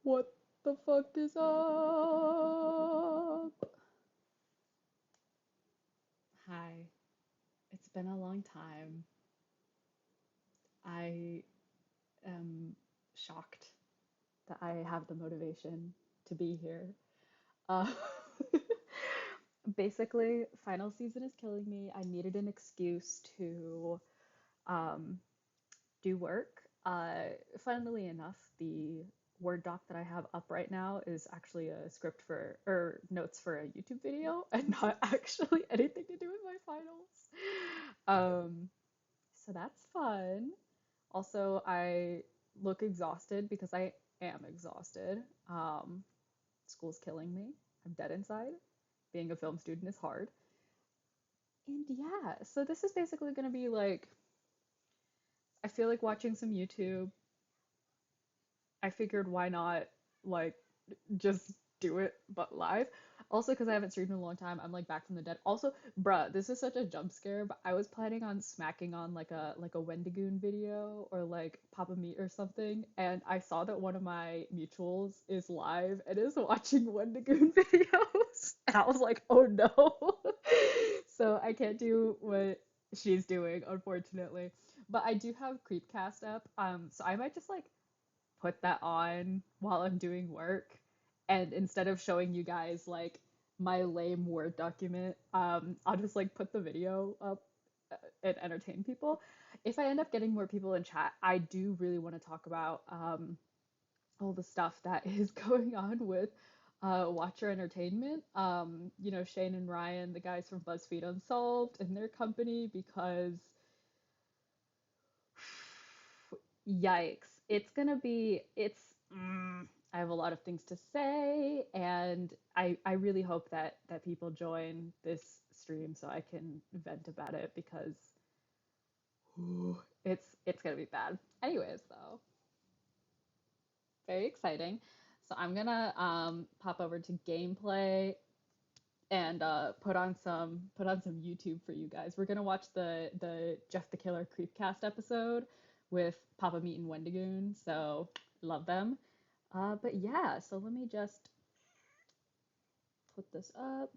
What the fuck is up? Hi, it's been a long time. I am shocked that I have the motivation to be here. Uh, basically, final season is killing me. I needed an excuse to um, do work. Funnily enough, the Word doc that I have up right now is actually a script for, or notes for a YouTube video, and not actually anything to do with my finals. So that's fun. Also, I look exhausted because I am exhausted. Um, School's killing me. I'm dead inside. Being a film student is hard. And yeah, so this is basically going to be like, I feel like watching some YouTube. I figured why not like just do it but live. Also, because I haven't streamed in a long time, I'm like back from the dead. Also, bruh, this is such a jump scare, but I was planning on smacking on like a Wendigoon video or like Papa Meat or something, and I saw that one of my mutuals is live and is watching Wendigoon videos, and I was like, oh no. So I can't do what she's doing, unfortunately. But I do have CREEPCAST up, so I might just like put that on while I'm doing work. And instead of showing you guys like my lame Word document, I'll just like put the video up and entertain people. If I end up getting more people in chat, I do really want to talk about all the stuff that is going on with Watcher Entertainment. Shane and Ryan, the guys from BuzzFeed Unsolved, and their company, because yikes, I have a lot of things to say, and I really hope that people join this stream so I can vent about it, because it's gonna be bad. Anyways, though, very exciting. So I'm gonna pop over to gameplay and put on some YouTube for you guys. We're gonna watch the Jeff the Killer Creepcast episode with Papa Meat and Wendigoon, so love them. But yeah, so let me just put this up.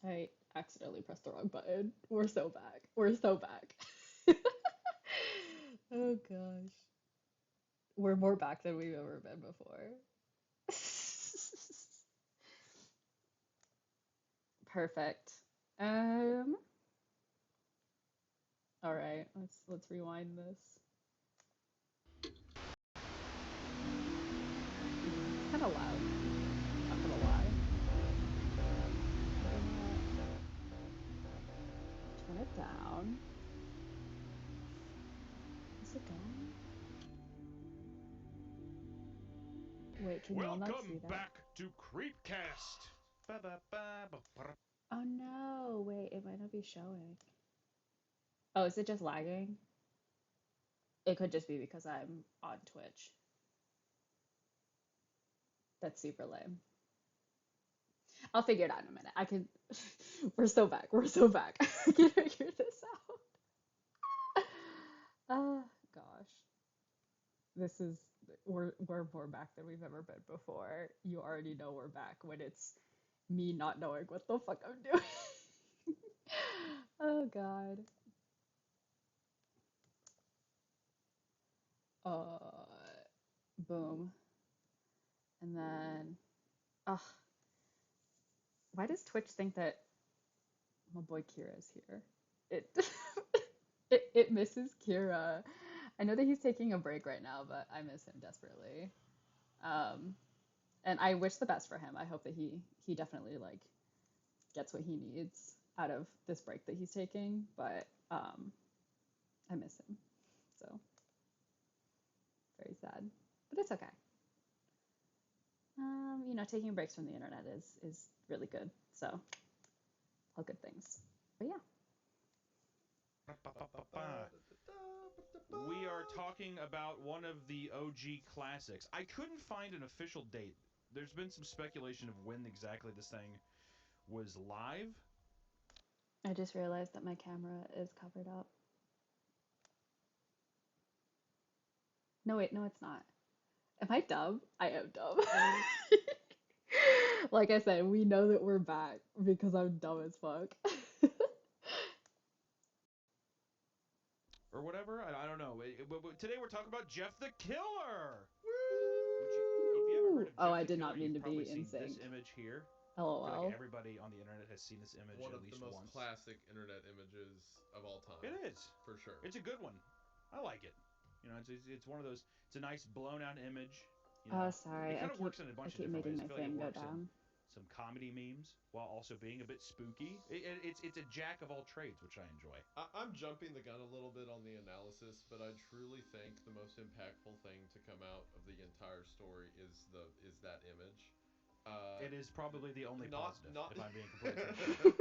I accidentally pressed the wrong button. We're so back. We're so back. Oh gosh. We're more back than we've ever been before. Perfect. Um, all right, let's rewind this. It's kind of loud, not gonna lie. Turn it down. Is it down? Wait, can y'all not see Welcome that? back to CREEPCAST. Oh no, wait, it might not be showing. Oh, is it just lagging? It could just be because I'm on Twitch. That's super lame. I'll figure it out in a minute. I can. We're so back. We're so back. I can figure this out. Oh gosh. This is we're more back than we've ever been before. You already know we're back when it's me not knowing what the fuck I'm doing. Oh god. Boom. And then, ugh, why does Twitch think that my boy Kira's here? It it misses Kira. I know that he's taking a break right now, but I miss him desperately. Um, and I wish the best for him. I hope that he definitely like gets what he needs out of this break that he's taking. But I miss him, so very sad. But it's okay. Taking breaks from the internet is really good. So all good things. But yeah. We are talking about one of the OG classics. I couldn't find an official date. There's been some speculation of when exactly this thing was live. I just realized that my camera is covered up. No, wait, no, it's not. Am I dumb? I am dumb. Like I said, we know that we're back because I'm dumb as fuck. or whatever. I don't know. But today we're talking about Jeff the Killer. Which, if you haven't heard Woo! of Oh, Jeff I the did Killer, not mean you've to probably be in seen this sync. image here. I feel like LOL. everybody on the internet has seen this image One at of the least most once. classic internet images of all time. It is. For sure. It's a good one. I like it. You know, it's one of those. It's a nice blown out image. You Oh, know, it sorry. kind of works in a I bunch of keep different making ways. I my feel like it thing go works in down. some comedy memes while also being a bit spooky. It's a jack of all trades, which I enjoy. I'm jumping the gun a little bit on the analysis, but I truly think the most impactful thing to come out of the entire story is that image. Uh, It is probably the only not positive, not if I'm being completely transparent.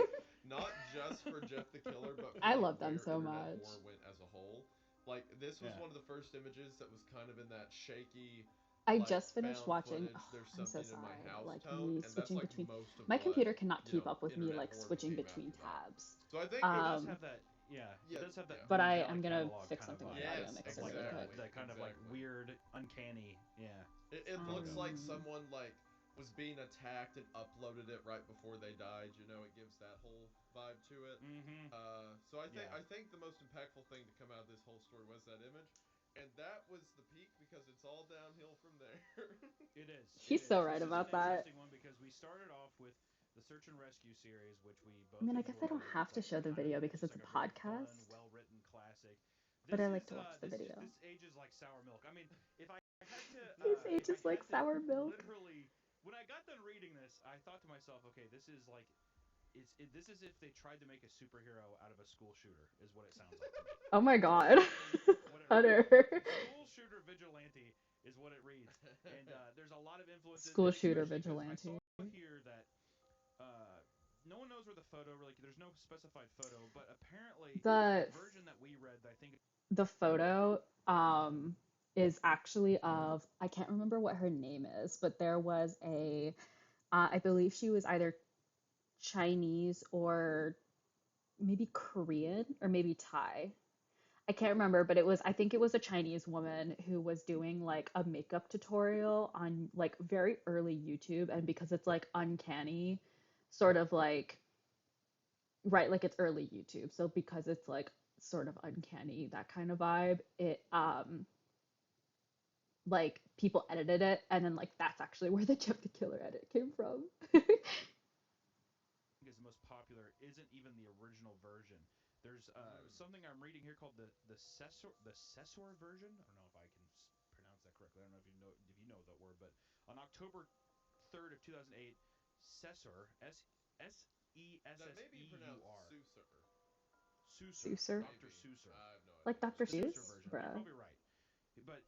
not just for Jeff the Killer, but for I like love them where so internet much. horror went as a whole. Like this was Yeah. one of the first images that was kind of in that shaky, I like just finished found watching. footage. Oh, There's I'm so something in my sorry. house Like tone, me and that's switching like between. most of My what computer cannot keep up with me internet like horror switching became between after that. tabs. So I think It it's does Um, have that. Yeah, it yeah, does have that yeah. but Voodoo-Valley I'm gonna catalog fix kind of something with vibe the audio Yes, of mixer like really quick. exactly, the kind of like exactly. weird, uncanny. Yeah. It looks Logo. like Um, someone like was being attacked and uploaded it right before they died. You know, it gives that whole vibe to it. Mm-hmm. So Yeah. I think the most impactful thing to come out of this whole story was that image, and that was the peak because it's all downhill from there. It is. It he's so is. right This is an about that. interesting one because we started off with the search and rescue series, which we I both mean, I guess I don't enjoyed. have It's to like show the kind of video because just it's like a a very fun, podcast, well-written classic. but I like to watch the This video. this ages like sour milk. I mean, His age if I is like had to sour milk. literally when I got done reading this, I thought to myself, okay, this is like this is if they tried to make a superhero out of a school shooter, is what it sounds like to me. Oh my That's god. literally what it reads. Hunter. School shooter vigilante is what it reads, and there's a lot of influences, School and shooter especially because I saw vigilante. here that no one knows where the photo really. There's no specified photo, but apparently the The version that we read, I think. the photo is actually of, I can't remember what her name is, but there was a I believe she was either Chinese or maybe Korean or maybe Thai. I can't remember, but I think it was a Chinese woman who was doing like a makeup tutorial on like very early YouTube. And because it's like uncanny, sort of like, right, like it's early YouTube. So because it's like sort of uncanny, that kind of vibe, like people edited it. And then like that's actually where the Jeff the Killer edit came from. Is the most popular isn't even the original version. There's Mm. something I'm reading here called the Cesor version. I don't know if I can pronounce that correctly. I don't know if you know that word, but on October 3rd of 2008, Cesor That may be pronounced Sesseur Susur Suser? Dr. Maybe. Susur I have no Like idea. Dr. the Susur Seuss? version. You're Bruh. probably right, but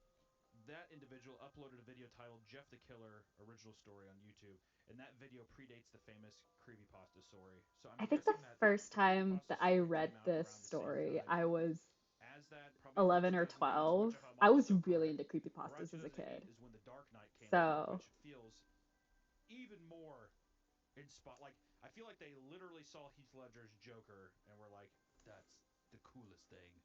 that individual uploaded a video titled Jeff the Killer original story on YouTube, and that video predates the famous creepypasta story. So I'm I think the guessing that first the time creepypasta that I story read came out this around the same story, time I was as that, probably around 11 or 2008, which 12. if I'm I was also really correct, into around creepypastas as a 2008 kid. is when The Dark Knight came out, So, which feels even more in spot. Like I feel like they literally saw Heath Ledger's Joker and were like, "That's the coolest thing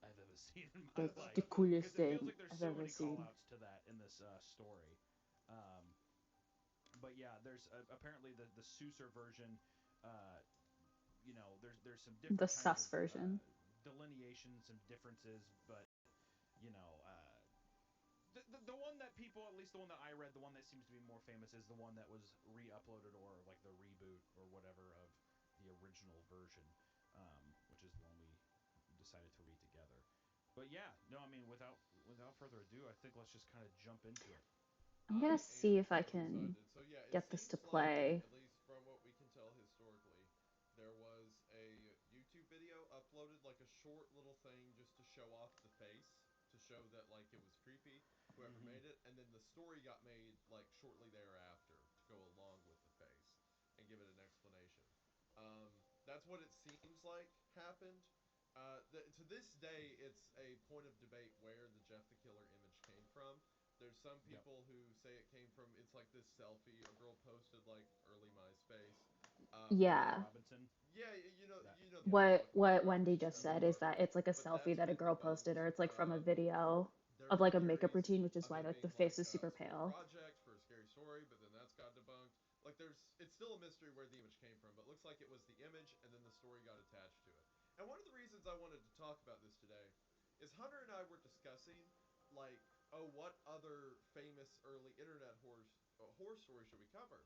I've ever seen in my that's the life," coolest because it feels thing like there's I've so ever many call seen. outs to that in this story. Um, but yeah, there's apparently the Susur version. Uh, there's some The different kinds of sus version. delineations, some differences, but you know, the one that people, at least the one that I read, the one that seems to be more famous is the one that was re-uploaded or like the reboot or whatever of the original version, which is the one we decided to read together. But yeah, no, I mean, without further ado, I think let's just kind of jump into it. I'm I gonna see am if I so can excited. So yeah, it get this to seems like, play. at least from what we can tell historically, there was a YouTube video uploaded, like a short little thing just to show off the face, to show that like it was creepy, whoever Mm-hmm. made it, and then the story got made like shortly thereafter to go along with the face and give it an explanation. That's what it seems like happened. To this day, it's a point of debate where the Jeff the Killer image came from. There's some Yep. people who say it came from, it's like this selfie a girl posted like early MySpace, Eric Yeah. where Robinson. Yeah, you know the one I'm talking What about. Wendy just said is that it's like a But selfie that's that a been girl posted, debunked. or it's like from a video There of have been like a makeup theories routine, which is of why it like the being face like is super a school pale. project for a scary story, but then that's got debunked. Like it's still a mystery where the image came from, but it looks like it was the image and then the story got attached to it. And one of the reasons I wanted to talk about this today is Hunter and I were discussing like, oh, what other famous early internet horror stories should we cover?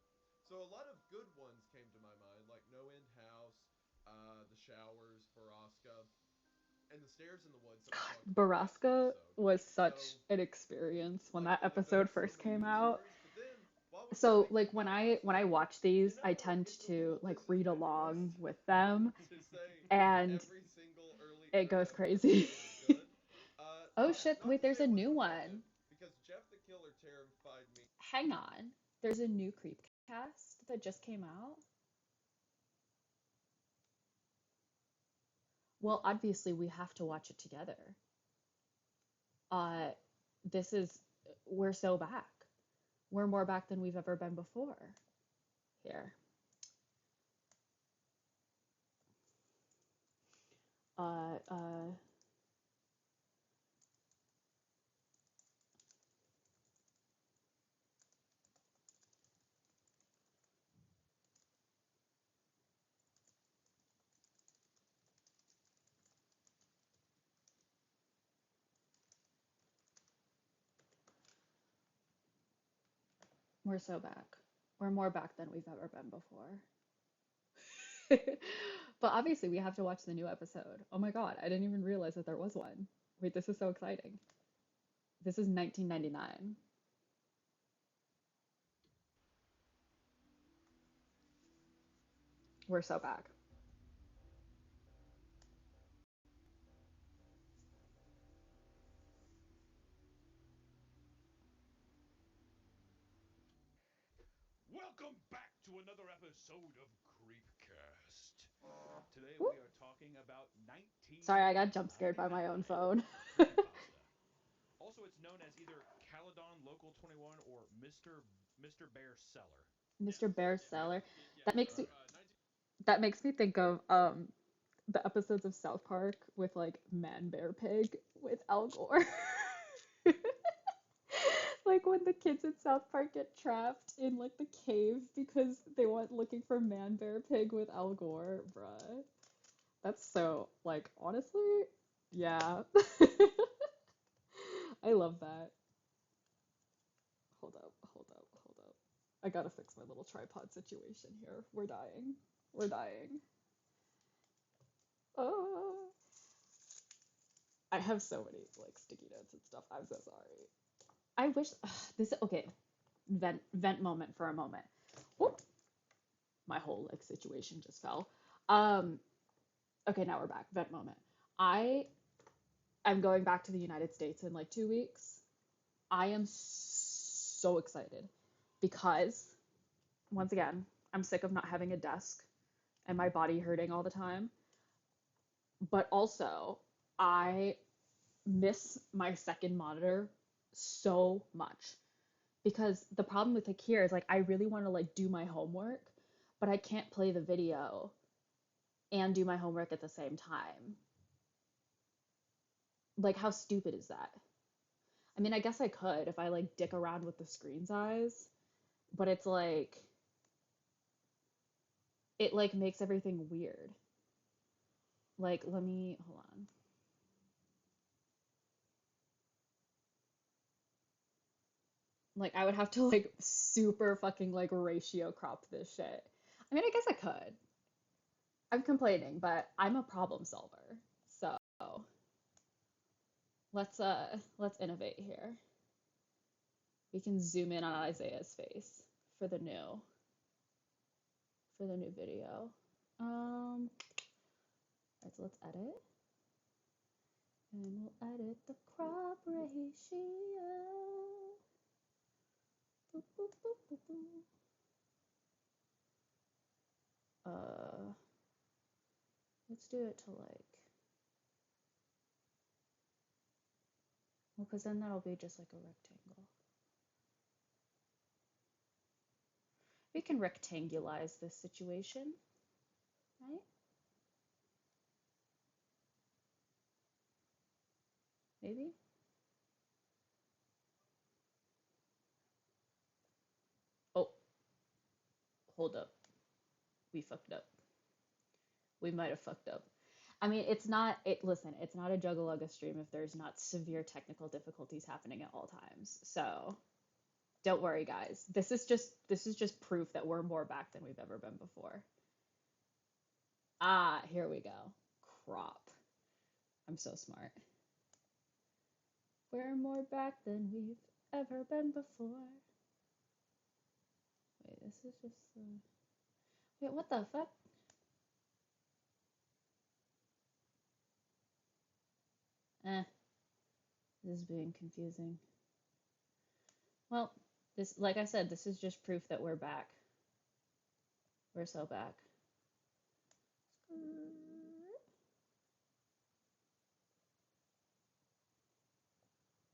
So a lot of good ones came to my mind, like No End House, The Showers, Baraska, and The Stairs in the Woods that we talked about last Baraska episode. was such So an experience when like that there episode were so first many came good out. stories, but then while we were So thinking like about it, I was when I like, watch these, I tend if the to rule like isn't read along meaningless with them, to say and every single early it goes internet horror crazy. story is good, Oh shit, not wait, to say there's it a new wasn't effective, one. because Jeff the Killer terrified me. Hang on. There's a new CREEPCAST that just came out. Well, obviously we have to watch it together. Uh this is we're so back. We're more back than we've ever been before. Here. Uh uh we're so back. We're more back than we've ever been before. But obviously, we have to watch the new episode. Oh my God, I didn't even realize that there was one. Wait, this is so exciting. This is 1999. We're so back. Welcome back to another episode of CREEPCAST. Today Woo. we are talking about Sorry, I got jump scared by my own 1999 phone. creepypasta. Also, it's known as either Caledon Local 21 or Mr. Bear Cellar. Mr. Bear Seller. Yeah, That so makes me that makes me think of the episodes of South Park with like Man Bear Pig with Al Gore. Like when the kids in South Park get trapped in like the cave because they went looking for Man Bear Pig with Al Gore, bruh. That's so like honestly, yeah. I love that. Hold up, hold up, hold up. I gotta fix my little tripod situation here. We're dying. We're dying. Oh, I have so many like sticky notes and stuff. I'm so sorry. I wish this okay. Vent moment for a moment. Whoop. My whole like situation just fell. Um okay, now we're back. Vent moment. I am going back to the United States in like 2 weeks. I am so excited because once again, I'm sick of not having a desk and my body hurting all the time. But also, I miss my second monitor so much because the problem with like here is like I really want to like do my homework, but I can't play the video and do my homework at the same time. Like how stupid is that? I mean, I guess I could if I like dick around with the screen size, but it's like it like makes everything weird. Like let me hold on. Like I would have to like super fucking like ratio crop this shit. I mean, I guess I could. I'm complaining, but I'm a problem solver. So let's innovate here. We can zoom in on Isaiah's face for the new video. Alright, so let's edit. And we'll edit the crop ratio. Boop, boop, boop, boop, boop. Uh, let's do it to like, well, because then that'll be just like a rectangle. We can rectangulize this situation, right? maybe. Oh, hold up. We fucked up. We might have fucked up. I mean, it's not it listen, it's not a Juggalaga stream if there's not severe technical difficulties happening at all times. So, don't worry guys. This is just proof that we're more back than we've ever been before. Ah, here we go. Crop. I'm so smart. We're more back than we've ever been before. Wait, this is just Wait, what the fuck? This is being confusing. Well, this, like I said, this is just proof that we're back. We're so back.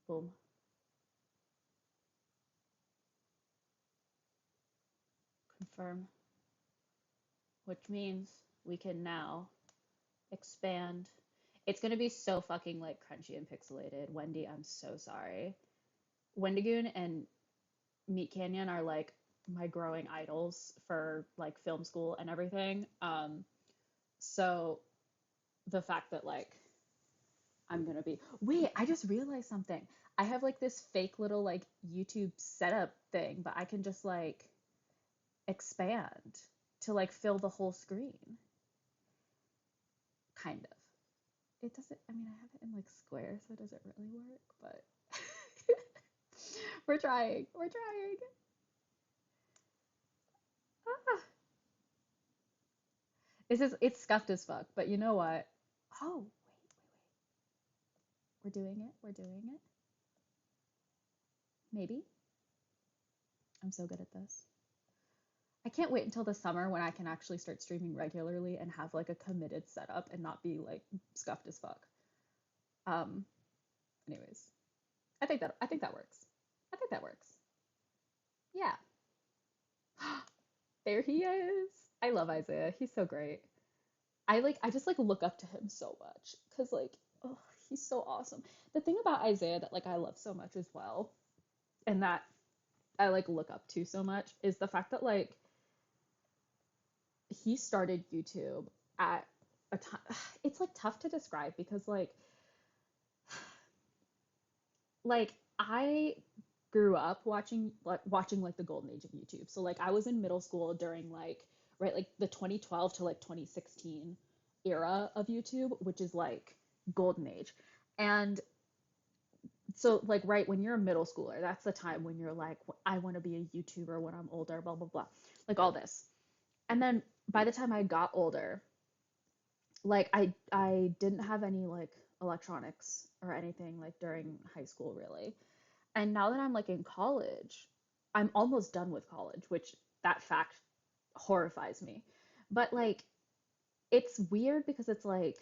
Boom. Confirm. Which means we can now expand. It's gonna be so fucking like crunchy and pixelated. Wendy, I'm so sorry. Wendigoon and Meat Canyon are like my growing idols for like film school and everything. So the fact that like I'm gonna be wait, I just realized something. I have like this fake little like YouTube setup thing, but I can just like expand to like fill the whole screen. Kind of. It doesn't, I mean, I have it in like square, so it doesn't really work, but we're trying. We're trying. Ah. It's scuffed as fuck, but you know what? Oh, wait. We're doing it. We're doing it. Maybe. I'm so good at this. I can't wait until the summer when I can actually start streaming regularly and have like a committed setup and not be like scuffed as fuck. Um, anyways, I think that works. I think that works. Yeah. There he is. I love Isaiah. He's so great. I just like look up to him so much cuz like oh, he's so awesome. The thing about Isaiah that like I love so much as well and that I like look up to so much is the fact that like he started YouTube at a time. It's like tough to describe because like I grew up watching like the golden age of YouTube. So like I was in middle school during like right like the 2012 to like 2016 era of YouTube, which is like golden age. And so like right when you're a middle schooler, that's the time when you're like I want to be a YouTuber when I'm older, blah blah blah. Like all this. And then by the time I got older, like I didn't have any like electronics or anything like during high school really. And now that I'm like in college, I'm almost done with college, which that fact horrifies me. But like it's weird because it's like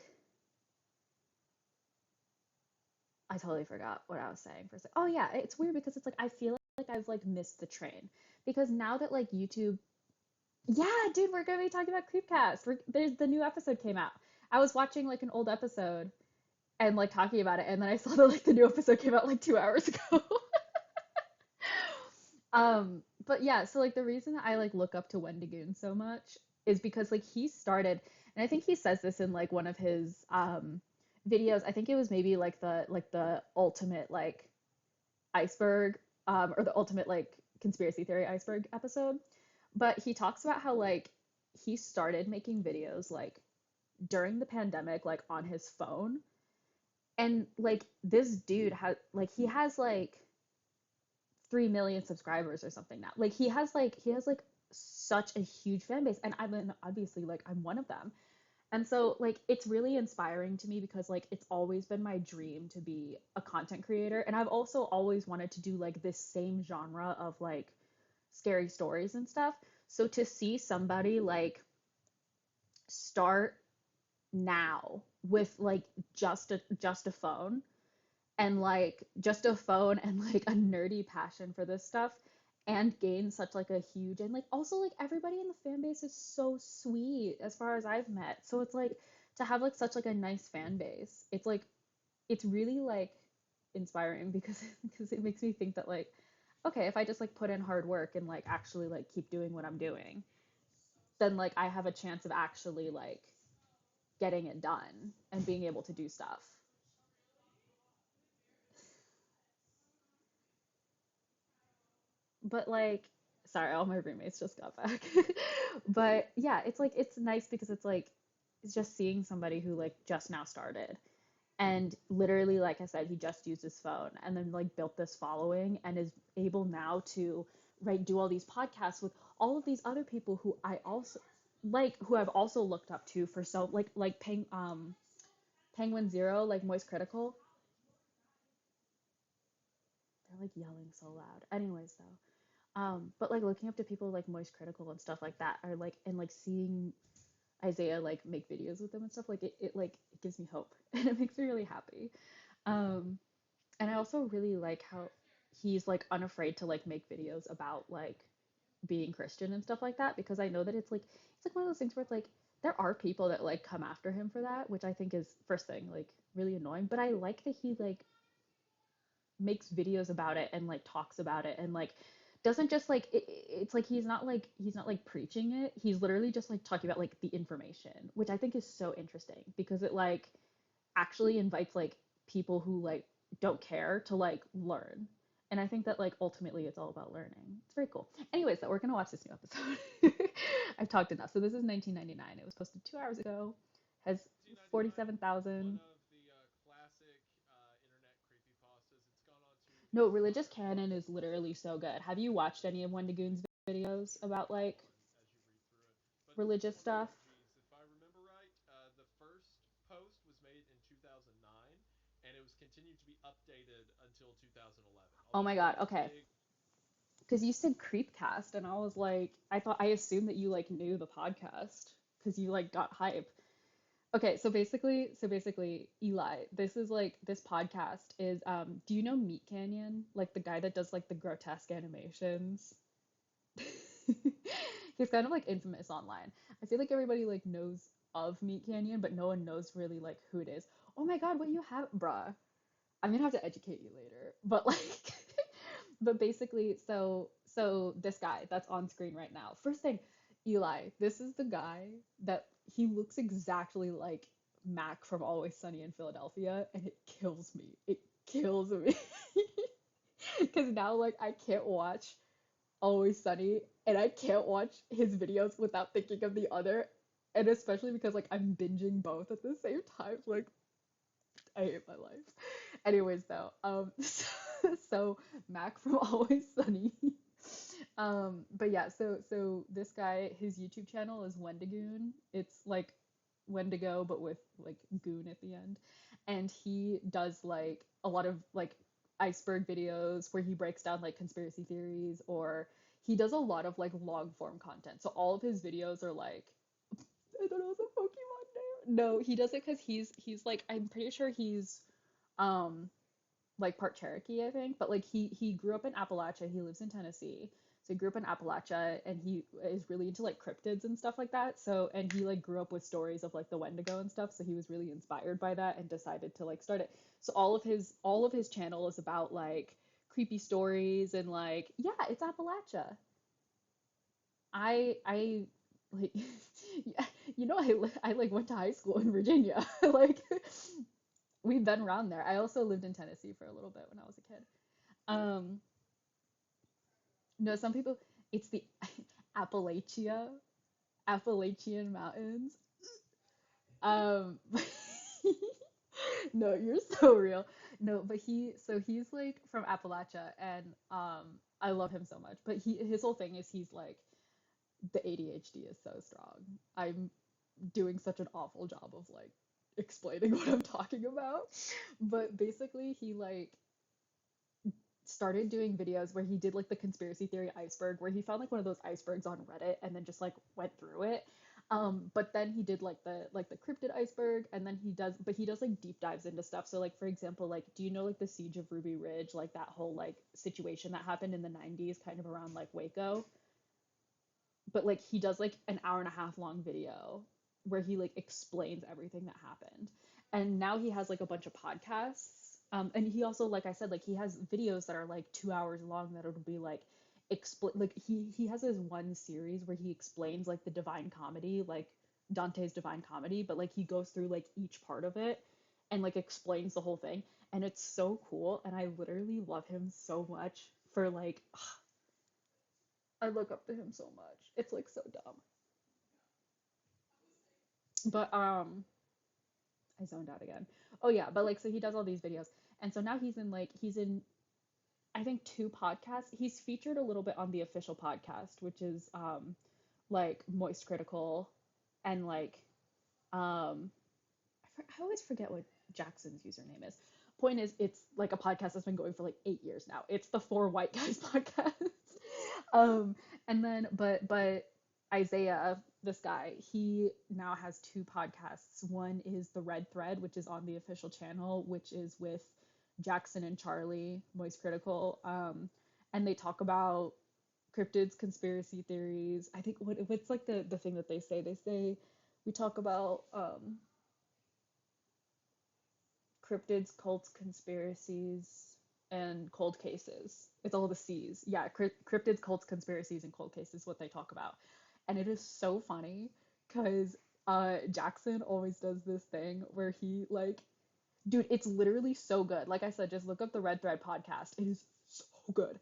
I totally forgot what I was saying for a second. Oh yeah, it's weird because it's like I feel like I've like missed the train because now that like YouTube, yeah, dude, we're gonna be talking about CREEPCAST. There's the new episode came out. I was watching like an old episode and like talking about it, and then I saw that like the new episode came out like 2 hours ago. But yeah, so like the reason that I like look up to Wendigoon so much is because like he started, and I think he says this in like one of his videos. I think it was maybe like the ultimate like iceberg or the ultimate like conspiracy theory iceberg episode. But he talks about how like he started making videos like during the pandemic like on his phone and like this dude has like he has like 3 million subscribers or something now. Like he has like such a huge fan base and I mean obviously like I'm one of them. And so like it's really inspiring to me because like it's always been my dream to be a content creator and I've also always wanted to do like this same genre of like scary stories and stuff. So to see somebody like start now with like just a phone and like just a phone and like a nerdy passion for this stuff and gain such like a huge and like also like everybody in the fan base is so sweet as far as I've met. So it's like to have like such like a nice fan base. It's like it's really like inspiring because because it makes me think that like okay, if I just like put in hard work and like actually like keep doing what I'm doing, then like I have a chance of actually like getting it done and being able to do stuff. But like sorry, all my roommates just got back. But yeah, it's like it's nice because it's like it's just seeing somebody who like just now started and literally like I said he just used his phone and then like built this following and is able now to right do all these podcasts with all of these other people who I also like who I've also looked up to for so like Penguin Zero, like Moist Critical. They're like yelling so loud. Anyways though. But like looking up to people like Moist Critical and stuff like that are like and like seeing Isaiah like make videos with them and stuff like it like it gives me hope and it makes me really happy. Um and I also really like how he's like unafraid to like make videos about like being Christian and stuff like that because I know that it's like one of those things where it's like there are people that like come after him for that, which I think is first thing like really annoying, but I like that he like makes videos about it and like talks about it and like doesn't just like it's like he's not like preaching it. He's literally just like talking about like the information, which I think is so interesting because it like actually invites like people who like don't care to like learn. And I think that like ultimately it's all about learning. It's very cool. Anyways, that we're gonna watch this new episode. I've talked enough. So this is 1999. It was posted 2 hours ago. Has 1999, one 47,000. of the classic internet creepypastas. It's gone on to No, Religious inspire Canon is literally so good. Have you watched any of Wendigoon's videos about like as you read through it. But this is religious one of the stuff? OGs. If I remember right, the first post was made in 2009, and it was continued to be updated until 2011. A Oh lot my of god. those Okay. big. Because you said Creepcast, and I was like, I assumed that you like knew the podcast because you like got hype. Okay, so basically, Eli, this is like this podcast is do you know Meat Canyon? Like the guy that does like the grotesque animations? He's kind of like infamous online. I feel like everybody like knows of Meat Canyon, but no one knows really like who it is. Oh my God, what you have, bruh? I'm gonna have to educate you later. But like, but basically, so this guy that's on screen right now. First thing, Eli, this is the guy that he looks exactly like Mac from Always Sunny in Philadelphia, and it kills me. It kills me. Because now like I can't watch Always Sunny and I can't watch his videos without thinking of the other. And especially because like I'm binging both at the same time. Like I hate my life. Anyways, though, so Mac from Always Sunny. But yeah, so this guy, his YouTube channel is Wendigoon. It's like Wendigo, but with like goon at the end. And he does like a lot of like iceberg videos where he breaks down like conspiracy theories, or he does a lot of like long form content. So all of his videos are like I thought it was a Pokemon name. No, he does it because he's like I'm pretty sure he's um like part Cherokee, I think, but like he grew up in Appalachia. He lives in Tennessee. So he grew up in Appalachia and he is really into like cryptids and stuff like that. So and he like grew up with stories of like the Wendigo and stuff. So he was really inspired by that and decided to like start it. So all of his channel is about like creepy stories and like yeah, it's Appalachia. I like yeah, I like went to high school in Virginia. Like we've been around there. I also lived in Tennessee for a little bit when I was a kid. Um, no, some people it's the Appalachia, Appalachian Mountains. Um, no, you're so real. No, but he's like from Appalachia and I love him so much. But his whole thing is he's like the ADHD is so strong. I'm doing such an awful job of like explaining what I'm talking about. But basically he like started doing videos where he did like the conspiracy theory iceberg where he found like one of those icebergs on Reddit and then just like went through it. But then he did like the cryptid iceberg and then he does like deep dives into stuff. So like for example, like do you know like the siege of Ruby Ridge, like that whole like situation that happened in the 90s kind of around like Waco? But like he does like an hour and a half long video where he like explains everything that happened. And now he has like a bunch of podcasts And he also, like I said, like he has videos that are like 2 hours long that it'll be like explain, like he has his one series where he explains like the Divine Comedy, like Dante's Divine Comedy, but like he goes through like each part of it and like explains the whole thing, and it's so cool, and I literally love him so much for like I look up to him so much. It's like so dumb. But I zoned out again. Oh yeah, but like so he does all these videos. And so now he's in I think two podcasts. He's featured a little bit on the official podcast, which is like Moist Critical and like um I always forget what Jackson's username is. Point is, it's like a podcast that's been going for like 8 years now. It's the Four White Guys podcast. um, and then, but Isaiah, this guy, he now has two podcasts. One is the Red Thread, which is on the official channel, which is with Jackson and Charlie, Moist Critical, and they talk about cryptids, conspiracy theories. I think what's like the thing that they say? They say we talk about cryptids, cults, conspiracies, and cold cases. It's all the C's. Yeah, cryptids, cults, conspiracies, and cold cases. What they talk about, and it is so funny because Jackson always does this thing where he like, dude, it's literally so good. Like I said, just look up the Red Thread podcast. It is so good.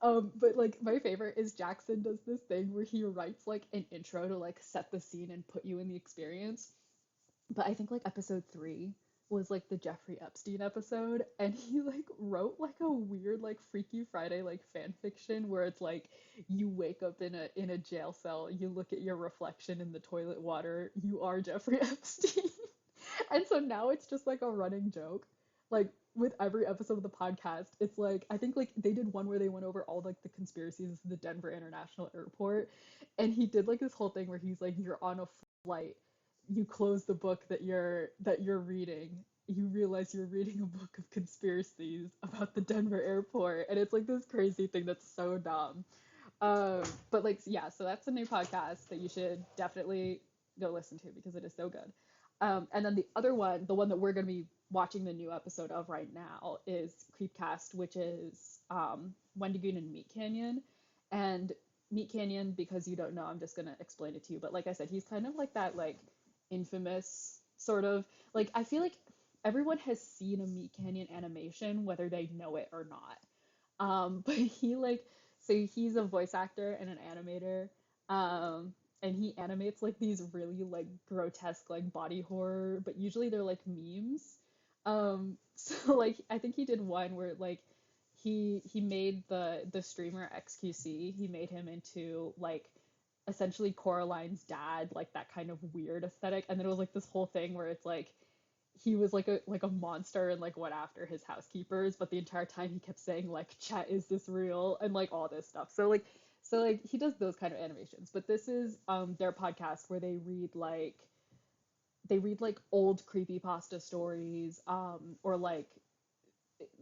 But like my favorite is Jackson does this thing where he writes like an intro to like set the scene and put you in the experience. But I think like episode 3 was like the Jeffrey Epstein episode, and he like wrote like a weird like Freaky Friday like fan fiction where it's like you wake up in a jail cell, you look at your reflection in the toilet water, you are Jeffrey Epstein. And so now it's just like a running joke. Like with every episode of the podcast, it's like I think like they did one where they went over all like the conspiracies of the Denver International Airport, and he did like this whole thing where he's like, you're on a flight, you close the book that you're reading, you realize you're reading a book of conspiracies about the Denver airport, and it's like this crazy thing that's so dumb. But like yeah, so that's a new podcast that you should definitely go listen to because it is so good. And then the other one, the one that we're going to be watching the new episode of right now, is CREEPCAST, which is Wendigoon and Meat Canyon. And Meat Canyon, because you don't know, I'm just going to explain it to you. But like I said, he's kind of like that, like infamous sort of like I feel like everyone has seen a Meat Canyon animation, whether they know it or not. But he like so he's a voice actor and an animator. And he animates like these really like grotesque like body horror, but usually they're like memes. So like I think he did one where like he made the streamer XQC, he made him into like essentially Coraline's dad, like that kind of weird aesthetic. And then it was like this whole thing where it's like he was like a monster and like went after his housekeepers, but the entire time he kept saying like, chat, is this real, and like all this stuff. So like he does those kind of animations. But this is their podcast where they read like old creepypasta stories, or like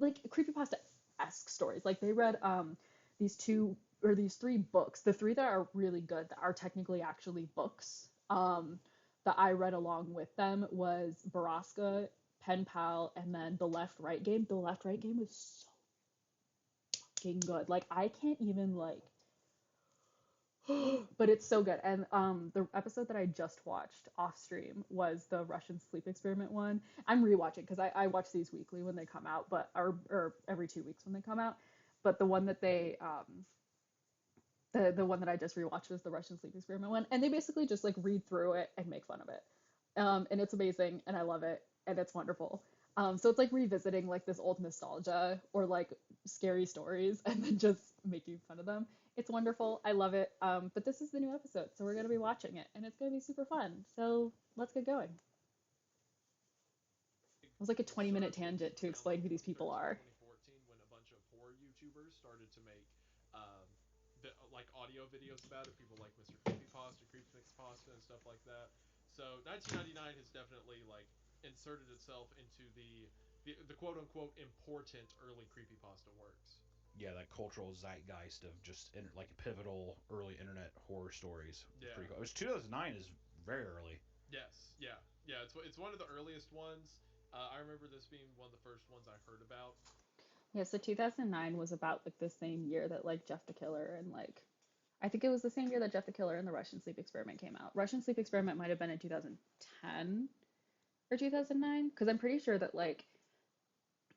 creepypasta esque stories. Like they read these two or these three books. The three that are really good that are technically actually books that I read along with them was Baraska, Pen Pal, and then The Left Right Game. The Left Right Game is so fucking good. Like I can't even like but it's so good. And the episode that I just watched off stream was the Russian sleep experiment one. I'm rewatching because I watch these weekly when they come out, but or every 2 weeks when they come out. But the one that the one that I just rewatched was the Russian sleep experiment one, and they basically just like read through it and make fun of it. And it's amazing, and I love it, and it's wonderful. So it's like revisiting like this old nostalgia or like scary stories, and then just making fun of them. It's wonderful. I love it. But this is the new episode, so we're gonna be watching it, and it's gonna be super fun. So let's get going. It was like a 20-minute Surge in tangent to explain who downloads these when people compared to are. 2014 when a bunch of horror YouTubers started to make like audio videos about it. People like Mr. Creepypasta, CreepMixPasta, and stuff like that. So 1999 has definitely like inserted itself into the quote unquote important early creepypasta works. Yeah, that cultural zeitgeist of just like pivotal early internet horror stories was Yeah. pretty cool. It was 2009 is very early. Yes. Yeah. Yeah. It's one of the earliest ones. I remember this being one of the first ones I heard about. Yeah, so 2009 was about like the same year that like Jeff the Killer and like I think it was the same year that Jeff the Killer and the Russian Sleep Experiment came out. Russian Sleep Experiment might have been in 2010 or 2009 because I'm pretty sure that like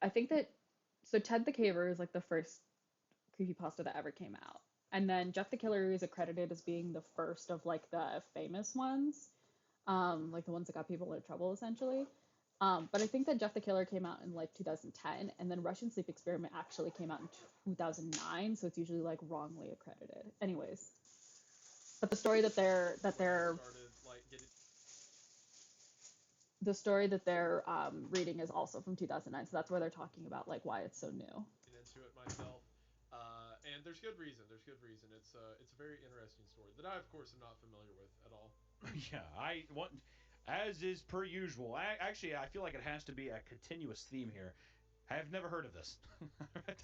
I think that so Ted the Caver is like the first creepypasta that ever came out. And then Jeff the Killer is accredited as being the first of like the famous ones, like the ones that got people into trouble essentially. But I think that Jeff the Killer came out in like 2010, and then Russian Sleep Experiment actually came out in 2009, so it's usually like wrongly accredited. Anyways, but the story that they're Started like getting the story that they're reading is also from 2009, so that's where they're talking about like why it's so new. into it myself. And there's good reason. There's good reason. It's a very interesting story that I, of course, am not familiar with at all. Yeah, I want, as is per usual. Actually, I feel like it has to be a continuous theme here. I have never heard of this.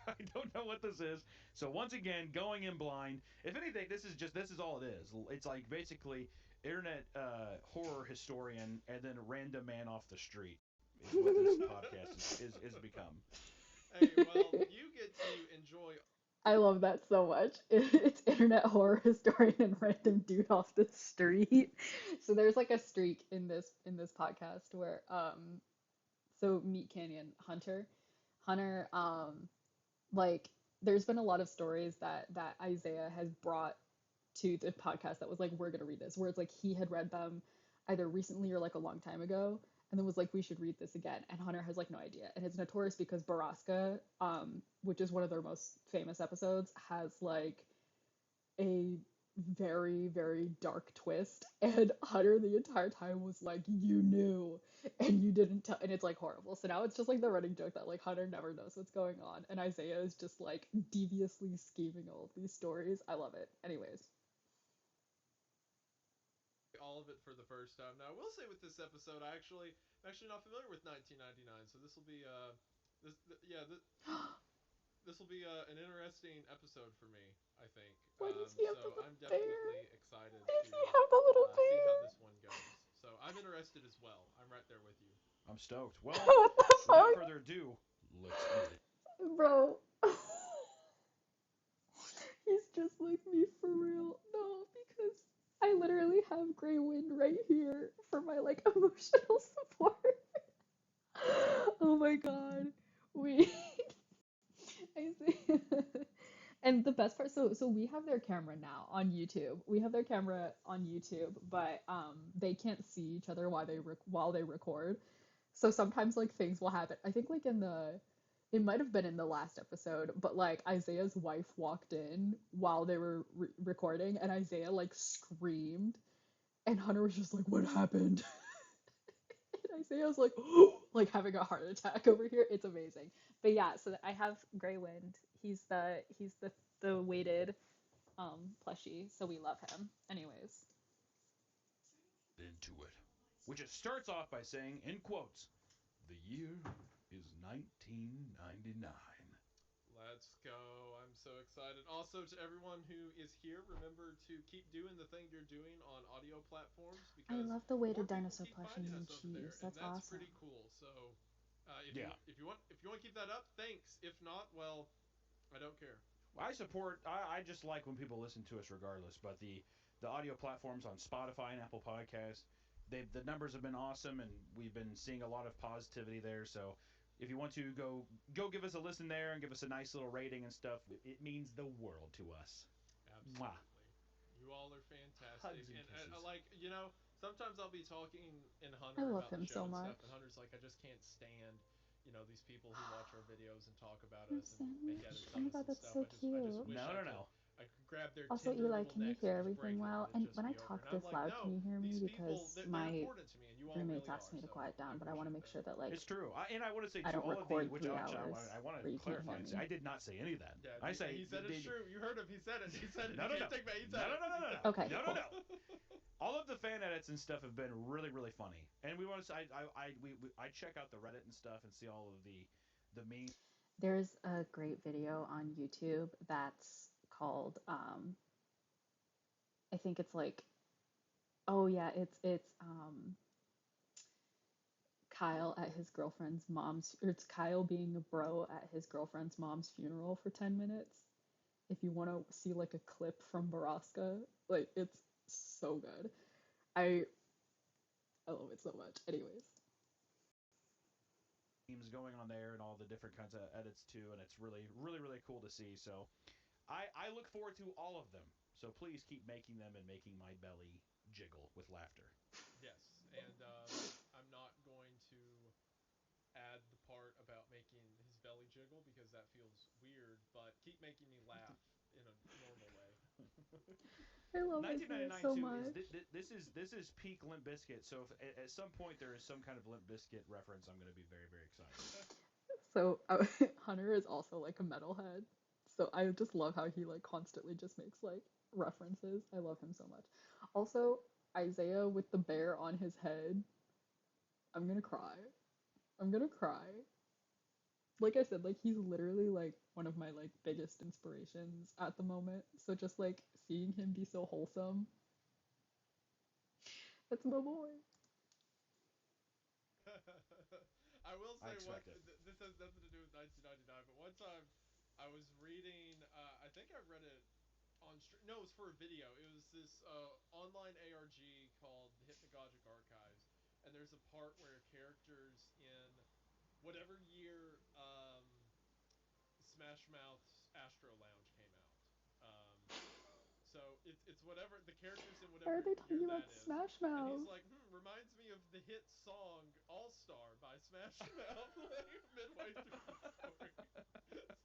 I don't know what this is. So once again, going in blind. If anything, this is all it is. It's like basically internet horror historian and then random man off the street is what this podcast is become. Hey, well, you get to enjoy. I love that so much. It's internet horror historian and random dude off the street. So there's like a streak in this podcast where so Meat Canyon Hunter like there's been a lot of stories that Isaiah has brought to the podcast that was like we're gonna read this where it's like he had read them either recently or like a long time ago and then was like we should read this again and Hunter has like no idea and it's notorious because Baraska which is one of their most famous episodes has like a very very dark twist and Hunter the entire time was like you knew and you didn't tell and it's like horrible so now it's just like the running joke that like Hunter never knows what's going on and Isaiah is just like deviously scheming all of these stories. I love it. Anyways. All of it for the first time. Now, I will say with this episode, I'm actually not familiar with 1999, so this will be this th- yeah th- this will be an interesting episode for me. I think. Why does he have the So little I'm bear? definitely excited Why to does he have the little see how bear? this one goes. So I'm interested as well. I'm right there with you. I'm stoked. Well, What the without fuck? further ado, let's get it. Bro. He's just like me for real. No, because I literally have Grey Wind right here for my like emotional support. Oh my god. Wait. I see. And the best part, so we have their camera now on YouTube. We have their camera on YouTube, but they can't see each other while they record. So sometimes like things will happen. I think like it might have been in the last episode, but like Isaiah's wife walked in while they were recording, and Isaiah like screamed, and Hunter was just like, "What happened?" And Isaiah's like, like having a heart attack over here. It's amazing. But yeah, so I have Grey Wind. He's the weighted plushie, so we love him. Anyways, Into it. Which it starts off by saying, in quotes, the year is 1999. Let's go. I'm so excited. Also, to everyone who is here, remember to keep doing the thing you're doing on audio platforms I because love the more weighted people dinosaur keep plushie finding named us over there, Cheese. and That's that's awesome. pretty cool. So, Yeah. if you want to keep that up, thanks. If not, well, I don't care. I support. I just like when people listen to us regardless. But the audio platforms on Spotify and Apple Podcasts, the numbers have been awesome, and we've been seeing a lot of positivity there. So if you want to go give us a listen there and give us a nice little rating and stuff, it means the world to us. Absolutely. Mwah. You all are fantastic. Hugs and And kisses. like, sometimes I'll be talking in I Hunter love about the him show so and much. stuff, and Hunter's like, I just can't stand, these people who watch our videos and talk about I'm us and make Sammy. edits Oh of my us god, and that's stuff. so I just cute. wish No, no, no. I could grab their Also, tender Eli, little can you necks hear and just everything break them, well? and And it'd just when I be over. talk And I'm this like, loud, can no, you hear me? these people, Because they're my important to me, and you all roommates really asked are. me to So quiet I down, but I want to appreciate make that. sure that like It's true. And I want to say I to don't all of the record which 3 hours I want where to you can't clarify hear and say me. I did not say any of that. Yeah, I say he said it's true. You heard him. He said it. He said it. no, You no, no, can't take back. He no, said no, it. no, no, He no, said no, Okay, no, no, cool. no. All of the fan edits and stuff have been really, really funny, and we want to say I check out the Reddit and stuff and see all of the memes. There's a great video on YouTube that's called I think it's like oh yeah, it's Kyle at his girlfriend's mom's, or it's Kyle being a bro at his girlfriend's mom's funeral for 10 minutes. If you want to see like a clip from Baraska, like it's so good. I I love it so much. Anyways, Themes going on there and all the different kinds of edits too, and it's really, really, really cool to see. So I look forward to all of them. So please keep making them and making my belly jiggle with laughter. Yes, and I'm not going to add the part about making his belly jiggle because that feels weird, but keep making me laugh in a normal way. I love this movie 1999 so too is much. this is peak Limp Bizkit. So if at some point there is some kind of Limp Bizkit reference, I'm going to be very, very excited. So Hunter is also like a metalhead. So I just love how he like constantly just makes like references. I love him so much. Also, Isaiah with the bear on his head. I'm gonna cry. I'm gonna cry. Like I said, like he's literally like one of my like biggest inspirations at the moment. So just like seeing him be so wholesome, that's my boy. I will I say what expect it. this has nothing to do with 1999, but one time I was reading. I think I read it on no, it was for a video. It was this online ARG called the Hypnagogic Archives, and there's a part where characters in whatever year Smash Mouth's Astro Lounge came out. So it's whatever the characters in Why are whatever they year talking that about is. Smash And he's Mouth? like, reminds me of the hit song All Star by Smash Mouth, like midway through the story.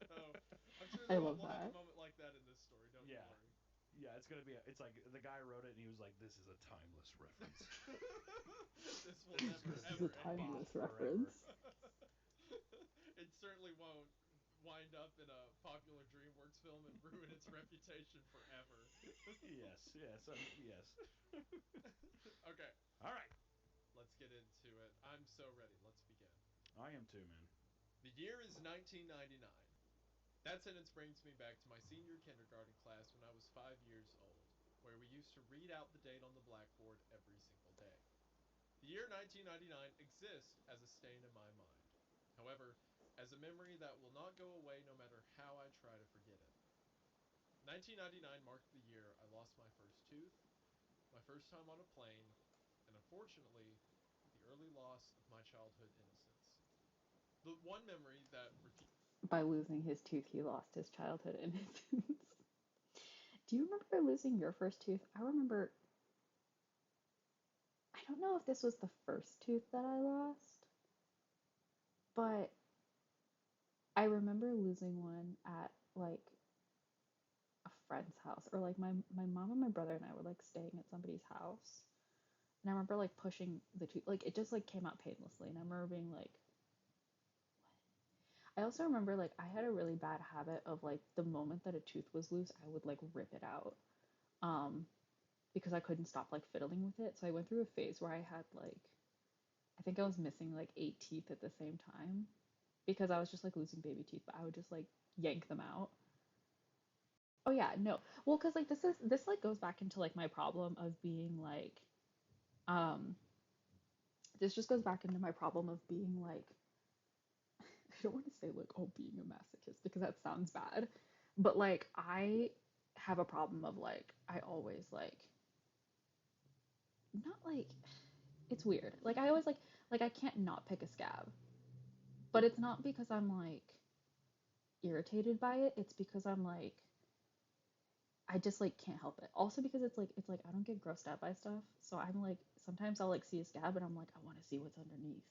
So I'm sure I that love we'll have a that. moment like that in this story. Don't you Yeah. worry. Yeah, it's gonna be. It's like the guy wrote it, and he was like, "This is a timeless reference. This will This is never gonna This be is a ever bop age. timeless forever." reference. It certainly won't wind up in a popular DreamWorks film and ruin its reputation forever. Yes, yes, yes. Okay, All right, let's get into it. I'm so ready. Let's begin. I am too, man. The year is 1999. That sentence brings me back to my senior kindergarten class when I was 5 years old, where we used to read out the date on the blackboard every single day. The year 1999 exists as a stain in my mind. However, as a memory that will not go away no matter how I try to forget it. 1999 marked the year I lost my first tooth, my first time on a plane, and unfortunately, the early loss of my childhood innocence. The one memory that repeats. By losing his tooth, he lost his childhood innocence. Do you remember losing your first tooth? I remember, I don't know if this was the first tooth that I lost, but I remember losing one at like a friend's house, or like my mom and my brother and I were like staying at somebody's house. And I remember like pushing the tooth, like it just like came out painlessly. And I remember being like, I also remember like I had a really bad habit of like the moment that a tooth was loose, I would like rip it out. Um, because I couldn't stop like fiddling with it. So I went through a phase where I had like I think I was missing like 8 teeth at the same time because I was just like losing baby teeth, but I would just like yank them out. Oh yeah, no. Well, cuz like this like goes back into like my problem of being like um this just goes back into my problem of being like I don't want to say like oh being a masochist because that sounds bad, but like I have a problem of like I always not like it's weird. Like I always like I can't not pick a scab. But it's not because I'm like irritated by it. It's because I'm like I just like can't help it. Also because it's like I don't get grossed out by stuff. So I'm like sometimes I'll like see a scab and I'm like I want to see what's underneath.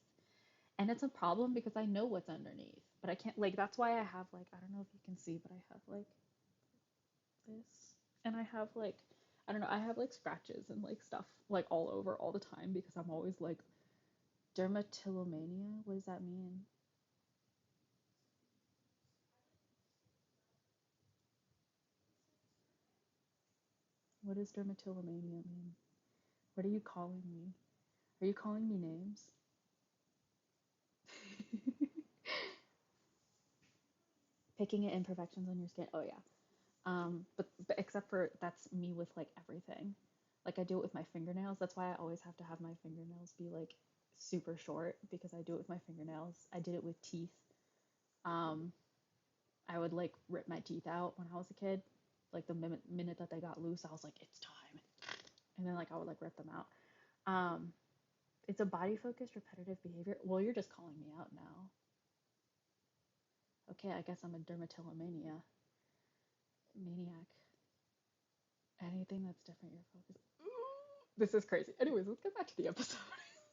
And it's a problem because I know what's underneath. But I can't like that's why I have like I don't know if you can see, but I have like this. And I have like I don't know, I have like scratches and like stuff like all over all the time because I'm always like dermatillomania. What does that mean? What does dermatillomania mean? What are you calling me? Are you calling me names? Picking at imperfections on your skin. Oh yeah. But except for that's me with like everything. Like I do it with my fingernails. That's why I always have to have my fingernails be like super short because I do it with my fingernails. I did it with teeth. Um, I would like rip my teeth out when I was a kid. Like the minute that they got loose, I was like, it's time. And then like I would like rip them out. Um, it's a body focused repetitive behavior. Well, you're just calling me out now. Okay, I guess I'm a dermatillomania maniac. Anything that's different, you're focused. This is crazy. Anyways, let's get back to the episode.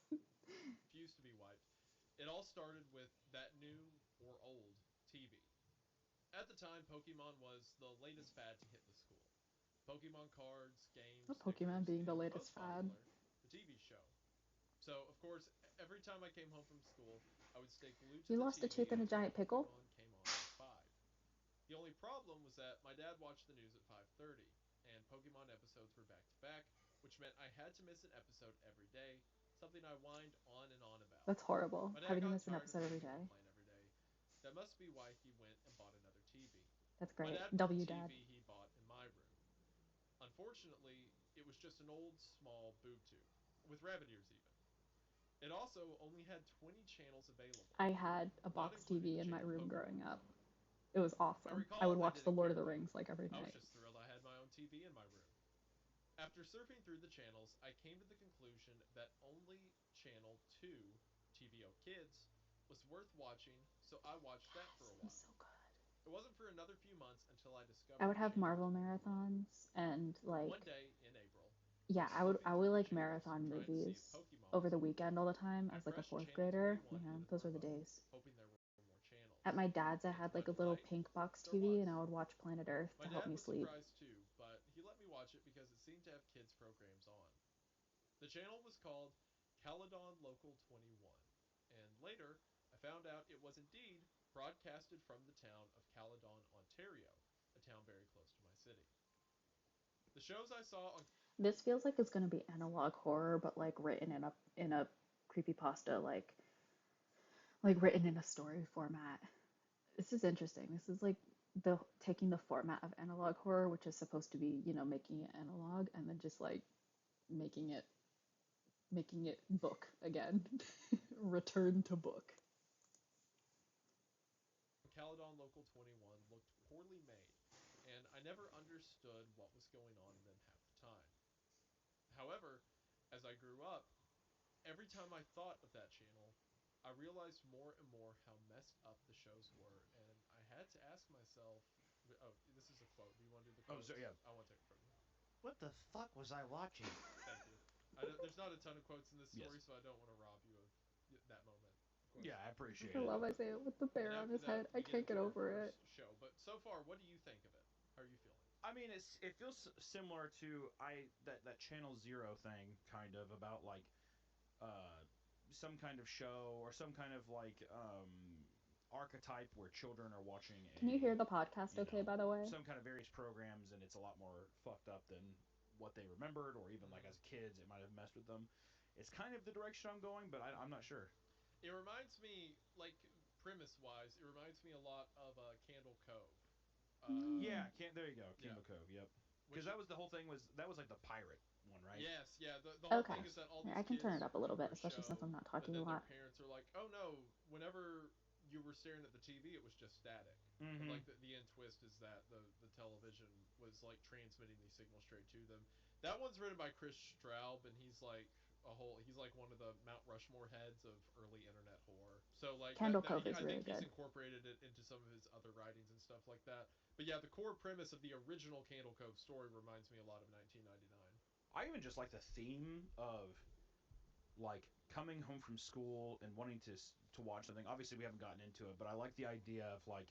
Refused to be wiped. It all started with that new or old TV. At the time, Pokemon was the latest fad to hit the school. Pokemon cards, games, Pokemon stickers, being the and latest most fad. popular, the TV show. So, of course, every time I came home from school, I would stay glued to You the lost a TV tooth in a until giant pickle? Pokemon came on at 5. The only problem was that my dad watched the news at 5:30, and Pokemon episodes were back to back, which meant I had to miss an episode every day, something I whined on and on about. That's horrible. My dad Having to got miss an tired of episode every making me day. complain every day. That must be why he went and bought another TV. That's My great. dad put the W dad. TV he bought in my room. Unfortunately, it was just an old, small boob tube, with rabbit ears even. It also only had 20 channels available, I had a not box including TV the in my channel room growing Pokemon was up. on. It was I awesome. I recall would I watch The didn't Lord of care the though. Rings like every I was night. just thrilled I had my own TV in my room. After surfing through the channels, I came to the conclusion that only channel 2, TVO Kids, was worth watching, so I watched that for a It was while. so good. It wasn't for another few months until I I would discovered have channel Marvel 21. marathons and One like day in April, I yeah, was I flipping would through the like channels marathon trying to see if movies Pokemon over was the on. weekend all the time I as like a pressed fourth channel grader. 21 Man, even those were the harder, days. hoping there were more At channels. my dad's, I And to had my like a little delight, pink box there TV, and I was. would watch Planet Earth My to help dad me was sleep. surprised too, but he let me watch it because it seemed to have kids' programs on. The channel was called Caledon Local 21, and later I found out it was indeed broadcasted from the town of Caledon, Ontario, a town very close to my city. The shows I saw on This feels like it's gonna be analog horror, but like written in a creepypasta, like written in a story format. This is interesting. This is like the taking the format of analog horror, which is supposed to be, you know, making it analog, and then just like making it making it book again. Return to book. Caledon Local 21 looked poorly made, and I never understood what was going on in them half the time. However, as I grew up, every time I thought of that channel, I realized more and more how messed up the shows were, and I had to ask myself. Oh, this is a quote. Do you want to do the Oh, quote? so yeah. I want to take it from you. What the fuck was I watching? Thank you. There's not a ton of quotes in this Yes. story, so I don't want to rob you of that moment. Of course. Yeah, I appreciate I it. love Isaiah with the And bear on after his that, head. I we get can't get into our over it. first show. But so far, what do you think of it? How are you feeling? I mean, it feels similar to that Channel Zero thing, kind of about like uh, some kind of show or some kind of like archetype where children are watching Can you hear a the podcast okay, by the way? some kind of various programs, and it's a lot more fucked up than what they remembered, or even like Mm-hmm. as kids it might have messed with them. It's kind of the direction I'm going, but I'm not sure. It reminds me, like premise-wise, it reminds me a lot of Candle Cove. Yeah, Mm. can't. There you go, Yeah, Candle Cove. Yep, because which that was the whole thing. That was like the pirate one, right? yes, yeah. The whole Okay. thing is Yes. that all Here, these I can turn kids it up a come little bit, for a especially since show, I'm not but talking a then their lot. parents are like, "Oh no!" Whenever you were staring at the TV, it was just static. And Mm-hmm. like the end twist is that the television was like transmitting these signals straight to them. That one's written by Chris Straub, and he's like one of the Mount Rushmore heads of early internet horror. So like Candle Cove is I really think he's good. incorporated it into some of his other writings and stuff like that. But yeah, the core premise of the original Candle Cove story reminds me a lot of 1999. I even just like the theme of like coming home from school and wanting to watch something. Obviously, we haven't gotten into it, but I like the idea of like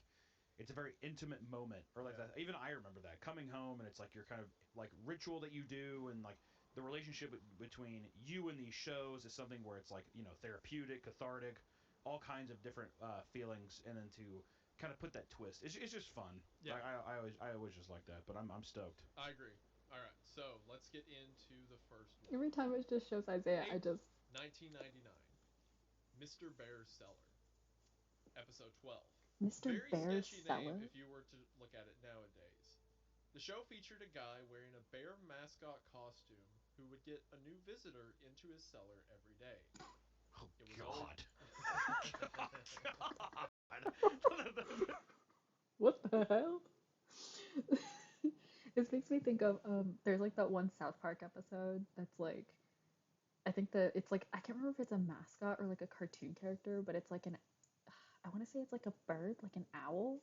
it's a very intimate moment, or like Yeah. that. Even I remember that coming home, and it's like your kind of like ritual that you do, and like the relationship between you and these shows is something where it's like therapeutic, cathartic, all kinds of different feelings, and then to kind of put that twist, it's just fun. Yeah, I always just like that, but I'm stoked. I agree. All right, so let's get into the first one. Every time it just shows Isaiah, I April just 1999. Mr. Bear's Cellar, episode 12. Mr. Very Bear's sketchy name cellar. if you were to look at it nowadays. The show featured a guy wearing a bear mascot costume who would get a new visitor into his cellar every day. Oh It was God. always... God. What the hell? This makes me think of there's like that one South Park episode that's like I think that it's like I can't remember if it's a mascot or like a cartoon character, but it's like an I want to say it's like a bird, like an owl,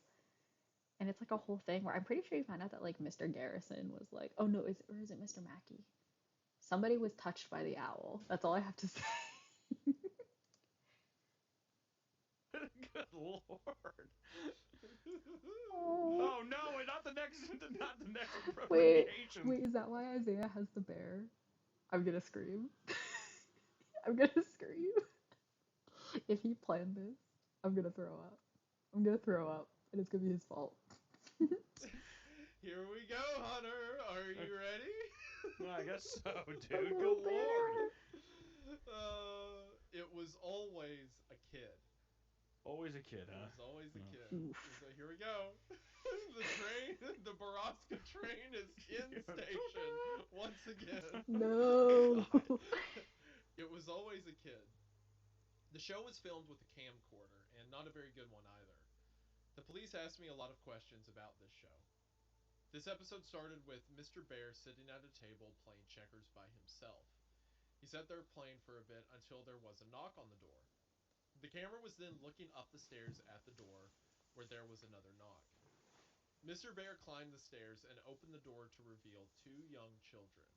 and it's like a whole thing where I'm pretty sure you find out that like Mr. Garrison was like, oh no, is it Mr. Mackey? Somebody was touched by the owl. That's all I have to say. Good Lord. Oh. Oh no, not the next Wait, abbreviation. wait, is that why Isaiah has the bear? I'm gonna scream. I'm gonna scream. If he planned this, I'm gonna throw up. I'm gonna throw up, and it's gonna be his fault. Here we go, Hunter. Are you ready? I guess so, A dude. little Good Lord. bear. It was always a kid. Always a kid, It huh? was always a kid. Oof. So here we go. The train, the Baraska train is in station once again. No. God. It was always a kid. The show was filmed with a camcorder, and not a very good one either. The police asked me a lot of questions about this show. This episode started with Mr. Bear sitting at a table playing checkers by himself. He sat there playing for a bit until there was a knock on the door. The camera was then looking up the stairs at the door, where there was another knock. Mr. Bear climbed the stairs and opened the door to reveal two young children.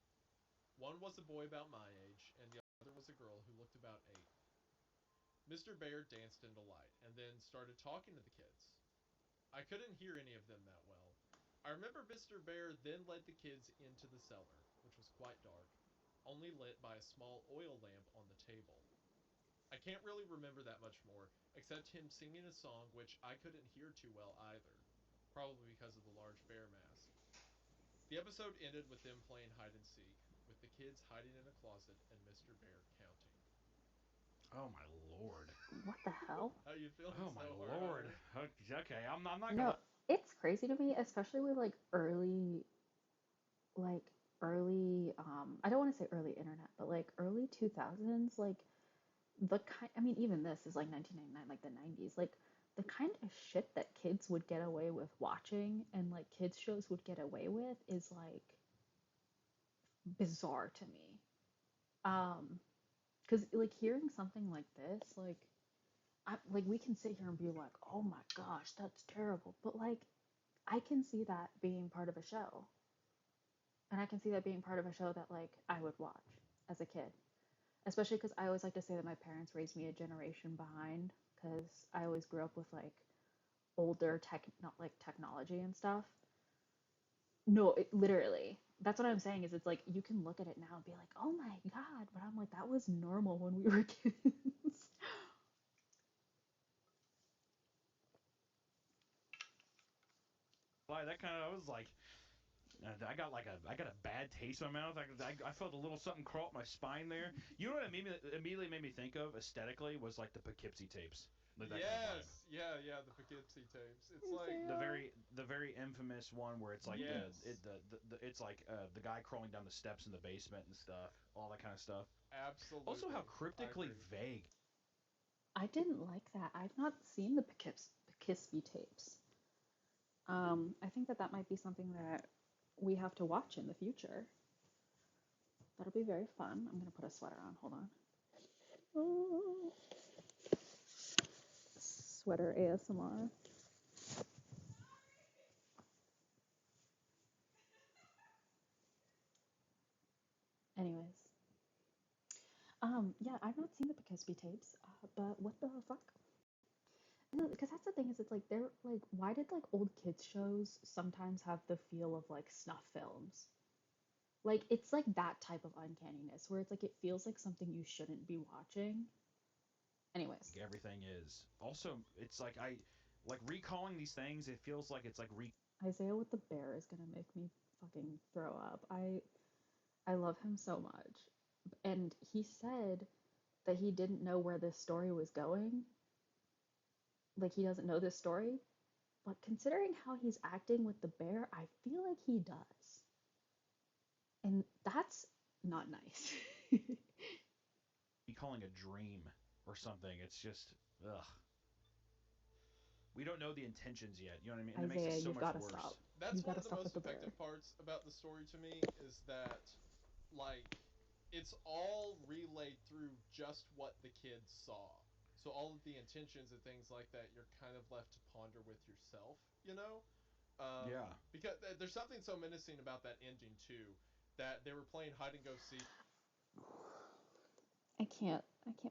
One was a boy about my age, and the other was a girl who looked about 8. Mr. Bear danced in delight, and then started talking to the kids. I couldn't hear any of them that well. I remember Mr. Bear then led the kids into the cellar, which was quite dark, only lit by a small oil lamp on the table. I can't really remember that much more, except him singing a song which I couldn't hear too well either, probably because of the large bear mask. The episode ended with them playing hide and seek, with the kids hiding in a closet and Mr. Bear counting. Oh my Lord. What the hell? How you feeling Oh so my far, Lord. Hunter? Okay, I'm not gonna. No, it's crazy to me, especially with like early I don't want to say early internet, but like early 2000s, like the kind I mean even this is like 1999, like the 90s, like the kind of shit that kids would get away with watching and like kids shows would get away with is like bizarre to me. Because like hearing something like this, like we can sit here and be like, "Oh my gosh, that's terrible." But like I can see that being part of a show. And I can see that being part of a show that like I would watch as a kid. Especially because I always like to say that my parents raised me a generation behind because I always grew up with like older tech, not like technology and stuff. No, literally. That's what I'm saying is it's like you can look at it now and be like, "Oh my God," but I'm like that was normal when we were kids. Lie, that kind of I was like, I got a bad taste in my mouth. I felt a little something crawl up my spine there. You know what immediately made me think of aesthetically was like the Poughkeepsie tapes, like that kind of vibe. Yes, yeah, the Poughkeepsie tapes. It's like, Isaiah. The very infamous one where it's like yes, it's like the guy crawling down the steps in the basement and stuff, all that kind of stuff. Also, how absolutely. I cryptically agree. vague. I didn't like that. I've not seen the Poughkeepsie tapes. I think that that might be something that we have to watch in the future. That'll be very fun. I'm gonna put a sweater on. Hold on. Oh, sweater ASMR. Anyways, yeah, I've not seen the Poughkeepsie tapes, but what the fuck? No, because that's the thing is, it's like they're like, why did like old kids shows sometimes have the feel of like snuff films? Like it's like that type of uncanniness where it's like it feels like something you shouldn't be watching. Anyways, Everything is. Also, it's like like recalling these things. It feels like it's like Isaiah with the bear is gonna make me fucking throw up. I love him so much. And he said that he didn't know where this story was going. Like he doesn't know this story. But considering how he's acting with the bear, I feel like he does. And that's not nice. recalling a dream. or something. It's just ugh. We don't know the intentions yet. You know what I mean? And it makes it Isaiah, so you've much got to worse. stop. That's You've got one to of the stop with most the bear. effective parts about the story to me is that, like, it's all relayed through just what the kids saw. So all of the intentions and things like that, you're kind of left to ponder with yourself, you know? Yeah. Because there's something so menacing about that ending too, that they were playing hide and go seek. I can't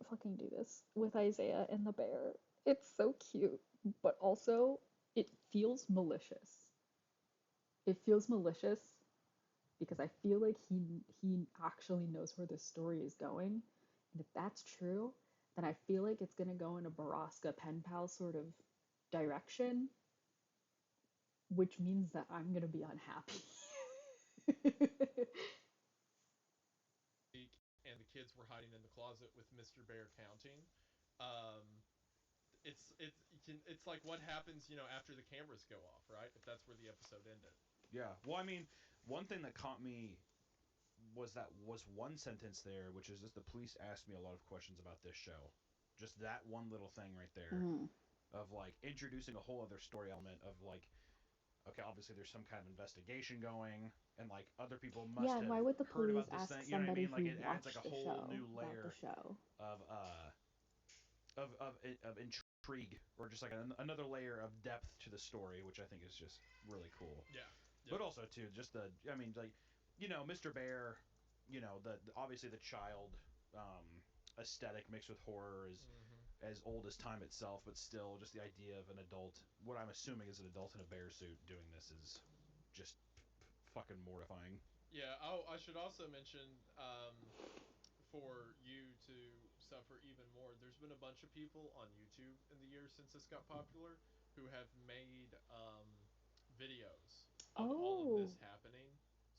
fucking do this with Isaiah and the bear. It's so cute, but also it feels malicious. It feels malicious because I feel like he actually knows where this story is going. And if that's true, then I feel like it's gonna go in a Baraska pen pal sort of direction, which means that I'm gonna be unhappy. And the kids were hiding in the closet with Mr. Bear counting. Um, it's like what happens, after the cameras go off, right? If that's where the episode ended. Yeah. Well, I mean, one thing that caught me was one sentence there, which is just the police asked me a lot of questions about this show. Just that one little thing right there Mm. of like introducing a whole other story element of like, okay, obviously there's some kind of investigation going, and like other people must Yeah, and have why would the heard police about this ask thing. You know what I somebody mean? Like who it adds like a watched the whole show new about the layer show? of intrigue, or just like another layer of depth to the story, which I think is just really cool. Yeah. Yeah. But also too, just I mean, like, Mr. Bear, obviously the child aesthetic mixed with horror is Mm-hmm. as old as time itself, but still, just the idea of an adult, what I'm assuming is an adult in a bear suit doing this is just fucking mortifying. Yeah. Oh, I should also mention, for you to suffer even more, there's been a bunch of people on YouTube in the years since this got popular who have made videos of all of Oh, this happening.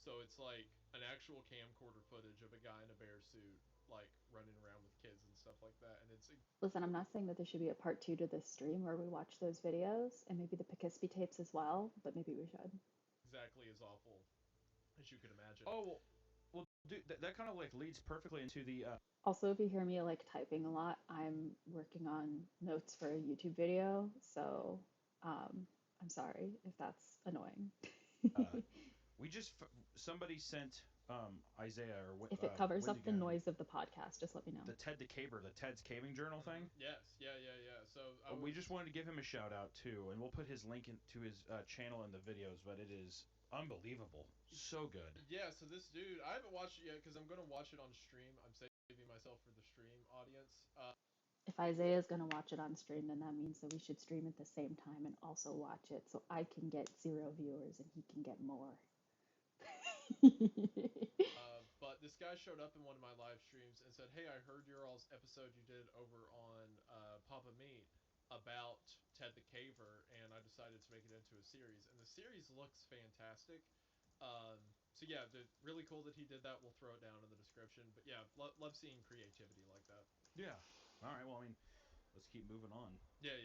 So it's like an actual camcorder footage of a guy in a bear suit, like running around with kids and stuff like that. And it's listen, I'm not saying that there should be a part two to this stream where we watch those videos and maybe the Poughkeepsie tapes as well, but maybe we should. exactly as awful as you could imagine. Oh, well, dude, that kind of like leads perfectly into the Also, if you hear me like typing a lot, I'm working on notes for a YouTube video, so um, I'm sorry if that's annoying. uh, we just somebody sent Isaiah or If it covers up the Wendigoon noise of the podcast, just let me know. the Ted's Caving Journal Mm-hmm. thing. Yes, yeah. So We just wanted to give him a shout out too, and we'll put his link to his channel in the videos. But it is unbelievable, so good. Yeah. So this dude, I haven't watched it yet because I'm gonna watch it on stream. I'm saving myself for the stream audience. If Isaiah is going to watch it on stream, then that means that we should stream at the same time and also watch it so I can get 0 viewers and he can get more. But this guy showed up in one of my live streams and said, "Hey, I heard your all's episode you did over on Papa Meat about Ted the Caver, and I decided to make it into a series. And the series looks fantastic. So yeah, really cool that he did that. We'll throw it down in the description. But yeah, love seeing creativity like that. Yeah. All right. Well, I mean, let's keep moving on. Yeah.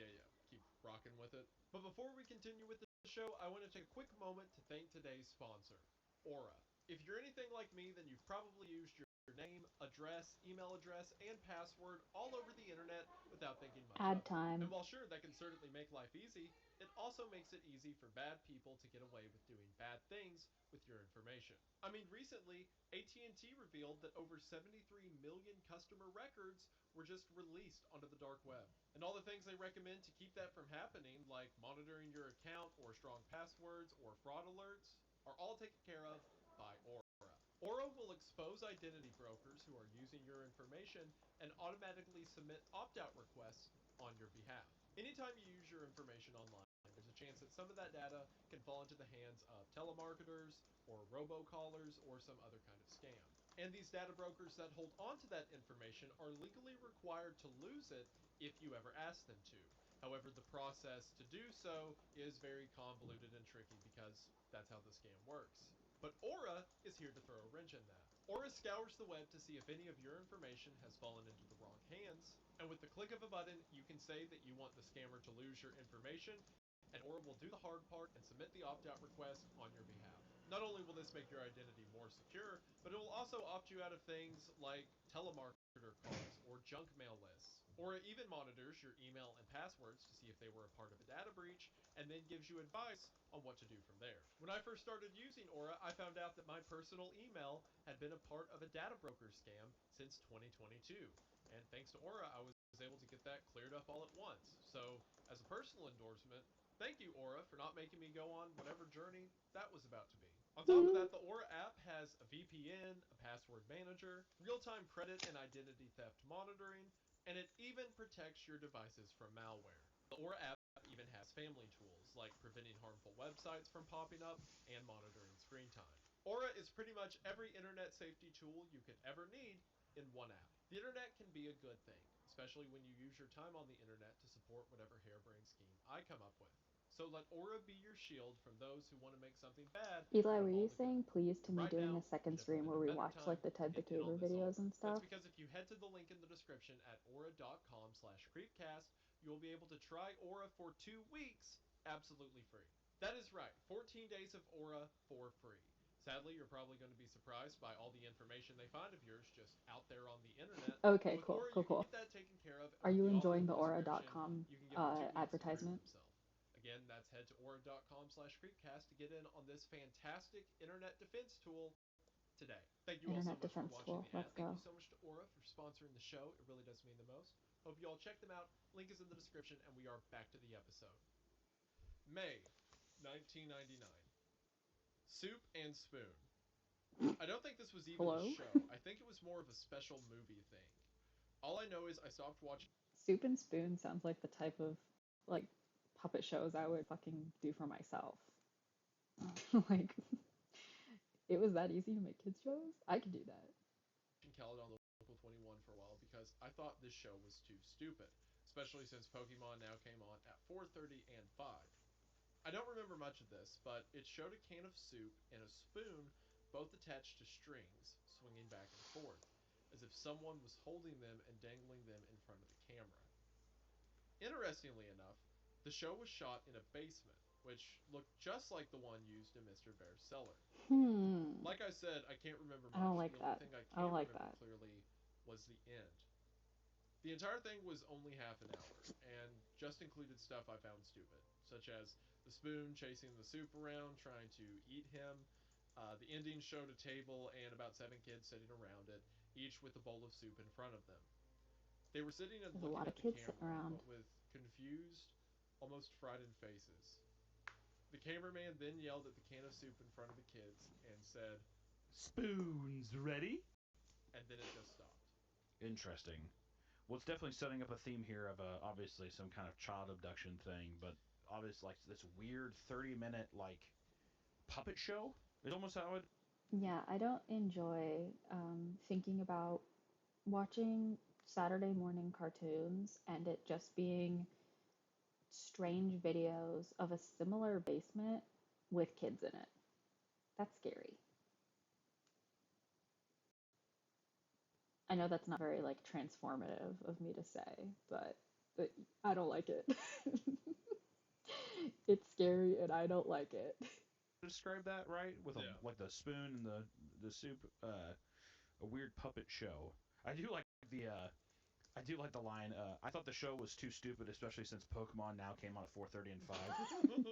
Keep rocking with it. But before we continue with the show, I want to take a quick moment to thank today's sponsor, Aura. If you're anything like me, then you've probably used your name, address, email address, and password all over the internet without thinking much of Ad it. And time. while sure, that can certainly make life easy, it also makes it easy for bad people to get away with doing bad things with your information. I mean, recently, AT&T revealed that over 73 million customer records were just released onto the dark web. And all the things they recommend to keep that from happening, like monitoring your account or strong passwords or fraud alerts, are all taken care of by Aura. Aura will expose identity brokers who are using your information and automatically submit opt-out requests on your behalf. Anytime you use your information online, there's a chance that some of that data can fall into the hands of telemarketers or robocallers or some other kind of scam. And these data brokers that hold onto that information are legally required to lose it if you ever ask them to. However, the process to do so is very convoluted and tricky because that's how the scam works. But Aura is here to throw a wrench in that. Aura scours the web to see if any of your information has fallen into the wrong hands, and with the click of a button, you can say that you want the scammer to lose your information, and Aura will do the hard part and submit the opt-out request on your behalf. Not only will this make your identity more secure, but it will also opt you out of things like telemarketer calls or junk mail lists. Aura even monitors your email and passwords to see if they were a part of a data breach, and then gives you advice on what to do from there. When I first started using Aura, I found out that my personal email had been a part of a data broker scam since 2022. And thanks to Aura, I was able to get that cleared up all at once. So, as a personal endorsement, thank you, Aura, for not making me go on whatever journey that was about to be. On top of that, the Aura app has a VPN, a password manager, real-time credit and identity theft monitoring, and it even protects your devices from malware. The Aura app even has family tools like preventing harmful websites from popping up and monitoring screen time. Aura is pretty much every internet safety tool you could ever need in one app. The internet can be a good thing, especially when you use your time on the internet to support whatever harebrained scheme I come up with. So let Aura be your shield from those who want to make something bad Eli, out were of you all the good. saying please to And me right doing a now, second and if we're stream in where a we better watch like time, the we Ted the can end Caver all this videos over. and That's stuff? because if you head to the link in the description at aura.com/creepcast, you will be able to try Aura for 2 weeks absolutely free. That is right, 14 days of Aura for free. Sadly, you're probably going to be surprised by all the information they find of yours just out there on the internet. But Okay, with cool, Aura, cool, you can cool. get that taken care of, and Are with you the offer enjoying in the the description, aura.com you can get the 2 weeks to prove advertisement? themselves. Again, that's head to aura.com/creepcast to get in on this fantastic internet defense tool today. Thank you all so Internet much for defense watching tool. the Let's ad. Thank you go. so much to Aura for sponsoring the show. It really does mean the most. Hope you all check them out. Link is in the description, and we are back to the episode. May 1999. Soup and Spoon. I don't think this was even a Hello? show. I think it was more of a special movie thing. All I know is I stopped watching. Soup and Spoon sounds like the type of like puppet shows I would fucking do for myself. Like, it was that easy to make kids shows? I could do that. Khaled on the Local 21 for a while because I thought this show was too stupid, especially since Pokemon now came on at 4:30 and 5. I don't remember much of this, but it showed a can of soup and a spoon both attached to strings, swinging back and forth, as if someone was holding them and dangling them in front of the camera. Interestingly enough, the show was shot in a basement, which looked just like the one used in Mr. Bear's cellar. Hmm. Like I said, I can't remember I don't much. like The only that. thing I I don't can like remember that. clearly was the end. The entire thing was only half an hour, and just included stuff I found stupid, such as the spoon chasing the soup around, trying to eat him. The ending showed a table and about 7 kids sitting around it, each with a bowl of soup in front of them. They were sitting and There's a looking lot of at the kids sitting camera, around. but with confused, almost frightened faces. The cameraman then yelled at the can of soup in front of the kids and said, Spoons ready? and then it just stopped. Interesting. Well, it's definitely setting up a theme here of obviously some kind of child abduction thing, but obviously like this weird 30-minute like puppet show. It's almost how it. Yeah, I don't enjoy thinking about watching Saturday morning cartoons and it just being strange videos of a similar basement with kids in it. That's scary. I know that's not very like transformative of me to say, but I don't like it. It's scary and I don't like it. Describe that right with a Yeah. like the spoon and the soup. A weird puppet show. I do like the I do like the line. I thought the show was too stupid, especially since Pokemon now came on at 4:30 and 5.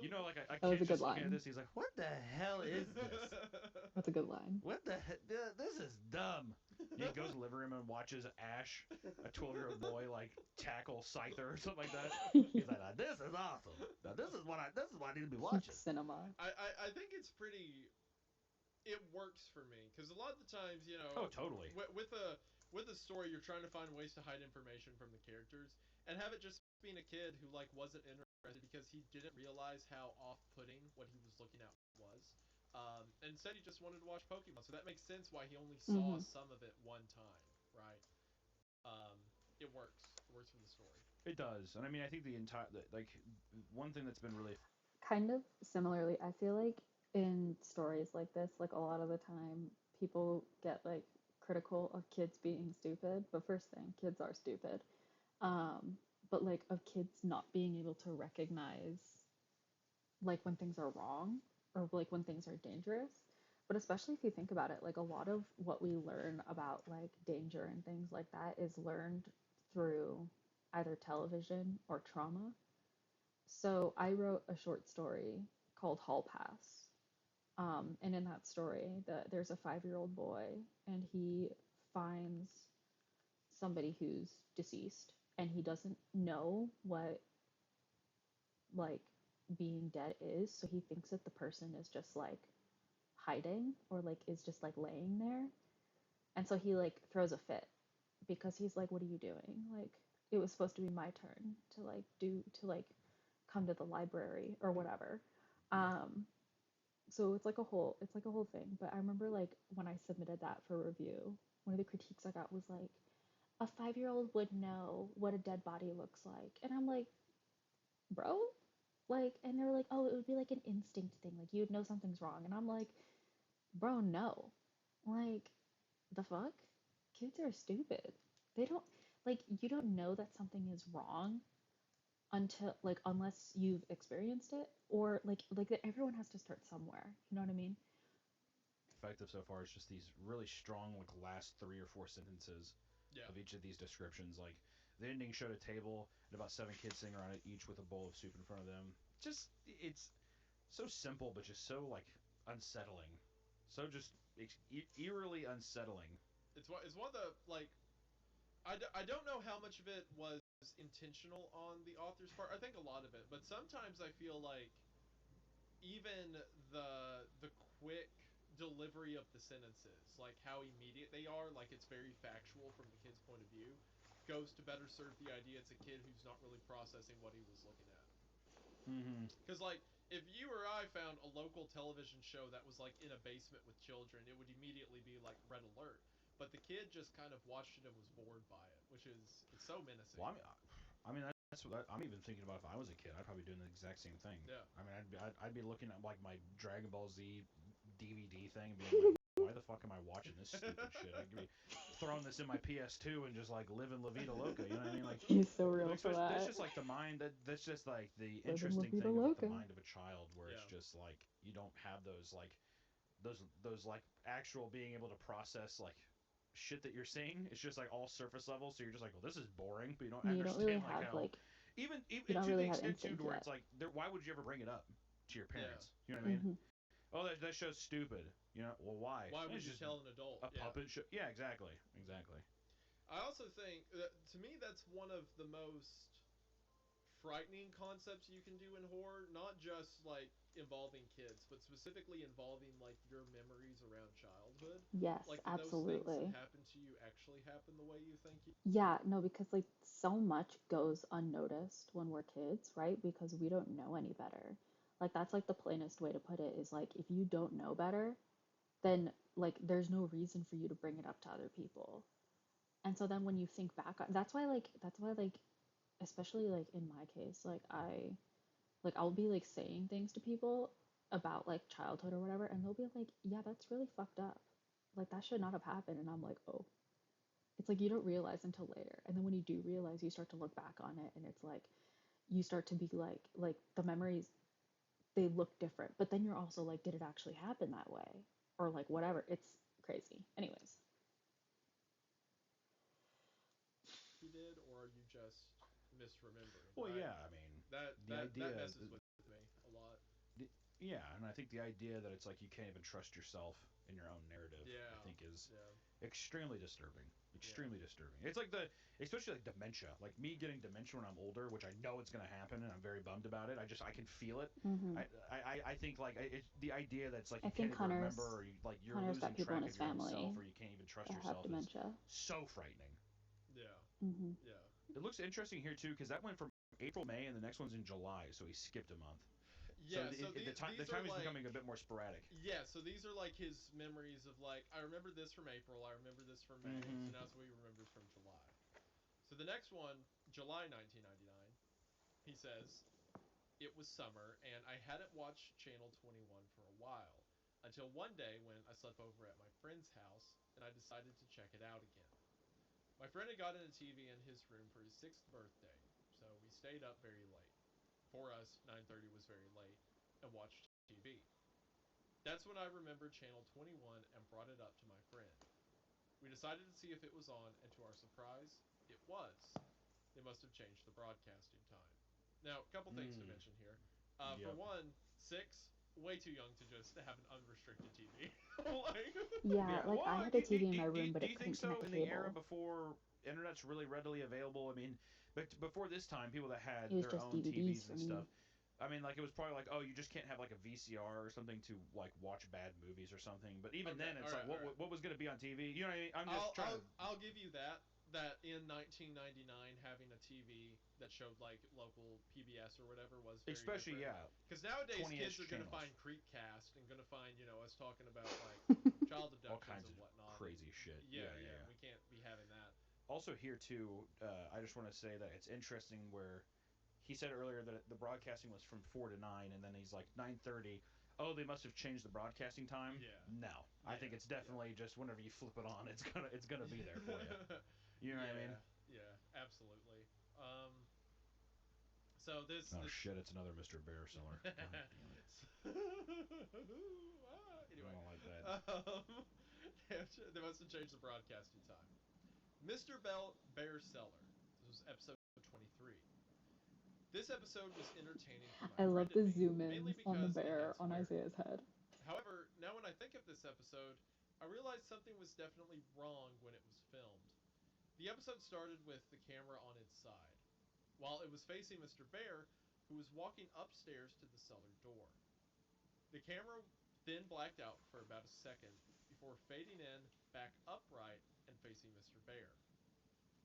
You know, like a That was kid a good just looking at line. this, he's like, "What the hell is this? That's a good line. What the heck? This is dumb." He goes to the living room and watches Ash, a 12-year-old boy, like tackle Scyther or something like that. He's like, "Now, this is awesome. Now, this is what I need to be Peak watching." cinema. I think it's pretty. It works for me because a lot of the times, Oh, totally. with a story, you're trying to find ways to hide information from the characters and have it just being a kid who like wasn't interested because he didn't realize how off-putting what he was looking at was. Instead, he just wanted to watch Pokemon, so that makes sense why he only saw Hmm. some of it one time, right? Um, it works. It works for the story. It does, and I mean, I think the entire like one thing that's been really Kind of similarly, I feel like in stories like this, like a lot of the time, people get like critical of kids being stupid. But first thing, kids are stupid. Um, but like of kids not being able to recognize like when things are wrong or like when things are dangerous. But especially if you think about it, like a lot of what we learn about like danger and things like that is learned through either television or trauma. So I wrote a short story called Hall Pass. And in that story, there's a 5-year-old boy, and he finds somebody who's deceased, and he doesn't know what like being dead is, so he thinks that the person is just like hiding or like is just like laying there. And so he like throws a fit because he's like, what are you doing? Like it was supposed to be my turn to like come to the library or whatever. Um so it's like a whole thing. But I remember like when I submitted that for review, one of the critiques I got was like, a 5-year-old would know what a dead body looks like. And I'm like, bro, like, and they were like, oh, it would be like an instinct thing, like you would know something's wrong. And I'm like, bro, no. Like, the fuck? Kids are stupid. They don't, like, you don't know that something is wrong until, like, unless you've experienced it, or like that everyone has to start somewhere. You know what I mean? Effective so far is just these really strong, like, last 3 or 4 sentences Yeah. of each of these descriptions. Like, the ending showed a table and about 7 kids sitting around it, each with a bowl of soup in front of them. Just, it's so simple, but just so, like, unsettling. So just eerily unsettling. It's one of the like I don't know how much of it was intentional on the author's part. I think a lot of it, but sometimes I feel like even the quick delivery of the sentences, like how immediate they are, like it's very factual from the kid's point of view, goes to better serve the idea it's a kid who's not really processing what he was looking at. Mm-hmm. Because like if you or I found a local television show that was like in a basement with children, it would immediately be like red alert. But the kid just kind of watched it and was bored by it, which is it's so menacing. Well, I mean, that's what I'm even thinking about. If I was a kid, I'd probably be doing the exact same thing. Yeah. I mean, I'd be looking at like my Dragon Ball Z DVD thing and being like, why the fuck am I watching this stupid shit? I could be throwing this in my PS2 and just like living La Vida Loca. You know what I mean? Like, He's so real for that's that. just like the mind. That's just like the Living La interesting Vida thing about the Loca. mind of a child, where it's Yeah. just like you don't have those like actual being able to process like shit that you're seeing. It's just like all surface level, so you're just like, well, this is boring, but you don't You don't really understand like have how like you even don't to the really have extent too instinct to where yet. it's like why would you ever bring it up to your Yeah. parents? You know what I mean? Hmm. Oh, that show's stupid. You know, well, why? Why would It's you just tell an adult? a Yeah. puppet show. Yeah, exactly, exactly. I also think that, to me that's one of the most frightening concepts you can do in horror, not just like involving kids, but specifically involving like your memories around childhood. Yes, Like did those things that absolutely. happen to you actually happen the way you think you Yeah, no, because like so much goes unnoticed when we're kids, right? Because we don't know any better. Like that's like the plainest way to put it is like if you don't know better, then like there's no reason for you to bring it up to other people. And so then when you think back on that's why like especially like in my case, I'll be like saying things to people about like childhood or whatever, and they'll be like, "Yeah, that's really fucked up. Like that should not have happened." And I'm like, "Oh." It's like you don't realize until later. And then when you do realize, you start to look back on it, and it's like you start to be like the memories, they look different. But then you're also like, did it actually happen that way? Or like whatever. It's crazy. Anyways. did, or are you just misremembering? Well, yeah, I mean, the That idea, messes with me a lot. the, yeah, and I think the idea that it's like you can't even trust yourself in your own narrative, I Yeah. think is Yeah. extremely disturbing. Yeah. Extremely disturbing. It's like especially like dementia. Like me getting dementia when I'm older, which I know it's gonna happen, and I'm very bummed about it. I can feel it. Mm-hmm. I think like it's the idea that it's like I you can't think even remember, or you're Hunter's losing got people in track his of your own family self, or you can't even trust that have yourself is dementia. so frightening. Yeah. Mm-hmm. Yeah. It looks interesting here too, because that went from April, May, and the next one's in July, so he skipped a month. So Yeah, so the these are time is like becoming a bit more sporadic. yeah, so these are like his memories of like I remember this from April, I remember this from May, so Mm-hmm. now it's what he remembers from July. So the next one, July 1999, he says, "It was summer and I hadn't watched Channel 21 for a while until one day when I slept over at my friend's house and I decided to check it out again. My friend had gotten a TV in his room for his 6th birthday, so we stayed up very late. For us, 9:30 was very late and watched TV. That's when I remembered Channel 21 and brought it up to my friend. We decided to see if it was on, and to our surprise, it was. they must have changed the broadcasting time. Now, a couple things to Mm. mention here. For Yep. one, 6, way too young to just have an unrestricted TV. Like, Yeah, Yeah. like I Well, had a TV in my room, but do it you think couldn't so? connect In the era cable. before internet's really readily available, I mean, but before this time, people that It had was their just own DVDs TVs for and me. stuff. I mean, like it was probably like, oh, you just can't have like a VCR or something to like watch bad movies or something. But even okay, then, all it's like, right, all right. what was going to be on TV? You know what I mean? I'm just I'll trying I'll to, I'll give you that. That in 1999, having a TV that showed like local PBS or whatever was very especially different. yeah, Because nowadays 20-inch kids are gonna channels, find CREEPCAST and gonna find us talking about like child all abductions kinds and of whatnot. And crazy shit. yeah, Yeah, yeah, yeah. we can't be having that. Also here too, I just want to say that it's interesting where he said earlier that the broadcasting was from 4 to 9, and then he's like 9:30. Oh, they must have changed the broadcasting time. Yeah, No, I think yeah, it's definitely just whenever you flip it on, it's gonna be there for you. yeah, You know what I mean? yeah, yeah, absolutely. Um, so Oh this shit! It's another Mr. Bear seller. God damn it! I Anyway, don't like that. um, they must have changed the broadcasting time. Mr. Bear Seller. This was episode 23. This episode was entertaining for my I friend love and the me, zoom mainly ins on the because it had bear some on variant. Isaiah's head. However, now when I think of this episode, I realized something was definitely wrong when it was filmed. The episode started with the camera on its side, while it was facing Mr. Bear, who was walking upstairs to the cellar door. The camera then blacked out for about a second before fading in back upright and facing Mr. Bear.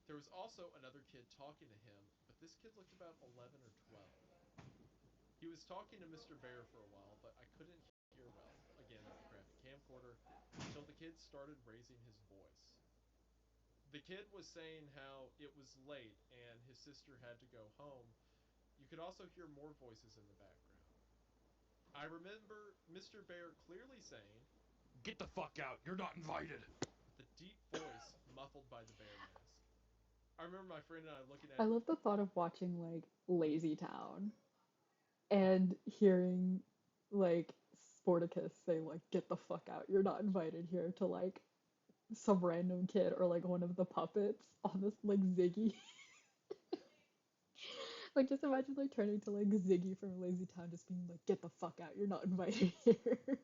There was also another kid talking to him, but this kid looked about 11 or 12. He was talking to Mr. Bear for a while, but I couldn't hear well, again with the crappy camcorder, until the kid started raising his voice. The kid was saying how it was late and his sister had to go home. You could also hear more voices in the background. I remember Mr. Bear clearly saying, Get the fuck out! You're not invited. with the deep voice muffled by the bear mask. I remember my friend and I looking I at love the thought of watching like Lazy Town and hearing like Sporticus say like get the fuck out. You're not invited here to like some random kid or like one of the puppets on this like Ziggy. Like just imagine like turning to like Ziggy from Lazy Town just being like get the fuck out. You're not invited here.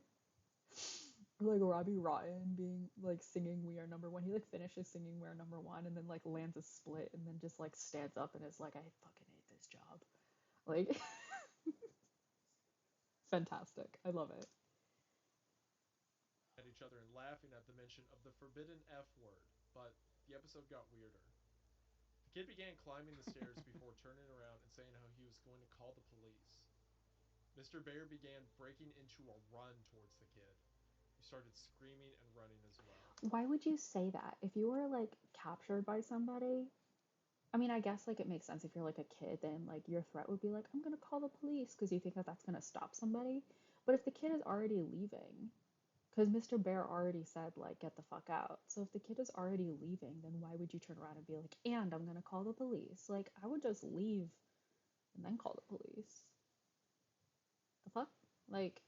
Or like Robbie Rotten being like singing We Are Number One. He like finishes singing We Are Number One and then like lands a split and then just like stands up and is like I fucking hate this job. Like fantastic. I love it. each other and laughing at the mention of the forbidden F word, but the episode got weirder. The kid began climbing the stairs before turning around and saying how he was going to call the police. Mr. Bear began breaking into a run towards the kid. He started screaming and running as well. Why would you say that? If you were like captured by somebody, I mean, I guess like it makes sense if you're like a kid, then like your threat would be like, I'm gonna call the police because you think that that's gonna stop somebody. But if the kid is already leaving, because Mr. Bear already said like get the fuck out. So if the kid is already leaving, then why would you turn around and be like, and I'm gonna call the police? Like I would just leave and then call the police. The fuck? Like,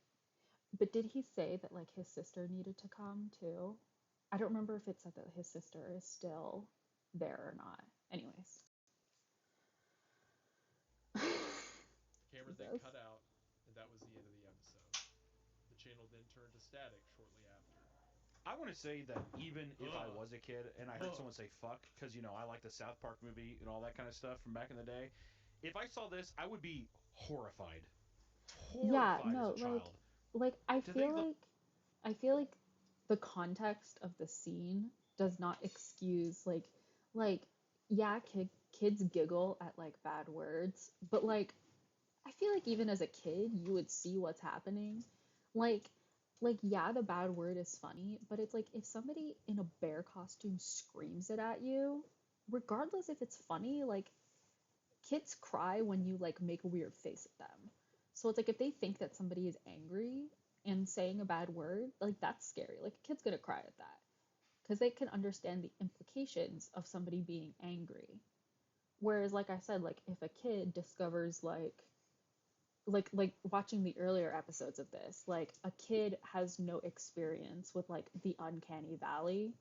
but did he say that like his sister needed to come too? I don't remember if it said that his sister is still there or not. Anyways. The camera then Jesus. cut out, and that was the end of the episode. The channel then turned to static shortly after. I want to say that even if I Ugh. was a kid and I heard Ugh. someone say fuck, because, I like the South Park movie and all that kind of stuff from back in the day, if I saw this, I would be horrified. Yeah, Horrified as no, a child. like Do they look. I feel like the context of the scene does not excuse like yeah, kids giggle at like bad words, but like I feel like even as a kid, you would see what's happening. Like yeah, the bad word is funny, but it's like if somebody in a bear costume screams it at you, regardless if it's funny, like kids cry when you like make a weird face at them. So it's like if they think that somebody is angry and saying a bad word, like that's scary. Like a kid's gonna cry at that because they can understand the implications of somebody being angry. Whereas, like I said, like if a kid discovers like watching the earlier episodes of this, like a kid has no experience with like the uncanny valley,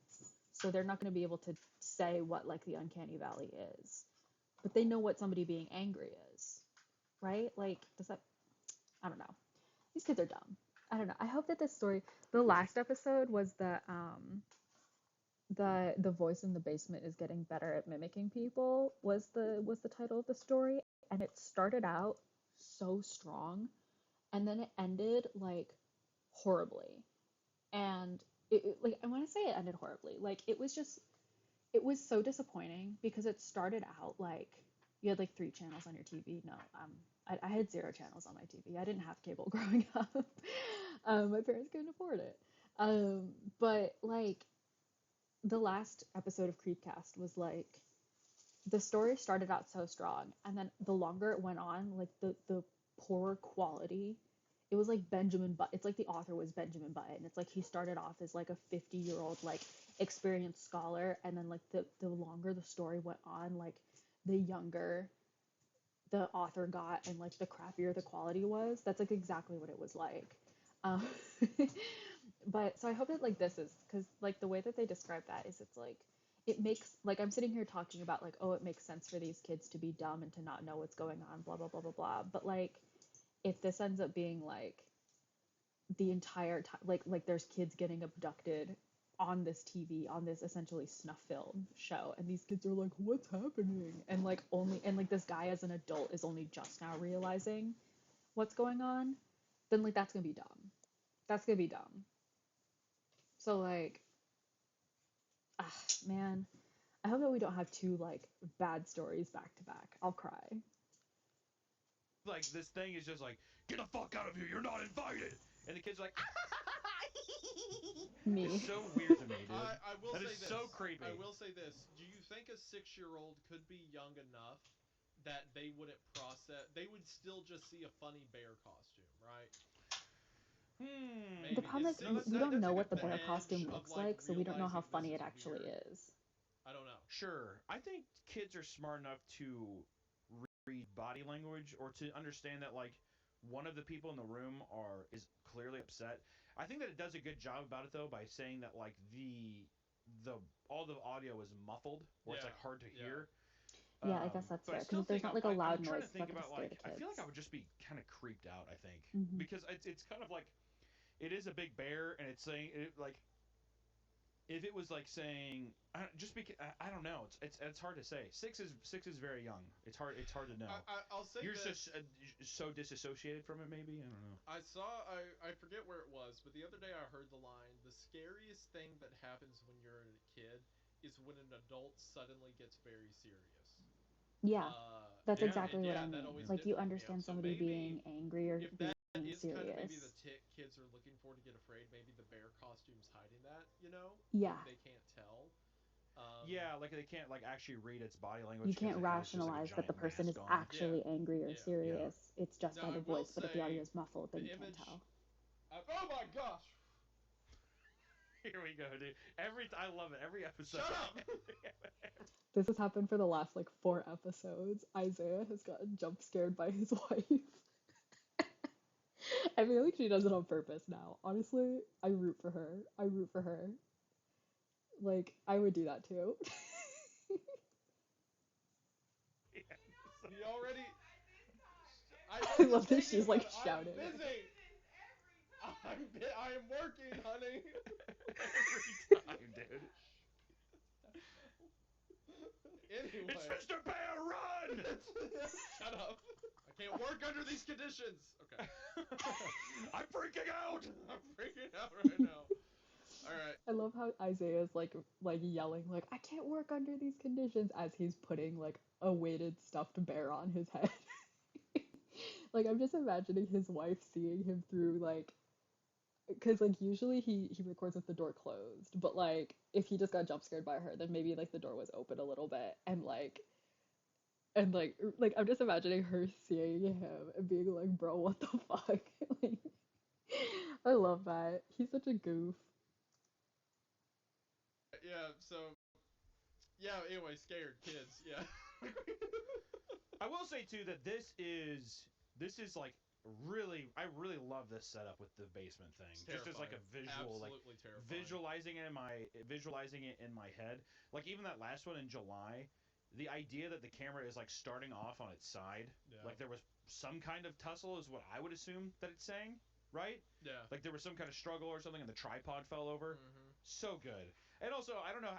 so they're not going to be able to say what like the uncanny valley is. but they know what somebody being angry is, right? Like, does that? I don't know. These kids are dumb. I don't know. I hope that this story. The last episode was the voice in the basement is getting better at mimicking people was the title of the story, and it started out so strong, and then it ended like horribly, and like I want to say it ended horribly. Like it was so disappointing because it started out like you had like three channels on your TV. No, I had zero channels on my TV. I didn't have cable growing up. My parents couldn't afford it. But like the last episode of CREEPCAST was like the story started out so strong, and then the longer it went on, like the poorer quality. It was like Benjamin Button. It's like the author was Benjamin Button. It's like he started off as like a 50-year-old like experienced scholar, and then like the longer the story went on, like the younger the author got, and like the crappier the quality was. That's like exactly what it was like. Um, but so I hope that like this is because like the way that they describe that is it's like it makes like I'm sitting here talking about like, oh, it makes sense for these kids to be dumb and to not know what's going on, blah blah blah blah blah. But like if this ends up being like the entire time like there's kids getting abducted on this TV, on this essentially snuff film show, and these kids are like, what's happening? And like only and like this guy as an adult is only just now realizing what's going on, then like that's gonna be dumb. That's gonna be dumb. So like, ah, man, I hope that we don't have two like bad stories back to back. I'll cry. Like this thing is just like, get the fuck out of here, you're not invited. And the kid's like, Me. it's so weird to me, dude. I will That say is this. so creepy. I will say this. Do you think a 6-year-old could be young enough that they wouldn't process? They would still just see a funny bear costume, right? The Maybe problem is No, we don't that's know a what good the the bear point. edge costume of looks like like, so we don't know how realizing funny this it is actually weird. is. I don't know. Sure, I think kids are smart enough to read body language or to understand that like one of the people in the room is clearly upset. I think that it does a good job about it though by saying that like the all the audio is muffled or it's like hard to hear. Yeah, I guess that's But I fair still because there's think not like a I'm loud trying noise. to It's think not going to about scare like the I feel like I kids. would just be kind of creeped out. I think Hmm. because it's kind of like it is a big bear and it's saying it like if it was like saying just because I don't know it's hard to say. Six is very young. It's hard to know. I'll say You're this. just so disassociated from it. Maybe I don't know. I forget where it was, but the other day I heard the line, the scariest thing that happens when you're a kid is when an adult suddenly gets very serious. Yeah, that's Yeah. exactly what I That mean. always Like did you freak me out. understand So somebody maybe being angry or if being that is kind of serious. maybe the tick kids are looking for to get afraid, maybe the bear costume's hiding that, you know? Yeah, Maybe they can't tell. Yeah, like they can't like actually read its body you language because can't it has just like a rationalize that the giant person is mask on. Yeah, actually angry or yeah. Yeah. serious. It's just Now by I the will voice, but if the audio say is muffled, then the you can't image. tell. Oh my gosh! Here we go, dude. I love it. Every episode. Shut up! This has happened for the last like 4 episodes. Isaiah has gotten jump scared by his wife. I feel like she does it on purpose now. Honestly, I root for her. I root for her. Like, I would do that too. Yeah. He already. I love that she's like shouting. I'm busy. I am working, honey. Every time, dude. Anyway. It's Mr. Bear, run! Shut up. I can't work under these conditions. Okay. I'm freaking out. I'm freaking out right now. All right. I love how Isaiah is like yelling like I can't work under these conditions as he's putting like a weighted stuffed bear on his head. Like I'm just imagining his wife seeing him through like because like usually he records with the door closed, but like if he just got jump scared by her, then maybe like the door was open a little bit and like I'm just imagining her seeing him and being like, bro, what the fuck? Like, I love that. He's such a goof. Yeah. So. Yeah. Anyway, scared kids. Yeah. I will say too that this is like I really love this setup with the basement thing. Just as like a visual, like Absolutely terrifying. visualizing it in my head. Like even that last one in July, the idea that the camera is like starting off on its side, Yeah. like there was some kind of tussle, is what I would assume that it's saying, right? Yeah. Like there was some kind of struggle or something, and the tripod fell over. Mm-hmm. So good. And also, I don't know,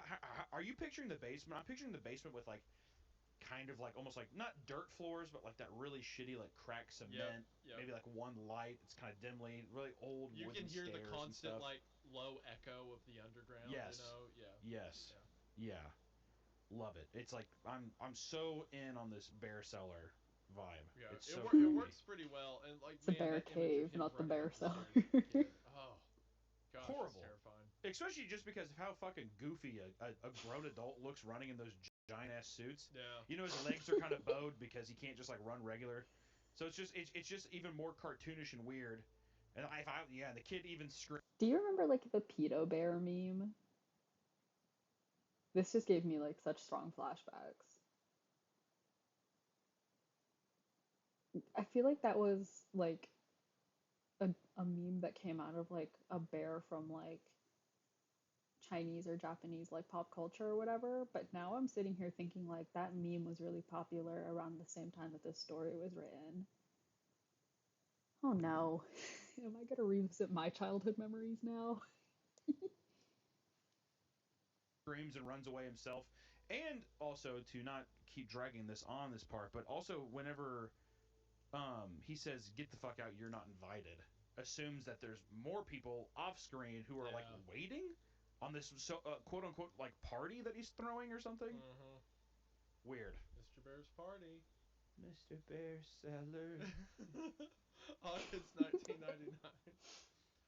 are you picturing the basement? I'm picturing the basement with like kind of like almost like not dirt floors, but like that really shitty like cracked cement. Yep. Maybe like one light. It's kind of dimly, really old You wooden can hear the stairs and constant stuff. like low echo of the underground. Yes. You know. Yeah. Yes. Yeah. Yeah. Love it. It's like I'm so in on this bear cellar vibe. Yeah. It's It, so it creepy. works pretty well, and like It's a man, bear that image of cave, him not the running bear up the cellar. stairs as a kid. Oh, gosh, it's Horrible. terrifying. Especially just because of how fucking goofy a grown adult looks running in those giant ass suits. Yeah. You know, his legs are kind of bowed because he can't just like run regular. So it's just even more cartoonish and weird. And and the kid even screams. Do you remember like the pedo bear meme? This just gave me like such strong flashbacks. I feel like that was like a meme that came out of like a bear from like Chinese or Japanese like pop culture or whatever. But now I'm sitting here thinking like that meme was really popular around the same time that this story was written. Oh no. Am I gonna revisit my childhood memories now? Screams and runs away himself. And also to not keep dragging this on this part, but also whenever he says, "Get the fuck out, you're not invited," assumes that there's more people off screen who are like Yeah. waiting on this quote unquote like party that he's throwing or something. Mm-hmm. Weird. Mr. Bear's party. Mr. Bear Seller. August 1999.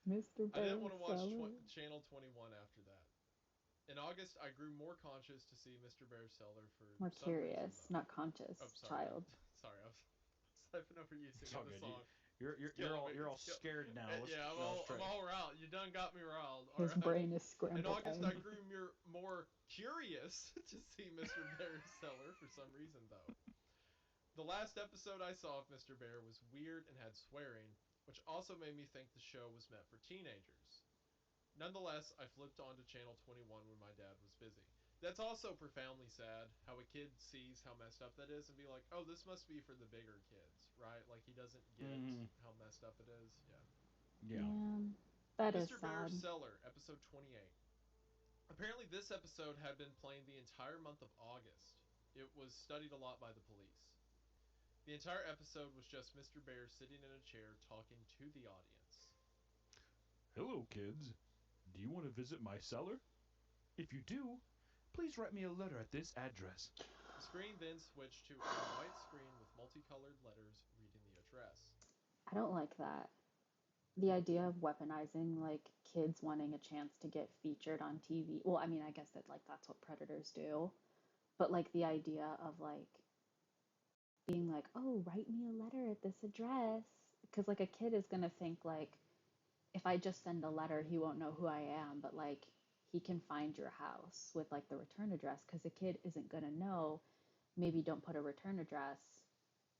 Mr. I didn't Bear want to watch Seller. Channel 21 after that. In August, I grew more conscious to see Mr. Bear Seller for More some reason, curious, though. not conscious, Oh, sorry. child. Sorry, I was typing over you It's singing all the good. song. You're all scared now. Yeah, I'm all riled. You done got me riled. All His right. brain is In scrambled August, I egg. grew more curious to see Mr. Bear Seller for some reason, though. The last episode I saw of Mr. Bear was weird and had swearing, which also made me think the show was meant for teenagers. Nonetheless, I flipped onto Channel 21 when my dad was busy. That's also profoundly sad, how a kid sees how messed up that is and be like, oh, this must be for the bigger kids, right? Like, he doesn't get how messed up it is. Yeah. Yeah. Man, that is Mr. Bear sad. Cellar, episode 28. Apparently, this episode had been playing the entire month of August. It was studied a lot by the police. The entire episode was just Mr. Bear sitting in a chair talking to the audience. Hello, kids. Do you want to visit my cellar? If you do, please write me a letter at this address. The screen then switched to a white screen with multicolored letters reading the address. I don't like that. The idea of weaponizing like kids wanting a chance to get featured on TV. Well, I mean, I guess that like that's what predators do. But like the idea of like being like, "Oh, write me a letter at this address." Because like a kid is going to think like if I just send a letter, he won't know who I am, but like he can find your house with like the return address because a kid isn't going to know. Maybe don't put a return address.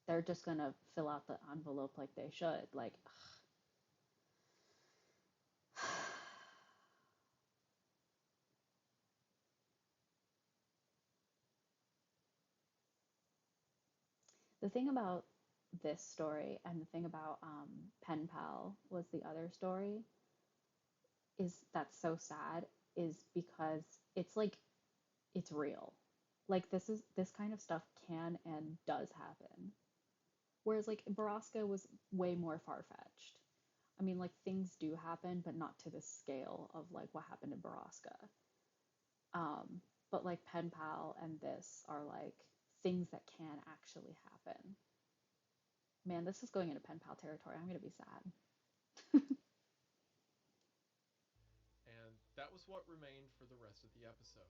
They're just going to fill out the envelope like they should. Like the thing about this story and the thing about Pen Pal was the other story is that's so sad is because it's like it's real. Like this kind of stuff can and does happen. Whereas like Baraska was way more far-fetched. I mean like things do happen, but not to the scale of like what happened in Baraska. But like Pen Pal and this are like things that can actually happen. Man, this is going into Pen Pal territory. I'm gonna be sad. And that was what remained for the rest of the episode.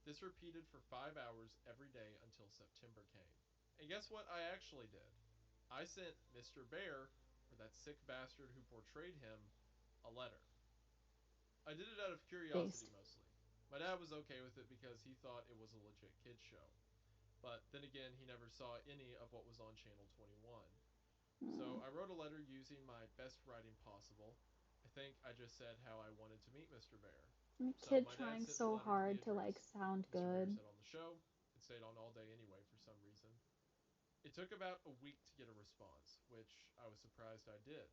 This repeated for 5 hours every day until September came. And guess what I actually did? I sent Mr. Bear, or that sick bastard who portrayed him, a letter. I did it out of curiosity Based. mostly. My dad was okay with it because he thought it was a legit kids show. But then again, he never saw any of what was on Channel 21. So I wrote a letter using my best writing possible. I think I just said how I wanted to meet Mr. Bear. I'm a So kid my dad trying sent the so letter to the hard to like address sound Mr. Bear good. said on the show. stayed on all day anyway for some reason. It took about a week to get a response, which I was surprised I did.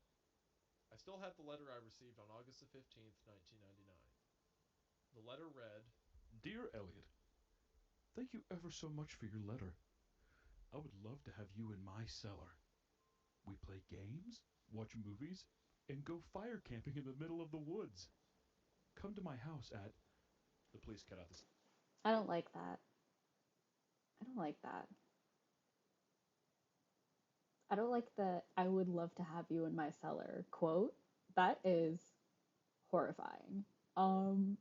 I still have the letter I received on August the 15th, 1999. The letter read, Dear Elliot, thank you ever so much for your letter. I would love to have you in my cellar. We play games, watch movies, and go fire camping in the middle of the woods. Come to my house at... Please cut out this. I don't like that. I don't like that. I don't like the I would love to have you in my cellar quote. That is horrifying. Um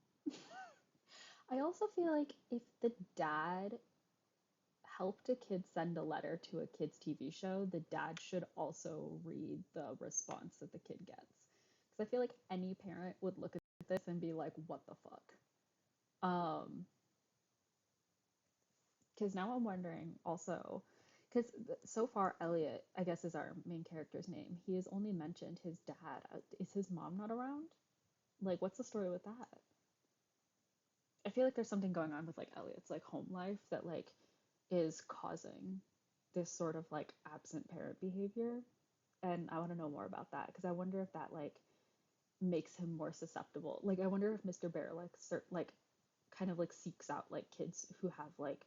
I also feel like if the dad helped a kid send a letter to a kid's TV show, the dad should also read the response that the kid gets. Because I feel like any parent would look at this and be like, what the fuck? Because now I'm wondering also, because so far Elliot, I guess is our main character's name, he has only mentioned his dad. Is his mom not around? Like, what's the story with that? I feel like there's something going on with like Elliot's like home life that like is causing this sort of like absent parent behavior, and I want to know more about that because I wonder if that like makes him more susceptible. Like I wonder if Mr. Bear like kind of like seeks out like kids who have like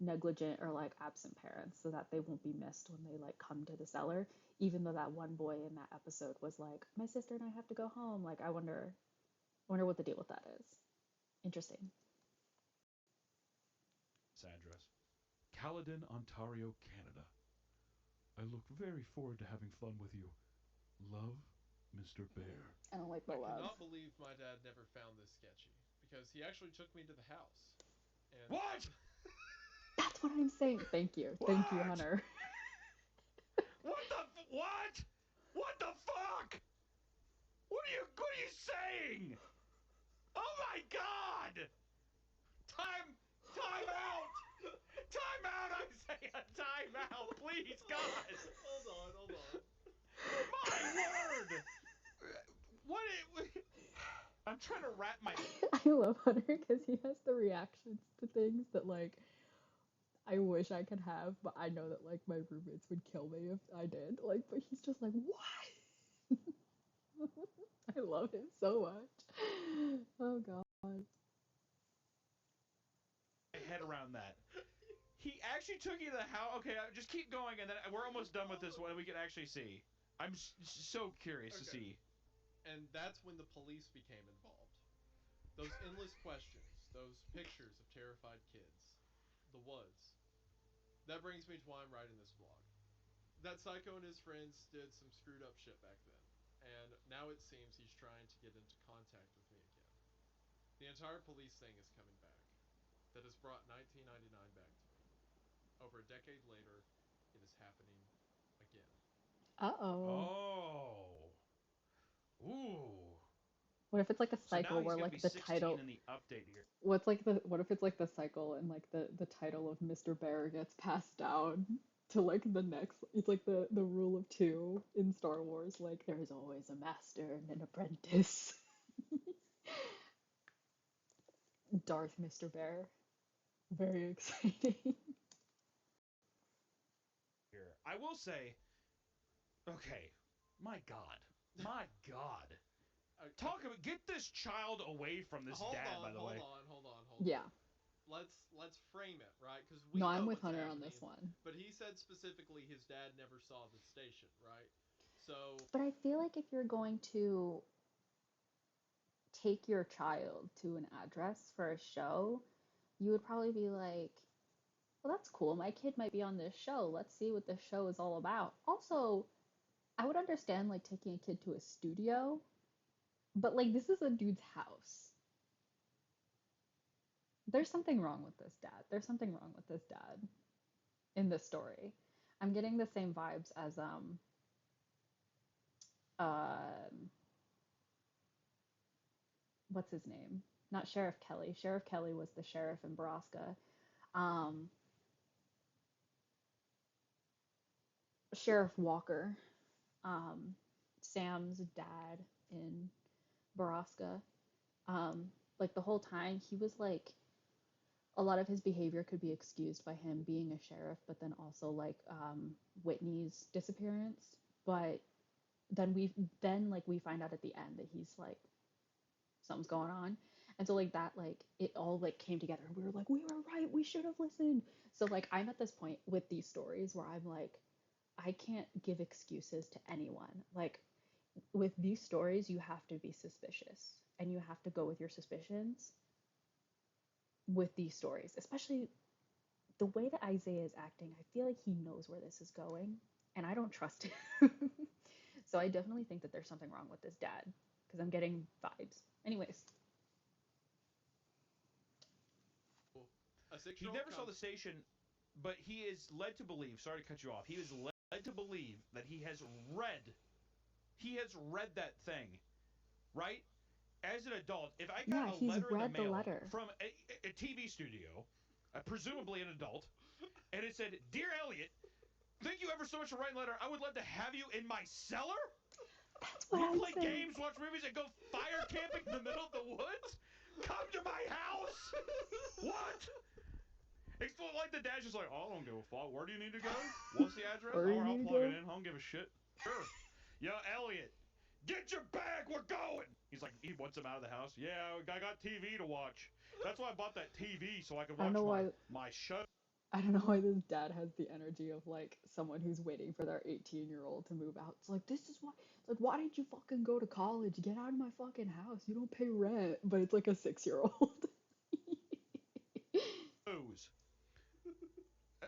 negligent or like absent parents so that they won't be missed when they like come to the cellar, even though that one boy in that episode was like, my sister and I have to go home. Like I wonder what the deal with that is. Interesting. Address. Caledon, Ontario, Canada. I look very forward to having fun with you. Love, Mr. Bear. I don't like the I love. cannot believe my dad never found this sketchy, because he actually took me to the house. And What? That's what I'm saying. Thank you. Thank you, Hunter. What the what? What the fuck? What are you saying? Oh my god! Time out! Time out, I say a time out, please, God! Hold on. My word! What? I'm trying to wrap my... I love Hunter because he has the reactions to things that like I wish I could have, but I know that like my roommates would kill me if I did. Like, but he's just like, what? I love him so much. Oh god. head around that. He actually took you to the house. Okay, just keep going, and then we're almost done with this one. We can actually see. I'm so curious to see. And that's when the police became involved. Those endless questions, those pictures of terrified kids, the woods. That brings me to why I'm writing this blog. That psycho and his friends did some screwed up shit back then, and now it seems he's trying to get into contact with me again. The entire police thing is coming back. That has brought 1999 back to me. Over a decade later, it is happening again. Uh-oh. Oh. Ooh. What if it's like a So now cycle he's where gonna like be the 16 title in the update here. what if it's like the cycle and like the title of Mr. Bear gets passed down to like the next, it's like the rule of two in Star Wars, like there's always a master and an apprentice. Darth Mr. Bear. Very exciting. Here, I will say. Okay, my God, my God. Talk about get this child away from this dad. By the way, Hold on. Yeah. Let's frame it, right? Because we No, know I'm with what's Hunter happening, on this one. but he said specifically his dad never saw the station, right? So But I feel like if you're going to take your child to an address for a show, you would probably be like, well, that's cool. My kid might be on this show. Let's see what this show is all about. Also, I would understand like taking a kid to a studio, but like this is a dude's house. There's something wrong with this dad. There's something wrong with this dad in this story. I'm getting the same vibes as um what's his name? Not Sheriff Kelly. Sheriff Kelly was the sheriff in Nebraska. Um, Sheriff Walker, Sam's dad in Nebraska. Like the whole time he was like a lot of his behavior could be excused by him being a sheriff, but then also like Whitney's disappearance. But then we find out at the end that he's like something's going on. And so like that like it all like came together and we were like we were right, we should have listened. So like I'm at this point with these stories where I'm like I can't give excuses to anyone. Like with these stories you have to be suspicious and you have to go with your suspicions with these stories, especially the way that Isaiah is acting. I feel like he knows where this is going and I don't trust him. So I definitely think that there's something wrong with this dad because I'm getting vibes. Anyways, A He 6-year-old never saw comes. the station, but he is led to believe. Sorry to cut you off. He is led to believe that he has read. He has read that thing, right? As an adult, if I got yeah, a he's letter in the read the mail letter. from a TV studio, presumably an adult, and it said, "Dear Elliot, thank you ever so much for writing a letter. I would love to have you in my cellar. That's what We I'm play saying. games, watch movies, and go fire camping in the middle of the woods. Come to my house. What?" It's like the dad's just like, "Oh, I don't give a fuck. Where do you need to go? What's the address? Where All you right, I'll need to plug go. it in. I don't give a shit. Sure." "Yo, Elliot, get your bag. We're going." He's like, he wants him out of the house. "Yeah, I got TV to watch. That's why I bought that TV so I could I don't watch know why. my show." I don't know why this dad has the energy of like someone who's waiting for their 18-year-old to move out. It's like this is why. It's like why did you fucking go to college? Get out of my fucking house. You don't pay rent. But it's like a 6-year-old.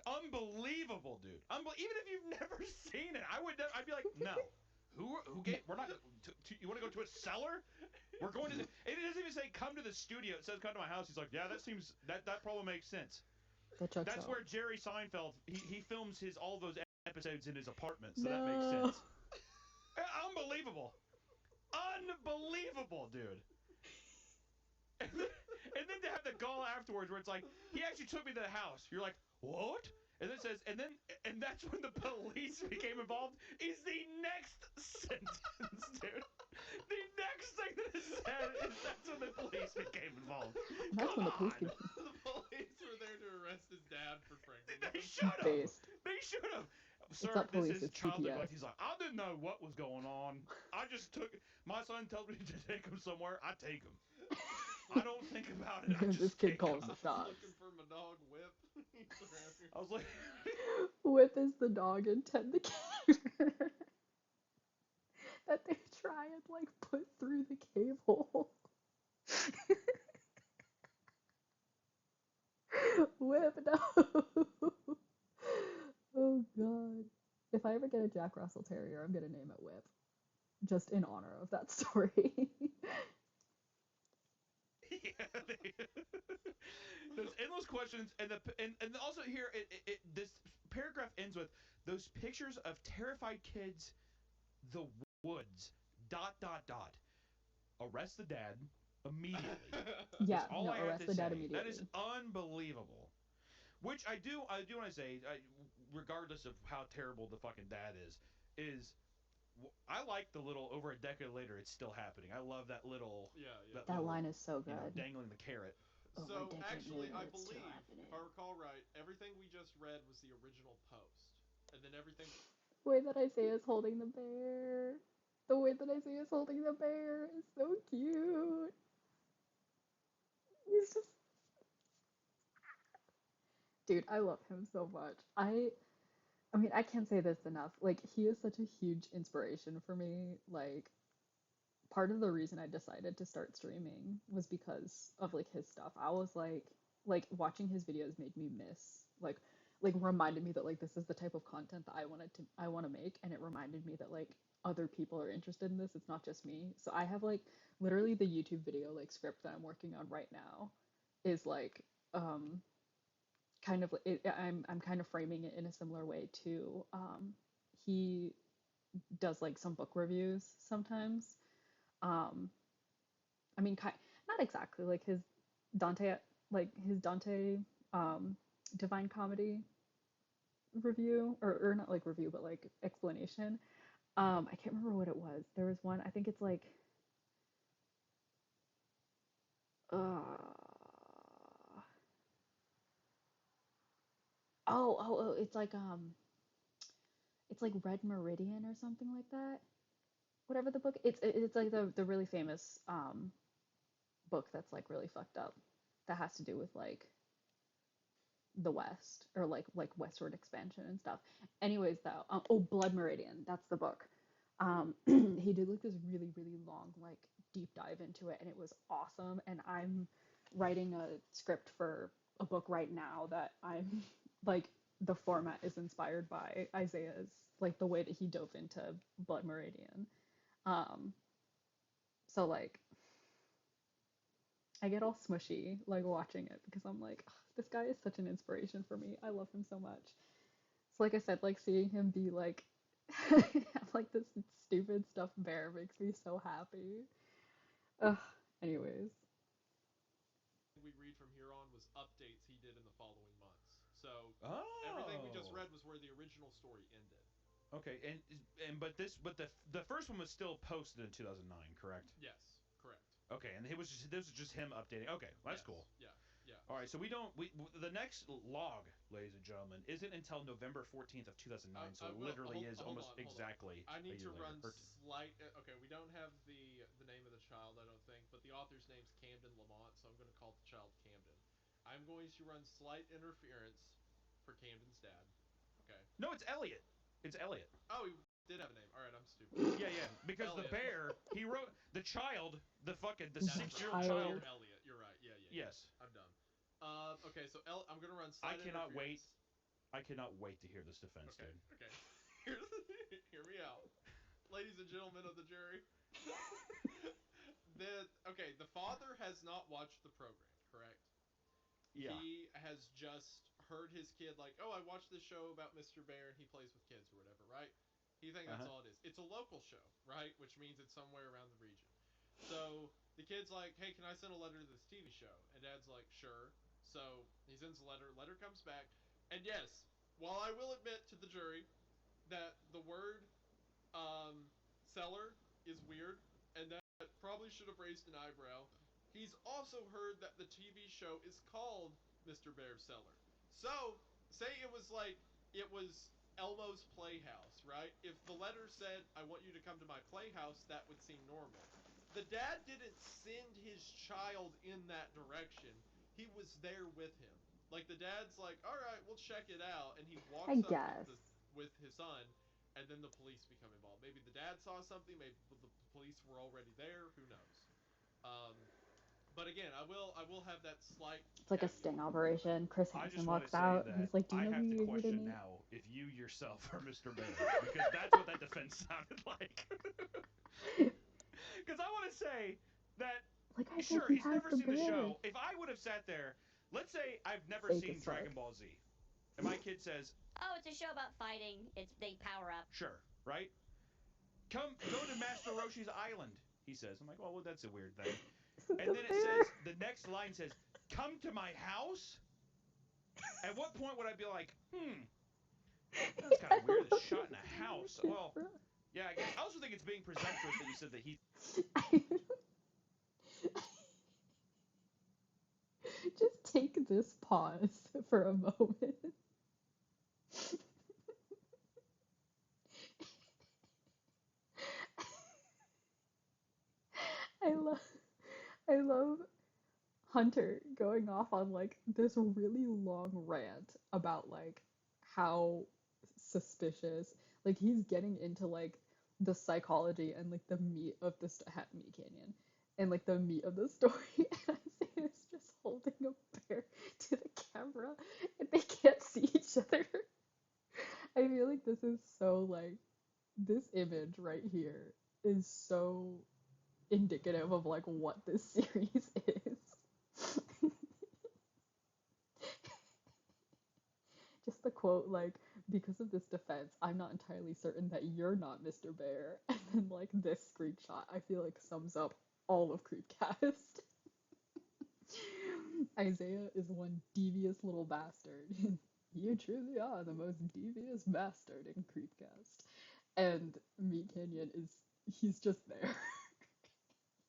Unbelievable, dude. Even if you've never seen it, I'd be like, "No. Who gave? We're not. You want to go to a cellar? We're going to. It doesn't even say come to the studio. It says come to my house." He's like, "Yeah, that probably makes sense." That checks That's out. where Jerry Seinfeld he films all those episodes in his apartment, so that makes No. sense. Unbelievable, unbelievable, dude. And then to have the gall afterwards, where it's like he actually took me to the house. You're like, "What?" And then it says, and that's when the police became involved. Is the next sentence, dude. The next thing that is said is that's when the police became involved. That's Come when the police on. became The police were there to arrest his dad for pranking They him. should have. based. They should have. It's "Sir, not this police. is It's child CPS. neglect." He's like, "I didn't know what was going on. I just took. My son tells me to take him somewhere. I take him. I don't think about it. I just This kid take him." calls the shots. Looking for my dog Whip. I was like, Whip is the dog and Ted the gator that they try and like put through the cable. Whip, no. Oh god. If I ever get a Jack Russell Terrier, I'm gonna name it Whip, just in honor of that story. yeah, there's endless questions, and also here this paragraph ends with those pictures of terrified kids, the woods, dot dot dot. Arrest the dad immediately. Yeah, That's all no, I have arrest to the dad say. That is immediately. unbelievable. Which I do want to say, regardless of how terrible the fucking dad is I like the little over a decade later it's still happening. I love that little Yeah, yeah. that That little line is so good. dangling the carrot. Over a So decade actually, later, I it's still believe, happening. if I recall right, everything we just read was the original post, and then everything. The way that Isaiah is holding the bear. The way that Isaiah is holding the bear is so cute. He's just, dude, I love him so much. I mean, I can't say this enough. Like, he is such a huge inspiration for me. Like, part of the reason I decided to start streaming was because of like his stuff. I was like watching his videos made me miss like reminded me that like this is the type of content that I want to make, and it reminded me that like other people are interested in this. It's not just me. So I have like literally the YouTube video like script that I'm working on right now is like kind of I'm kind of framing it in a similar way to he does like some book reviews sometimes. um I mean, not exactly like Dante, his Dante um, Divine Comedy review, or not like review, but like explanation. I can't remember what it was. There was one. I think it's like, uh, Oh, it's like Red Meridian or something like that. Whatever the book, it's like the really famous book that's like really fucked up, that has to do with like the West, or like westward expansion and stuff. Anyways, though, oh, Blood Meridian, that's the book. He did like this really long like deep dive into it, and it was awesome. And I'm writing a script for a book right now that I'm like, the format is inspired by Isaiah's, like the way that he dove into Blood Meridian. Um, so like I get all smushy like watching it, because I'm like, "Ugh, this guy is such an inspiration for me. I love him so much." So like I said, like seeing him be like like this stupid stuffed bear makes me so happy. Ugh. Anyways, We read from here on was updates he did in the following months. So everything we just Oh. read was where the original story ended. Okay, and but the first one was still posted in 2009, correct? Yes, correct. Okay, and it was just this was just him updating. Okay, well, that's Yes, cool. yeah, yeah. All right, so we don't the next log, ladies and gentlemen, isn't until November 14th of 2009. So I it will literally is hold almost on, hold on. exactly I a need year to later. run slight. Okay, we don't have the name of the child, I don't think, but the author's name's Camden Lamont, so I'm going to call the child Camden. I'm going to run slight interference for Camden's dad. Okay. No, it's Elliot. It's Elliot. Oh, he did have a name. All right, I'm stupid. Yeah, because the Elliot. bear he wrote the child, the fucking the That's the 6-year-old right. child. child. Dear Elliot. You're right. Yeah, yeah, yeah. Yes, I'm dumb. Okay, so I'm gonna run I slight cannot wait. interference. I cannot wait to hear this defense, Okay, dude. okay. Hear me out, ladies and gentlemen of the jury. The father has not watched the program, correct? Yeah. He has just heard his kid like, oh, I watched this show about Mr. Bear and he plays with kids or whatever, right? He thinks Uh that's huh. all it is. It's a local show, right? Which means it's somewhere around the region. So the kid's like, hey, can I send a letter to this TV show? And dad's like, sure. So he sends a letter. Letter comes back. And yes, while I will admit to the jury that the word seller is weird, and that probably should have raised an eyebrow. He's also heard that the TV show is called Mr. Bear's Cellar. So, say it was Elmo's Playhouse, right? If the letter said, I want you to come to my playhouse, that would seem normal. The dad didn't send his child in that direction. He was there with him. Like the dad's like, "All right, we'll check it out," and he I walks up guess. with his son, and then the police become involved. Maybe the dad saw something. Maybe the police were already there. Who knows? Um, but again, I will have that slight It's like a caveat. sting operation. Chris I Hansen just want to walks say out and that he's like, "Do you I know who have to you're here to question meet?" now if you yourself are Mr. Bear, because that's what that defense sounded like. Because I want to say that, Like I said, sure, he he's has never the seen the bear. show. If I would have sat there, let's say I've never Fake seen as fuck. Dragon Ball Z, and my kid says, Oh, it's a show about fighting. They power up. sure, right? Go to Master Roshi's island, he says. I'm like, well, that's a weird thing. And The then it bear. says, the next line says, come to my house? At what point would I be like, that's kind of weird. It's shot in a house. Well, yeah, I guess. I also think it's being presumptuous that you said that he. Just take this pause for a moment. I love I love Hunter going off on like this really long rant about like how suspicious, like he's getting into like the psychology and like the meat of the meat canyon, and like the meat of the story. And Isaiah's just holding a bear to the camera and they can't see each other. I feel like this is so like, this image right here is so indicative of like what this series is. Just the quote, like, because of this defense, I'm not entirely certain that you're not Mr. Bear. And then, like, this screenshot, I feel like sums up all of Creepcast. Isaiah is one devious little bastard. You truly are the most devious bastard in Creepcast. And Meat Canyon is, he's just there.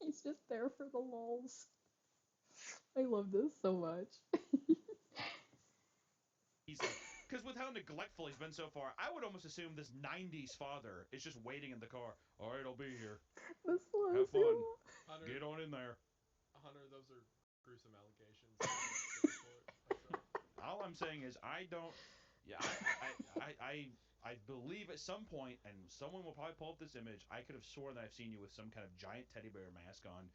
He's just there for the lulz. I love this so much. He's like, because with how neglectful he's been so far, I would almost assume this '90s father is just waiting in the car. All right, I'll be here. The slow Have fun. Hunter, Get on in there. Hunter, those are gruesome allegations. I don't stand for it myself. All I'm saying is I don't. Yeah, I believe at some point, and someone will probably pull up this image. I could have sworn that I've seen you with some kind of giant teddy bear mask on,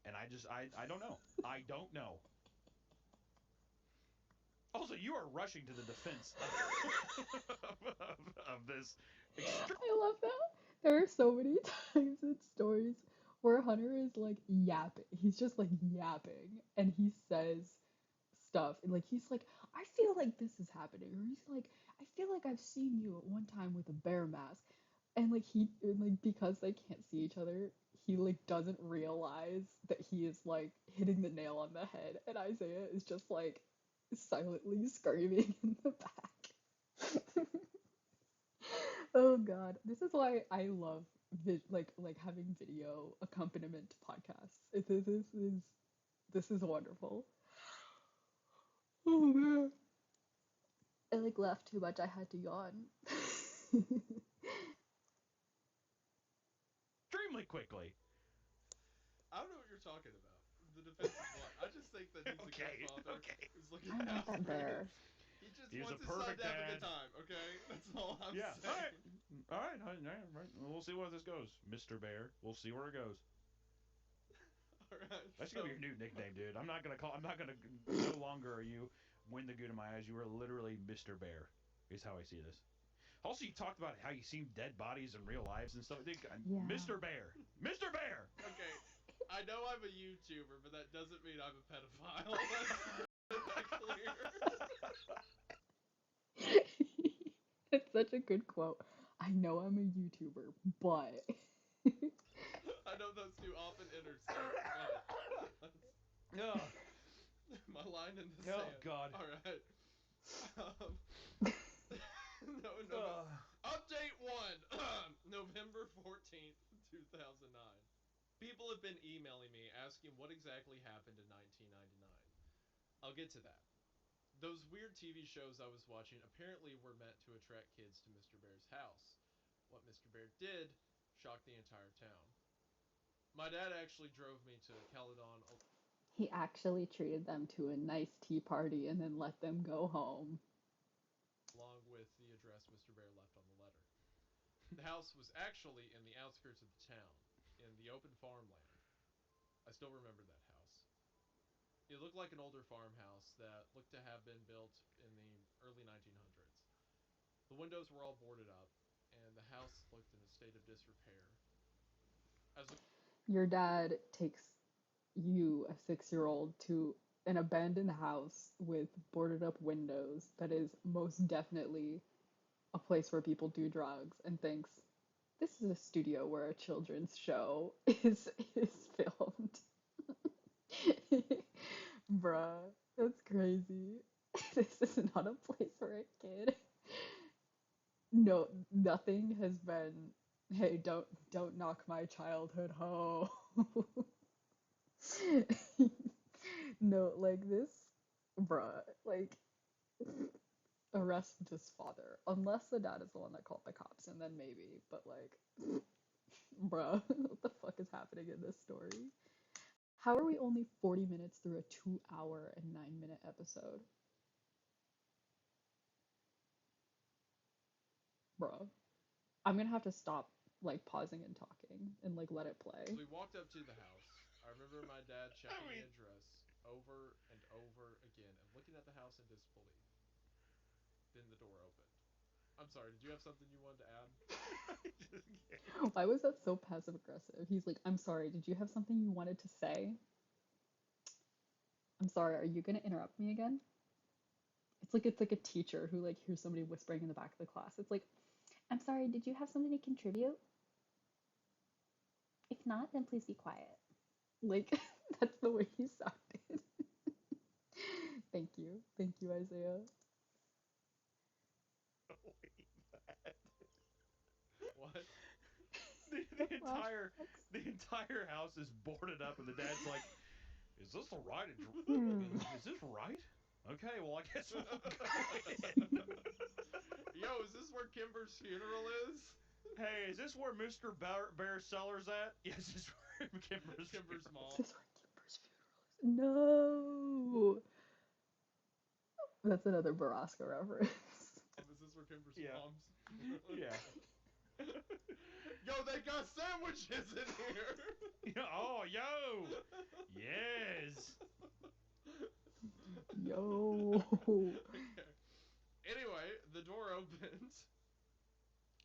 and I don't know. I don't know. Also, you are rushing to the defense of this extreme. I love that. There are so many times in stories where Hunter is like yapping. He's just like yapping and he says stuff. And like he's like, I feel like this is happening. Or he's like, I feel like I've seen you at one time with a bear mask. And like because they can't see each other, he like doesn't realize that he is like hitting the nail on the head. And Isaiah is just like silently screaming in the back. Oh God, this is why I love like having video accompaniment podcasts. This is wonderful. Oh man, I like laughed too much. I had to yawn. Extremely quickly. I don't know what you're talking about. The defense is what? I just think that he's a Okay, good father okay. who's looking I want out that for bear. He just He's wants a his son perfect to have a good dad. time, okay? That's all I'm Yeah. saying. All right. All right. We'll see where this goes, Mr. Bear. We'll see where it goes. Alright, That's so gonna be your new nickname, dude. I'm not gonna call. I'm not gonna. No longer are you Wendigoon in my eyes. You are literally Mr. Bear. Is how I see this. Also, you talked about how you seen dead bodies in real lives and stuff. Yeah. Mr. Bear. Mr. Bear. okay. I know I'm a YouTuber, but that doesn't mean I'm a pedophile. Let's get that clear. It's such a good quote. I know I'm a YouTuber, but I know those two often intersect, but Oh, my line in the oh sand. God. Alright. Um, no, no. Uh, Update 1. November 14th, 2009. People have been emailing me asking what exactly happened in 1999. I'll get to that. Those weird TV shows I was watching apparently were meant to attract kids to Mr. Bear's house. What Mr. Bear did shocked the entire town. My dad actually drove me to Caledon he actually treated them to a nice tea party and then let them go home. along with the address Mr. Bear left on the letter. The house was actually in the outskirts of the town, in the open farmland. I still remember that house. It looked like an older farmhouse that looked to have been built in the early 1900s. The windows were all boarded up, and the house looked in a state of disrepair. As we Your dad takes you, a 6-year-old, to an abandoned house with boarded up windows that is most definitely a place where people do drugs and thinks this is a studio where a children's show is filmed. Bruh, that's crazy. This is not a place for a kid. No, nothing has been, hey, don't knock my childhood home. No, like this, bruh, like arrest this father. Unless the dad is the one that called the cops, and then maybe, but like, bruh, what the fuck is happening in this story? How are we only 40 minutes through a 2 hour and 9 minute episode? Bruh. I'm gonna have to stop like pausing and talking and like let it play. as we walked up to the house, I remember my dad checking the address over and over again and looking at the house in disbelief. Then the door opened. I'm sorry, did you have something you wanted to add? Why was that so passive aggressive? He's like, I'm sorry, did you have something you wanted to say? I'm sorry, are you gonna interrupt me again? It's like a teacher who like hears somebody whispering in the back of the class. It's like, I'm sorry, did you have something to contribute? If not, then please be quiet. Like that's the way he sounded. Thank you. Thank you, Isaiah. What? the entire the entire house is boarded up, and the dad's like, "Is this the right? Hmm. Is this right?" Okay, well, I guess we'll go Yo, is this where Kimber's funeral is? Hey, is this where Mr. Bear's cellar's at? Yes, this is where Kimber's Kimber's funeral. mom. Is this where Kimber's funeral is? No. That's another Baraska reference. Is this where Kimber's Yeah. mom's funeral is? Yeah. Yo, they got sandwiches in here. Oh, yo. Yes. Yo. Okay. Anyway, the door opened.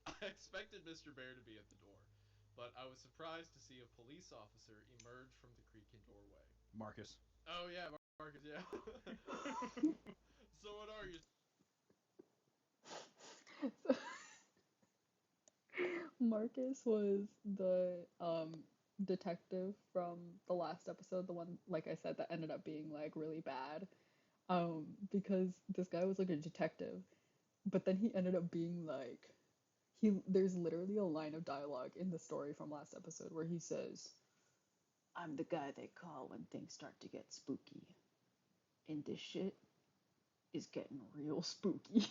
I expected Mr. Bear to be at the door, but I was surprised to see a police officer emerge from the creaking doorway. Marcus. Oh yeah, Marcus, yeah. So what are you? Marcus was the detective from the last episode, the one, like I said, that ended up being like really bad. Because this guy was like a detective, but then he ended up being like there's literally a line of dialogue in the story from last episode where he says, "I'm the guy they call when things start to get spooky. And this shit is getting real spooky."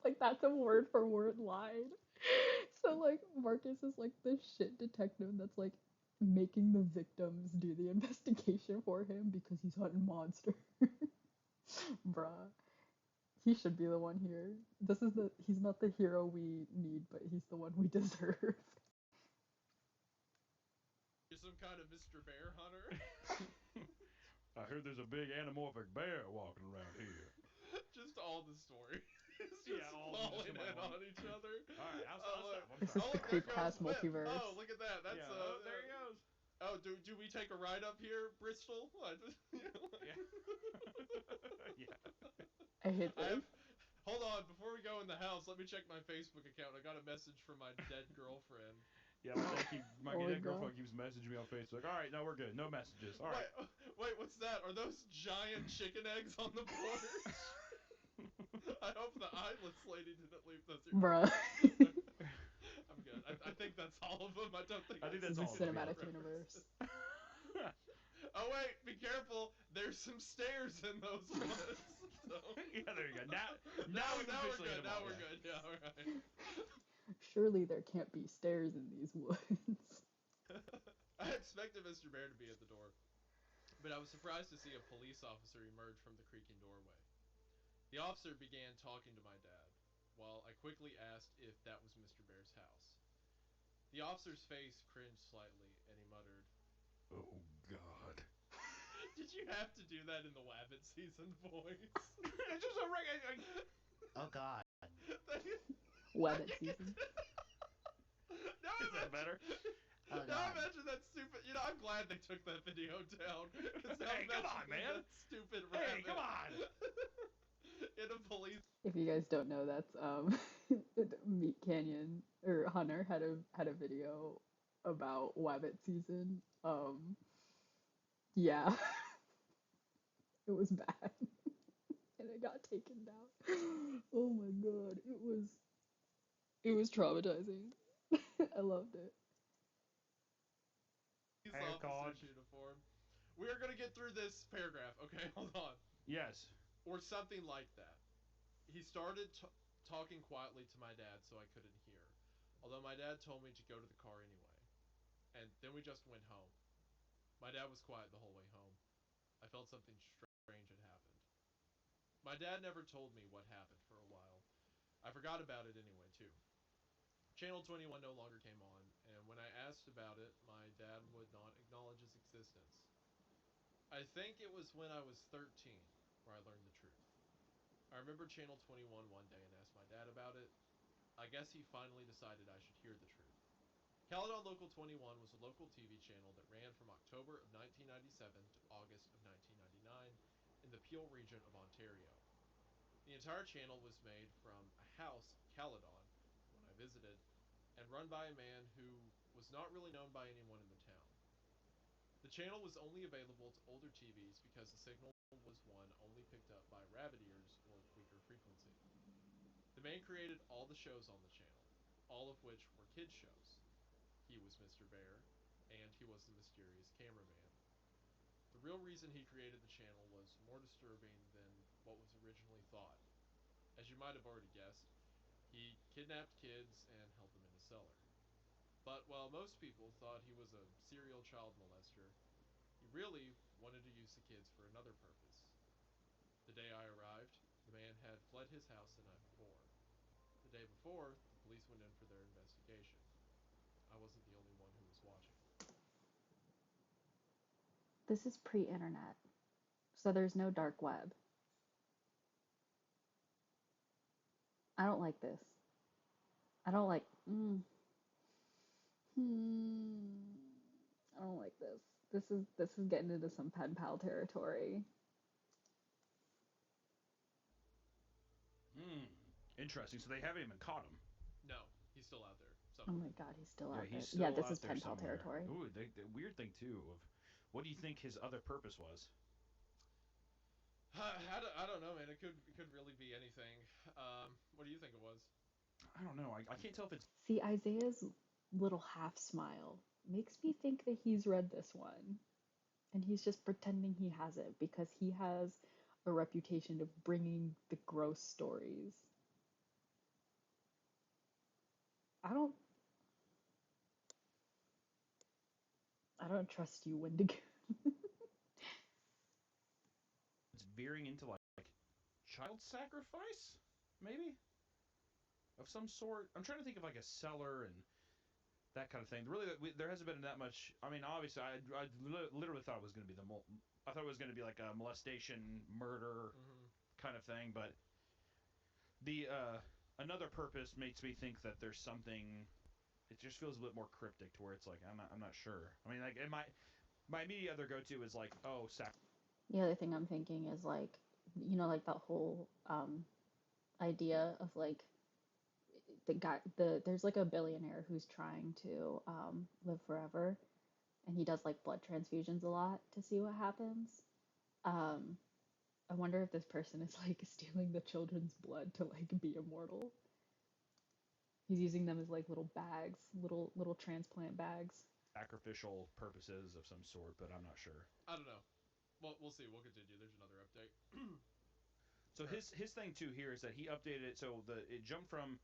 Like that's a word for word line. So like Marcus is like the shit detective that's like making the victims do the investigation for him because he's hunting monsters. Bruh. He should be the one here. He's not the hero we need, but he's the one we deserve. You're some kind of Mr. Bear hunter. I heard there's a big anamorphic bear walking around here. Just all the story. It's Yeah, just all of them just falling in combined. on each other. All right, I'll look. stop. I'm This is sorry. the There goes CREEPCAST Whip. multiverse. Oh, look at that. That's Yeah. Oh, there he goes. Oh, do we take a ride up here, Bristol? Yeah. Yeah. I hate I this. have. Hold on, before we go in the house, let me check my Facebook account. I got a message from my dead girlfriend. Yeah, my Oh my dead God. girlfriend keeps messaging me on Facebook. All right, no, we're good. No messages. All right. Wait, what's that? Are those giant chicken eggs on the porch? I hope the eyeless lady didn't leave those here. Bruh. I'm good. I think that's all of them. I don't think I think This that's is all of them, cinematic yeah. universe. Oh wait, be careful. There's some stairs in those woods. So. Yeah, there you go. Now we've we're officially hit good. them Now all, we're yeah. good. Yeah, all right. Surely there can't be stairs in these woods. I expected Mr. Bear to be at the door, but I was surprised to see a police officer emerge from the creaking doorway. The officer began talking to my dad, while I quickly asked if that was Mr. Bear's house. The officer's face cringed slightly, and he muttered, Oh, God. "Did you have to do that in the Wabbit season voice?" It's just a regular. Oh God. Wabbit season. Now Is that better? Oh Now God. imagine that stupid. I'm glad they took that video down. 'Cause now Hey, come on, imagine man. That stupid Hey, rabbit come on. in a police. If you guys don't know, that's Meat Canyon or Hunter had a video about Wabbit season. Yeah, it was bad, and it got taken down. Oh my god, it was traumatizing. I loved it. Hey, Officer's uniform. We are gonna get through this paragraph. Okay, hold on. Yes. Or something like that. He started talking quietly to my dad so I couldn't hear. Although my dad told me to go to the car anyway. And then we just went home. My dad was quiet the whole way home. I felt something strange had happened. My dad never told me what happened for a while. I forgot about it anyway, too. Channel 21 no longer came on, and when I asked about it, my dad would not acknowledge its existence. I think it was when I was 13 where I learned the truth. I remember Channel 21 one day and asked my dad about it. I guess he finally decided I should hear the truth. Caledon Local 21 was a local TV channel that ran from October of 1997 to August of 1999 in the Peel region of Ontario. The entire channel was made from a house in Caledon, when I visited, and run by a man who was not really known by anyone in the town. The channel was only available to older TVs because the signal was one only picked up by rabbit ears or weaker frequency. The man created all the shows on the channel, all of which were kids shows. He was Mr. Bear, and he was the mysterious cameraman. The real reason he created the channel was more disturbing than what was originally thought. As you might have already guessed, he kidnapped kids and held them in a cellar. But while most people thought he was a serial child molester, he really wanted to use the kids for another purpose. The day I arrived, the man had fled his house the night before. The day before, the police went in for their investigation. I wasn't the only one who was watching. This is pre-internet, so there's no dark web. I don't like this. I don't like. I don't like this. This is getting into some pen pal territory. Interesting. So they haven't even caught him. No, he's still out there Oh somewhere. my god, he's still Yeah, out there. he's Yeah, still this out is there pen pal somewhere. territory. Ooh, the weird thing too of what do you think his other purpose was? I don't know, man. It could really be anything. What do you think it was? I don't know. I can't tell if it's See, Isaiah's little half smile makes me think that he's read this one. And he's just pretending he hasn't because he has a reputation of bringing the gross stories. I don't I don't trust you, Wendigoon. veering into like child sacrifice, maybe of some sort. I'm trying to think of like a cellar and that kind of thing. Really, there hasn't been that much. I mean, obviously, I literally thought it was going to be I thought it was going to be like a molestation, murder Mm-hmm. kind of thing. But the another purpose makes me think that there's something. It just feels a bit more cryptic to where it's like I'm not sure. I mean, like my immediate other go to is like, oh, The other thing I'm thinking is like, like that whole idea of like there's like a billionaire who's trying to live forever, and he does like blood transfusions a lot to see what happens. Um, I wonder if this person is like stealing the children's blood to like be immortal. He's using them as like little bags, little transplant bags. sacrificial purposes of some sort, but I'm not sure. I don't know. Well, we'll see. We'll continue. There's another update. So his thing too here is that he updated it. So it jumped from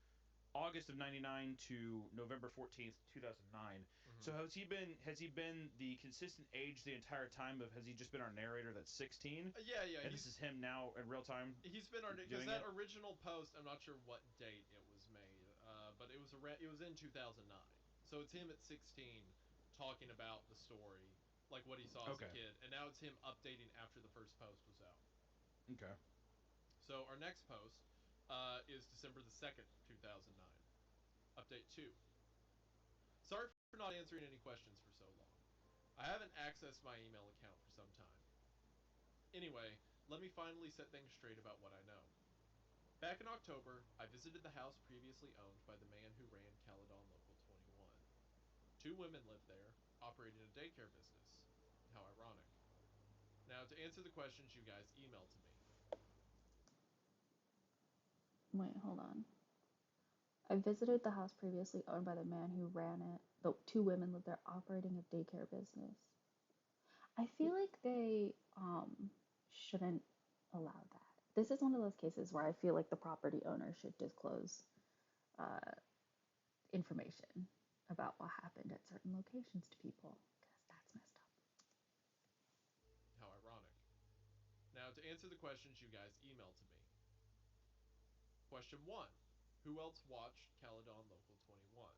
August of '99 to November 14th, 2009. Mm-hmm. So has he been the consistent age the entire time of has he just been our narrator that's 16? Yeah. And this is him now in real time. He's been our because doing that it? original post. I'm not sure what date it was made, but it was it was in 2009. So it's him at 16 talking about the story, like what he saw as a Okay. kid, and now it's him updating after the first post was out. Okay. So our next post is December the 2nd, 2009. Update 2. Sorry for not answering any questions for so long. I haven't accessed my email account for some time. Anyway, let me finally set things straight about what I know. Back in October, I visited the house previously owned by the man who ran Caledon Local 21. 2 women lived there, operating a daycare business. How ironic. Now, to answer the questions you guys emailed to me. Wait, hold on. I visited the house previously owned by the man who ran it. The 2 women lived there operating a daycare business. I feel like they shouldn't allow that. This is one of those cases where I feel like the property owner should disclose uh, information about what happened at certain locations to people because that's messed up. How ironic. Now, to answer the questions you guys emailed to me. Question 1. Who else watched Caledon Local 21?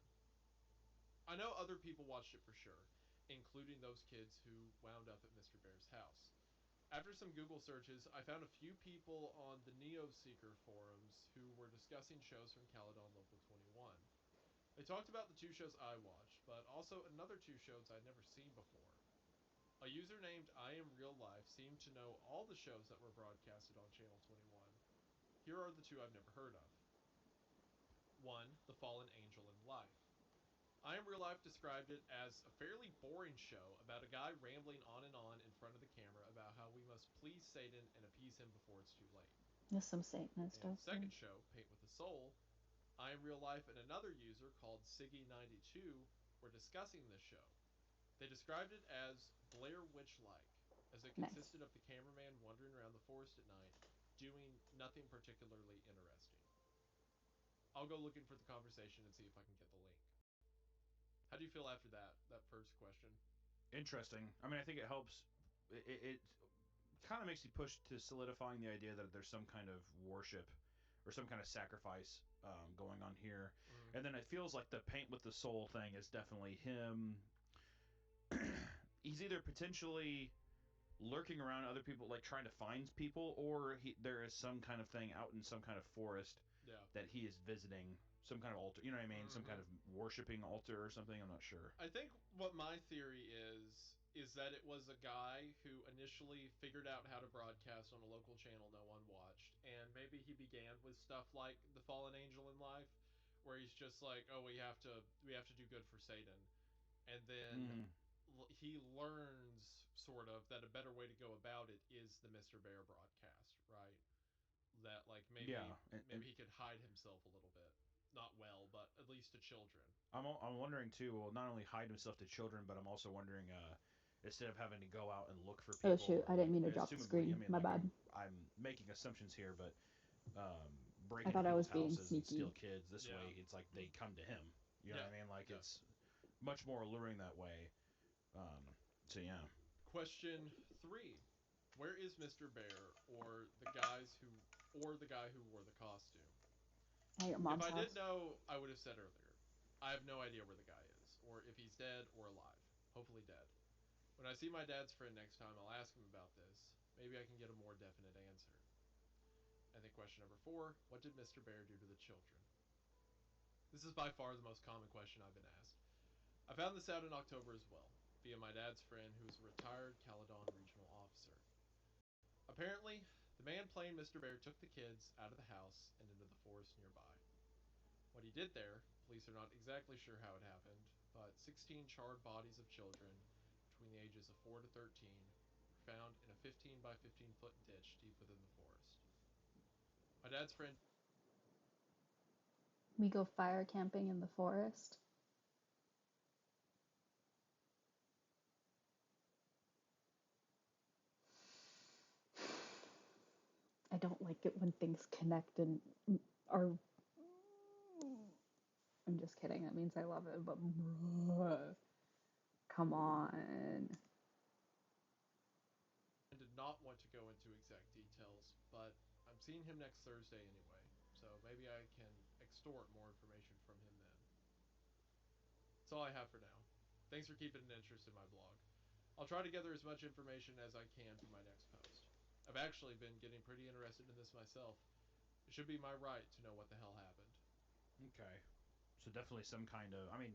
I know other people watched it for sure, including those kids who wound up at Mr. Bear's house. After some Google searches, I found a few people on the Neoseeker forums who were discussing shows from Caledon Local 21. They talked about the 2 shows I watched, but also another 2 shows I'd never seen before. A user named I Am Real Life seemed to know all the shows that were broadcasted on Channel 21. Here are the 2 I've never heard of. 1. The Fallen Angel in Life. I Am Real Life described it as a fairly boring show about a guy rambling on and on in front of the camera about how we must please Satan and appease him before it's too late. There's some Satanist And stuff. second show, Paint with a Soul, I Am Real Life and another user called Siggy92 were discussing this show. They described it as Blair Witch-like. as it Nice. consisted of the cameraman wandering around the forest at night, doing nothing particularly interesting. I'll go looking for the conversation and see if I can get the link. How do you feel after that first question? Interesting. I mean, I think it helps. It kind of makes you push to solidifying the idea that there's some kind of worship or some kind of sacrifice going on here. Mm, And then it feels like the paint with the soul thing is definitely him. He's either potentially lurking around other people, like trying to find people, or there is some kind of thing out in some kind of forest yeah. that he is visiting, some kind of altar. You know what I mean? Some kind Mm-hmm. of worshiping altar or something. I'm not sure. I think what my theory is that it was a guy who initially figured out how to broadcast on a local channel no one watched, and maybe he began with stuff like the fallen angel in life, where he's just like, oh, we have to do good for Satan, and then Mm-hmm. he learns sort of that a better way to go about it is the Mr. Bear broadcast, right? That like maybe Yeah, and maybe he could hide himself a little bit, not well, but at least to children. I'm wondering too. Well, not only hide himself to children, but I'm also wondering, instead of having to go out and look for Oh people, shoot, or I didn't like, mean to drop the assumably, I screen. mean, My like bad. I'm making assumptions here, but break I into thought I people's was being houses and steal sneaky. kids. This Yeah. way, it's like they come to him. You know Yeah. what I mean? Like Yeah. it's much more alluring that way. So yeah. Question 3. Where is Mr. Bear or the guy who wore the costume? At your If mom's I did house. know, I would have said earlier. I have no idea where the guy is or if he's dead or alive. Hopefully dead. When I see my dad's friend next time, I'll ask him about this. Maybe I can get a more definite answer. And then question number 4, what did Mr. Bear do to the children? This is by far the most common question I've been asked. I found this out in October as well, via my dad's friend who is a retired Caledon regional officer. Apparently, the man playing Mr. Bear took the kids out of the house and into the forest nearby. What he did there, police are not exactly sure how it happened, but 16 charred bodies of children between the ages of 4 to 13 were found in a 15 by 15-foot ditch deep within the forest. My dad's friend We go fire camping in the forest. I don't like it when things connect and are. I'm just kidding. That means I love it, but come on. did not want to go into exact details, but I'm seeing him next Thursday anyway, so maybe I can extort more information from him then. That's all I have for now. Thanks for keeping an interest in my blog. I'll try to gather as much information as I can for my next post. I've actually been getting pretty interested in this myself. It should be my right to know what the hell happened. Okay. So definitely some kind of. I mean,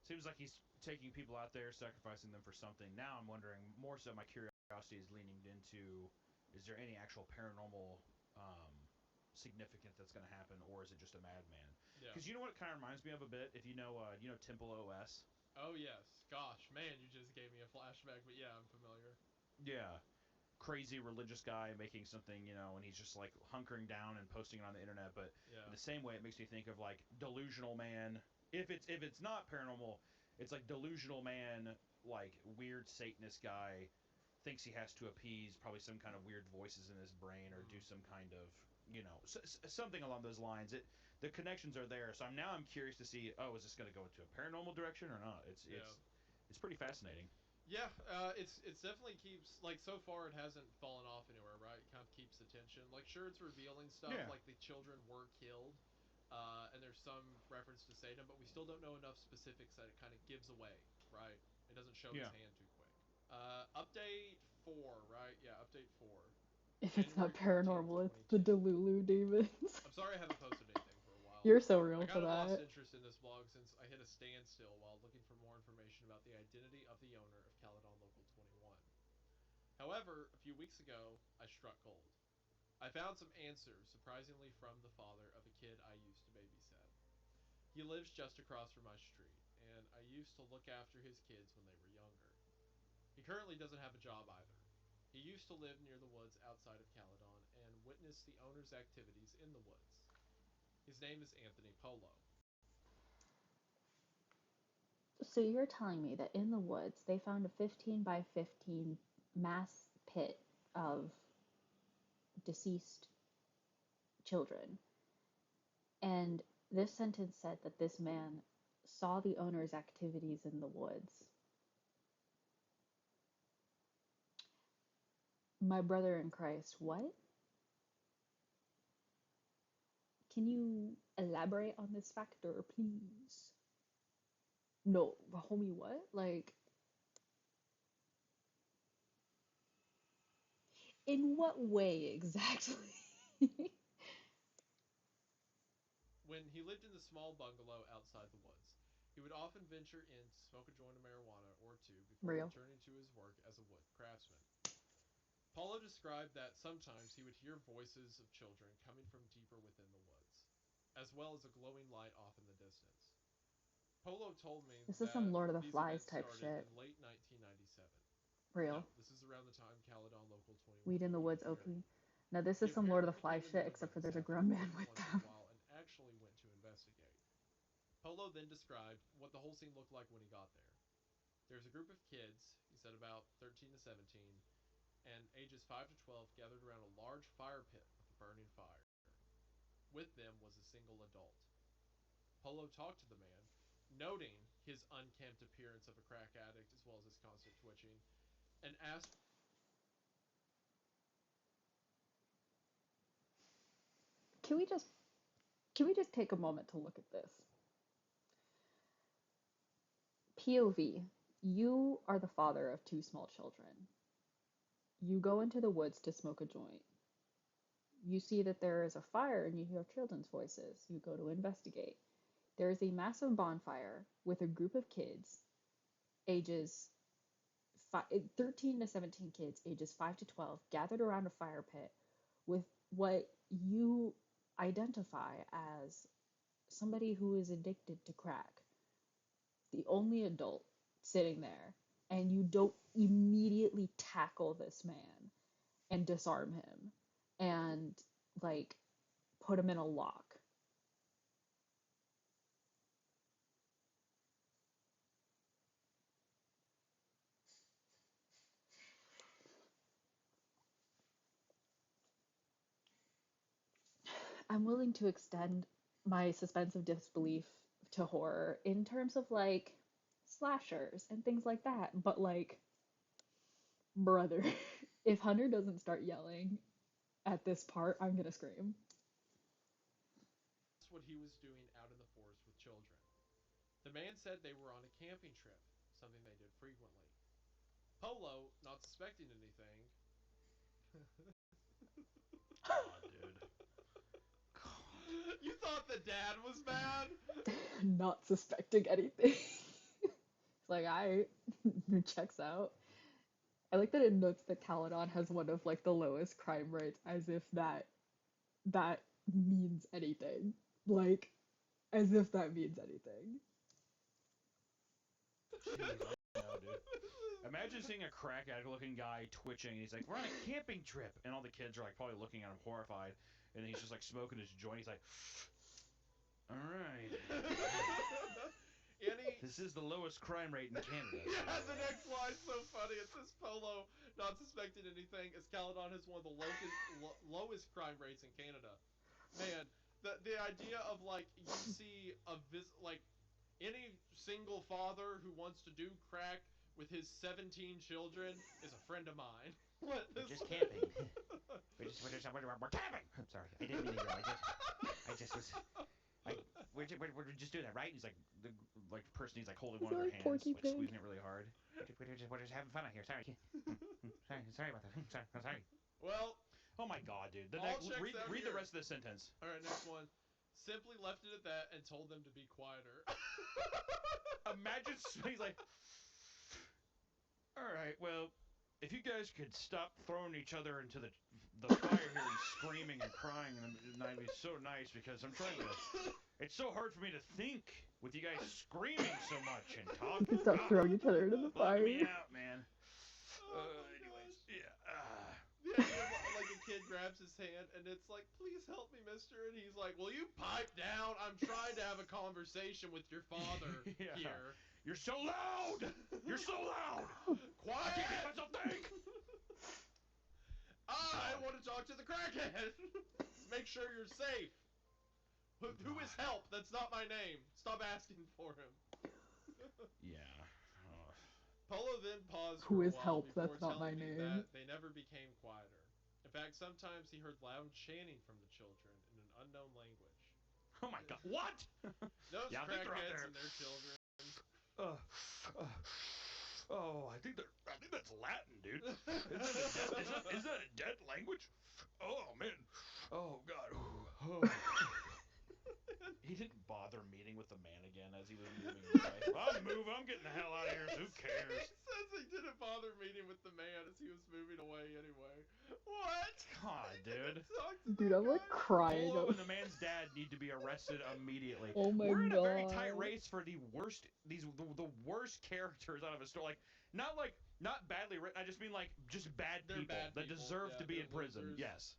seems like he's taking people out there, sacrificing them for something. Now I'm wondering more so. My curiosity is leaning into: is there any actual paranormal um, significance that's going to happen, or is it just a madman? Yeah. Because you know what it kind of reminds me of a bit. If you know Temple OS. Oh, yes. Gosh, man, you just gave me a flashback, but yeah, I'm familiar. Yeah, crazy religious guy making something, and he's just like hunkering down and posting it on the internet. But in Yeah. the same way, it makes me think of like delusional man. If it's not paranormal, it's like delusional man, like weird Satanist guy thinks he has to appease probably some kind of weird voices in his brain or do Mm. some kind of something along those lines. The connections are there, so I'm curious to see. Oh, is this going to go into a paranormal direction or not? It's Yeah. it's it's pretty fascinating. Yeah, it's definitely keeps like so far it hasn't fallen off anywhere, right? It kind of keeps the tension. Like sure, it's revealing stuff Yeah. like the children were killed, and there's some reference to Satan, but we still don't know enough specifics that it kind of gives away, right? It doesn't show his Yeah. hand too quick. Update 4, right? Yeah, update 4, If it's January not 14th, paranormal, it's the 22. Delulu demons. I'm sorry I haven't posted anything for a while. You're so I real for kind of lost that. interest in this blog since I hit a standstill while looking for more information about the identity of the owner of Caledon Local 21. However, a few weeks ago, I struck gold. I found some answers, surprisingly from the father of a kid I used to babysit. He lives just across from my street, and I used to look after his kids when they were younger. He currently doesn't have a job either. He used to live near the woods outside of Caledon and witnessed the owner's activities in the woods. His name is Anthony Polo. So you're telling me that in the woods they found a 15 by 15 mass pit of deceased children. And this sentence said that this man saw the owner's activities in the woods. My brother in Christ, what? Can you elaborate on this factor, please? No, homie, what? Like, in what way exactly? When he lived in the small bungalow outside the woods, he would often venture in to smoke a joint of marijuana or two before Real. returning to his work as a wood craftsman. Paulo described that sometimes he would hear voices of children coming from deeper within the woods, as well as a glowing light off in the distance. Polo told me This is that some Lord of the these Flies events type started shit. in late 1997. Real. No, this is around the time Caledon Local 21 Weed in the began Woods appearing. OP. Now, this He is some Lord of apparently the Flies became shit, annoyed by except for this there's a happening grown man every with once in a them. while and actually went to investigate. Polo then described what the whole scene looked like when he got there. There's a group of kids, he said about 13 to 17, and ages 5 to 12 gathered around a large fire pit with a burning fire. With them was a single adult. Polo talked to the man, noting his unkempt appearance of a crack addict as well as his constant twitching, and asked Can we just can we just take a moment to look at this? POV. You are the father of two small children. You go into the woods to smoke a joint. You see that there is a fire and you hear children's voices. You go to investigate. There is a massive bonfire with a group of kids, ages 13 to 17 kids, ages 5 to 12, gathered around a fire pit with what you identify as somebody who is addicted to crack, the only adult sitting there, and you don't immediately tackle this man and disarm him and like put him in a lock. I'm willing to extend my suspense of disbelief to horror in terms of like slashers and things like that. But like, brother, if Hunter doesn't start yelling at this part, I'm gonna scream. what he was doing out in the forest with children. The man said they were on a camping trip, something they did frequently. Polo, not suspecting anything, God, dude. God. You thought the dad was bad? Not suspecting anything. It's like, I checks out. I like that it notes that Caledon has one of like the lowest crime rates, as if that means anything. Like, as if that means anything. Jeez, I know, dude. Imagine seeing a crack addict looking guy twitching, and he's like, "We're on a camping trip," and all the kids are like probably looking at him horrified, and he's just like smoking his joint. He's like, "All right, this is the lowest crime rate in Canada." Yeah, the next line's so funny. It says Polo, not suspecting anything, as Caledon has one of the lowest crime rates in Canada. Man, the idea of like you see like any single father who wants to do crack with his 17 children is a friend of mine. What? We're just camping. we're camping. I'm sorry. I didn't mean to yell. I just was. We're just doing that, right? He's like the person. He's like holding Is one it of their like hands, Porky like Pig? squeezing it really hard. We're just having fun out here. Sorry. sorry about that. Sorry. Well, Oh my god, dude. Read the rest of the sentence. All right, next one. Simply left it at that and told them to be quieter. Imagine he's like, "All right, well, if you guys could stop throwing each other into the fire here and screaming and crying, and that'd be so nice because I'm trying to. It's so hard for me to think with you guys screaming so much and talking. Stop throwing each other into the Let fire. me out, man." Anyways, yeah. The idea of like a kid grabs his hand and it's like, "Please help me, mister," and he's like, "Will you pipe down? I'm trying to have a conversation with your father Yeah. here." You're so loud. You're so loud. I Quiet. can't make myself think. I God. want to talk to the crackhead. Make sure you're safe. Who is help? That's not my name. Stop asking for him. Yeah. Polo then paused Who for a is while help? before That's not my telling me name. that they never became quieter. In fact, sometimes he heard loud chanting from the children in an unknown language. Oh my God. What? Those Yeah, I think they're out crackheads there. and their children. I think that's Latin, dude. Is that a dead language? Oh man. Oh God. Oh. He didn't bother meeting with the man again as he was moving away. I'm moving. I'm getting the hell out of here. Who cares? He says he didn't bother meeting with the man as he was moving away anyway. What? God, dude. Dude, I'm like crying. Polo and the man's dad need to be arrested immediately. Oh my We're in a very tight God. race for the worst the worst characters out of a story. Like not badly written. I just mean like just bad They're people bad that people, deserve yeah, to be they're in prison. losers. Yes.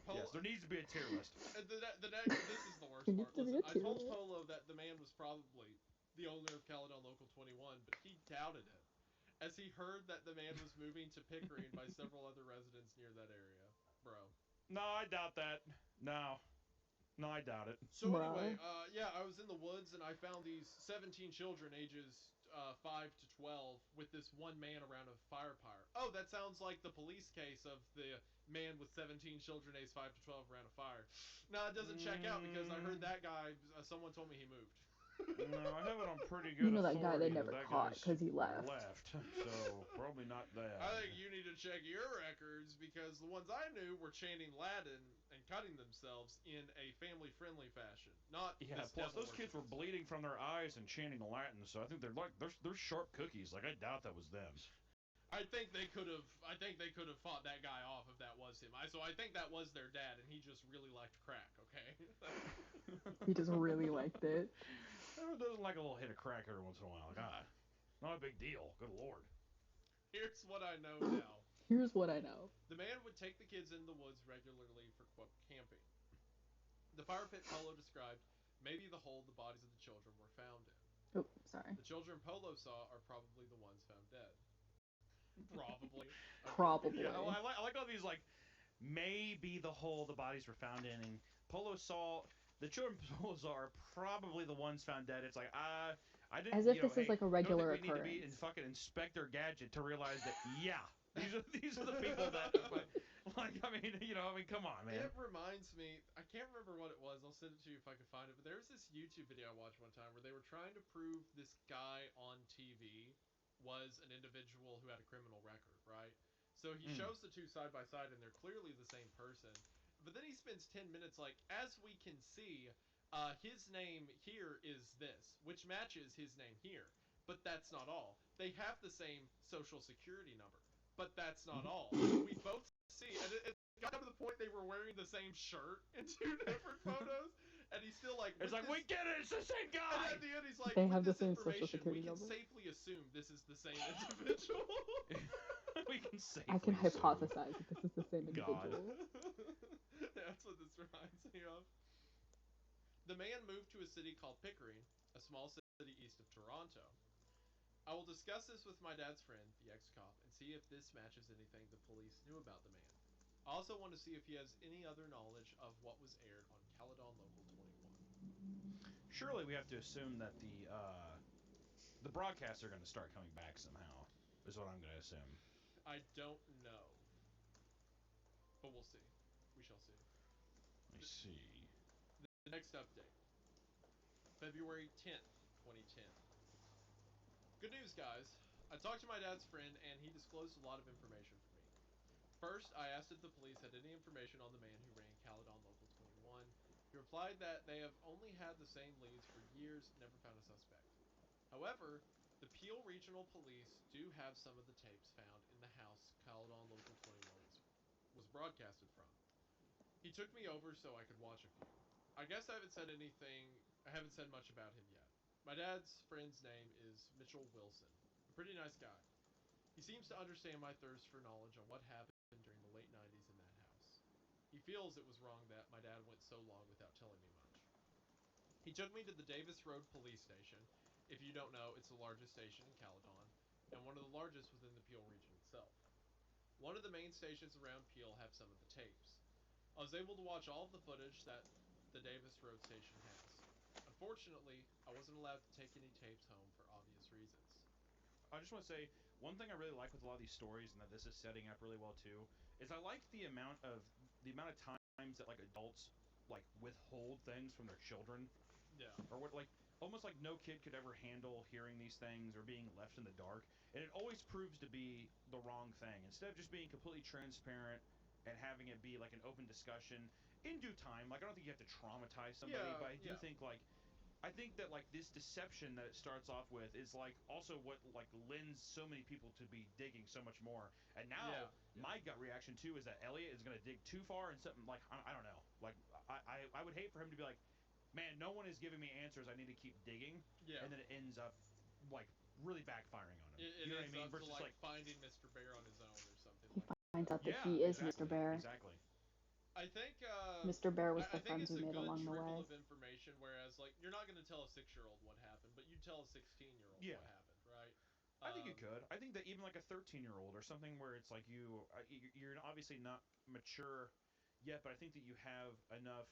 Polo, Yes, there needs to be a tier list. this is the worst There needs part. to be Listen, a I tier told list. Polo that the man was probably the owner of Caledon Local 21, but he doubted it, as he heard that the man was moving to Pickering by several other residents near that area. Bro. No, I doubt that. No, I doubt it. So anyway, Bruh. yeah, I was in the woods and I found these 17 children ages 5 to 12 with this one man around a fire pyre. Oh, that sounds like the police case of the man with 17 children aged 5 to 12 around a fire. No, it doesn't check out because I heard that guy, someone told me he moved. No, I have it on pretty You good know that guy they authority never that caught guy's because he left. So probably not that. I think you need to check your records because the ones I knew were chanting Latin and cutting themselves in a family-friendly fashion. Not Yeah, this plus devil those kids were worshipping bleeding from their eyes and chanting Latin, so I think they're sharp cookies. Like I doubt that was them. I think they could have fought that guy off if that was him. So I think that was their dad, and he just really liked crack. Okay. He just really liked it. Who doesn't like a little hit of crack every once in a while? God, not a big deal. Good lord. Here's what I know now. Here's what I know. The man would take the kids in the woods regularly for quote camping. The fire pit Polo described may be the hole the bodies of the children were found in. Oh, sorry. The children Polo saw are probably the ones found dead. Probably. Okay. Probably. Yeah, I like all these like maybe the hole the bodies were found in, and Polo saw the children Polo saw are probably the ones found dead. It's like I didn't. As if this is Hey, like a I don't regular think we need to be in occurrence. fucking Inspector Gadget to realize that yeah, these are the people that like I mean come on man. It reminds me, I can't remember what it was. I'll send it to you if I can find it. But there was this YouTube video I watched one time where they were trying to prove this guy on TV was an individual who had a criminal record, right? So he shows the two side by side and they're clearly the same person. But then he spends 10 minutes like, as we can see, his name here is this, which matches his name here. But that's not all. They have the same social security number. But that's not all. We both see, and it got to the point they were wearing the same shirt in two different photos, and he's still like, It's like we get it, it's the same guy. and at the end he's like, They with have the this same social information, security we can number. safely assume this is the same individual. We can safely I can assume. hypothesize that this is the same God. individual. That's what this reminds me of. The man moved to a city called Pickering, a small city east of Toronto. I will discuss this with my dad's friend, the ex-cop, and see if this matches anything the police knew about the man. I also want to see if he has any other knowledge of what was aired on Caledon Local 21. Surely we have to assume that the broadcasts are going to start coming back somehow. Is what I'm going to assume. I don't know. But we'll see. We shall see. Let me see. The next update. February 10th, 2010. Good news, guys. I talked to my dad's friend, and he disclosed a lot of information for me. First, I asked if the police had any information on the man who ran Caledon Local 21. He replied that they have only had the same leads for years, never found a suspect. However, the Peel Regional Police do have some of the tapes found in the house Caledon Local 21 was broadcasted from. He took me over so I could watch a few. I guess I haven't said much about him yet. My dad's friend's name is Mitchell Wilson. A pretty nice guy. He seems to understand my thirst for knowledge on what happened during the late 90s in that house. He feels it was wrong that my dad went so long without telling me much. He took me to the Davis Road Police Station. If you don't know, it's the largest station in Caledon, and one of the largest within the Peel region itself. One of the main stations around Peel have some of the tapes. I was able to watch all of the footage that the Davis Road station has. Unfortunately, I wasn't allowed to take any tapes home for obvious reasons. I just want to say one thing I really like with a lot of these stories, and that this is setting up really well too, is I like the amount of times that like adults like withhold things from their children, Yeah. or what like almost like no kid could ever handle hearing these things or being left in the dark, and it always proves to be the wrong thing. Instead of just being completely transparent and having it be like an open discussion in due time, like I don't think you have to traumatize somebody, Yeah, but I do yeah. think like I think that like this deception that it starts off with is like also what like lends so many people to be digging so much more. And Yeah, now yeah. my gut reaction too is that Elliot is going to dig too far and something like I don't know. Like I would hate for him to be like, man, no one is giving me answers. I need to keep digging, Yeah. and then it ends up like really backfiring on him. It You know what I ends mean? up to Versus like like, finding Mr. Bear on his own or something He like finds that. out that yeah, he is Mr. exactly, Bear. exactly. I think Mr. Bear was I the think friends it's we a made good along the trickle way. of information. Whereas like you're not going to tell a 6-year-old what happened, but you tell a 16-year-old Yeah. what happened, right? I think you Um, could. I think that even like a 13-year-old or something where it's like you're obviously not mature yet, but I think that you have enough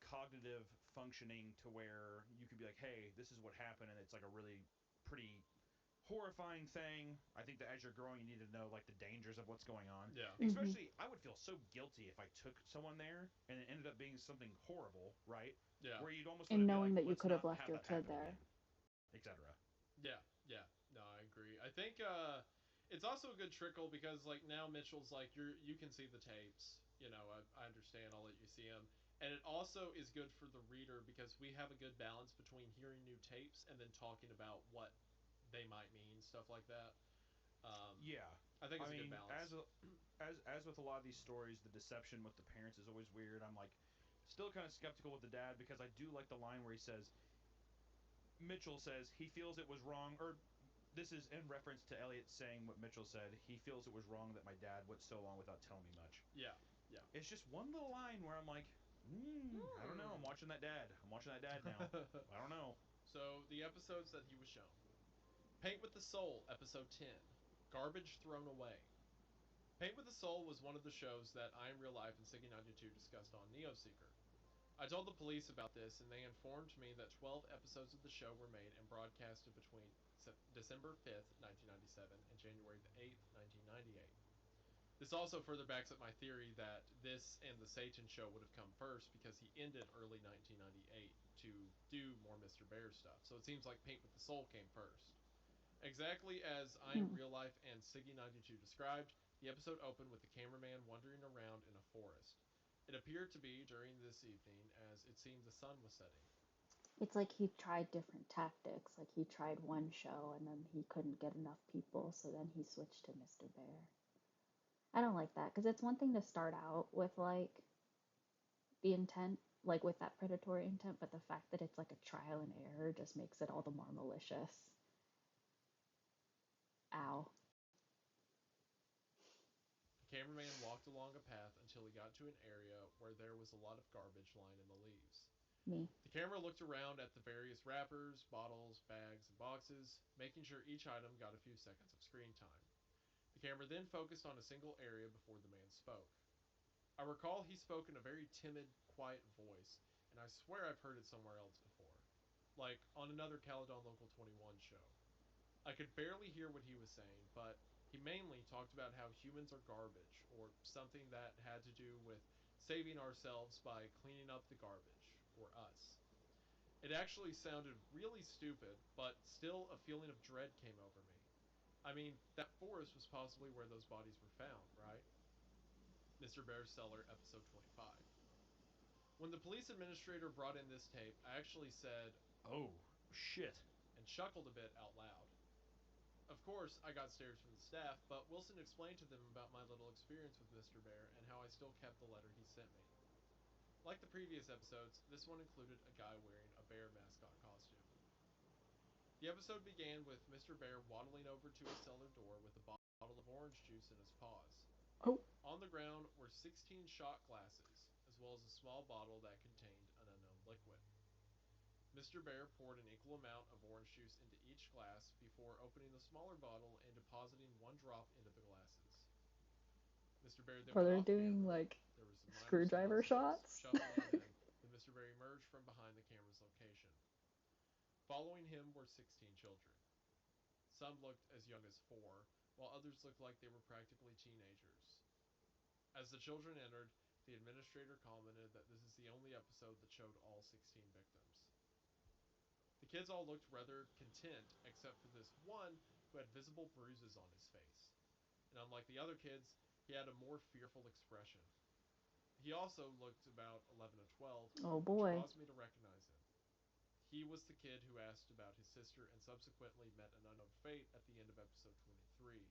cognitive functioning to where you could be like, hey, this is what happened, and it's like a really pretty horrifying thing. I think that as you're growing, you need to know like the dangers of what's going on. yeah, Mm-hmm. Especially, I would feel so guilty if I took someone there and it ended up being something horrible, right? yeah, Where you'd almost want And to be like, knowing that you let's could have not left have your that kid happen there. again, etc. yeah, yeah. No, I agree. I think it's also a good trickle because like now Mitchell's like you can see the tapes. You know, I understand. I'll let you see them. And it also is good for the reader because we have a good balance between hearing new tapes and then talking about what they might mean, stuff like that. Um, Yeah, I think I it's a good mean, balance. as with a lot of these stories, the deception with the parents is always weird. I'm like still kind of skeptical with the dad because I do like the line where he says Mitchell says he feels it was wrong, or this is in reference to Elliot saying what Mitchell said. He feels it was wrong that my dad went so long without telling me much. Yeah, yeah. It's just one little line where I'm like, I don't know. I'm watching that dad. I'm watching that dad now. I don't know. So the episodes that he was shown: Paint with the Soul, episode 10, Garbage Thrown Away. Paint with the Soul was one of the shows that I Am Real Life and Siggy 92 discussed on Neoseeker. I told the police about this, and they informed me that 12 episodes of the show were made and broadcasted between December 5th, 1997, and January the 8th, 1998. This also further backs up my theory that this and the Satan show would have come first because he ended early 1998 to do more Mr. Bear stuff. So it seems like Paint with the Soul came first. Exactly as I Am Hmm. Real Life and Siggy 92 described, the episode opened with the cameraman wandering around in a forest. It appeared to be during this evening as it seemed the sun was setting. It's like he tried different tactics. Like he tried one show and then he couldn't get enough people, so then he switched to Mr. Bear. I don't like that because it's one thing to start out with like the intent, like with that predatory intent, but the fact that it's like a trial and error just makes it all the more malicious. Ow. The cameraman walked along a path until he got to an area where there was a lot of garbage lying in the leaves. Me. The camera looked around at the various wrappers, bottles, bags, and boxes, making sure each item got a few seconds of screen time. The camera then focused on a single area before the man spoke. I recall he spoke in a very timid, quiet voice, and I swear I've heard it somewhere else before. Like on another Caledon Local 21 show. I could barely hear what he was saying, but he mainly talked about how humans are garbage, or something that had to do with saving ourselves by cleaning up the garbage, or us. It actually sounded really stupid, but still a feeling of dread came over me. I mean, that forest was possibly where those bodies were found, right? Mr. Bear's Cellar, episode 25. When the police administrator brought in this tape, I actually said, Oh shit. and chuckled a bit out loud. Of course, I got stares from the staff, but Wilson explained to them about my little experience with Mr. Bear and how I still kept the letter he sent me. Like the previous episodes, this one included a guy wearing a bear mascot costume. The episode began with Mr. Bear waddling over to his cellar door with a bottle of orange juice in his paws. Oh. On the ground were 16 shot glasses, as well as a small bottle that contained an unknown liquid. Mr. Bear poured an equal amount of orange juice into each glass before opening the smaller bottle and depositing one drop into the glasses. Mr. Bear then Or went they're off doing camera. like There was some minor screwdriver sounds such as some shots. shuffling, and then Mr. Bear emerged from behind the camera's location. Following him were 16 children. Some looked as young as 4, while others looked like they were practically teenagers. As the children entered, the administrator commented that this is the only episode that showed all 16 victims. The kids all looked rather content, except for this one who had visible bruises on his face. And unlike the other kids, he had a more fearful expression. He also looked about 11 to 12, Oh which boy. caused me to recognize him. He was the kid who asked about his sister and subsequently met an unknown fate at the end of episode 23,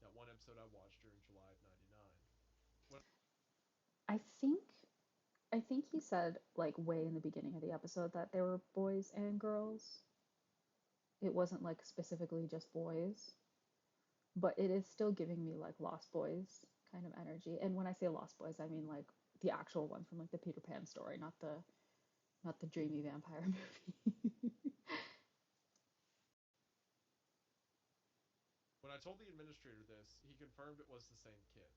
that one episode I watched during July of 99. I think I think he said like way in the beginning of the episode that there were boys and girls. It wasn't like specifically just boys, but it is still giving me like Lost Boys kind of energy. And when I say Lost Boys, I mean like the actual one from like the Peter Pan story, not the dreamy vampire movie. When I told the administrator this, he confirmed it was the same kid.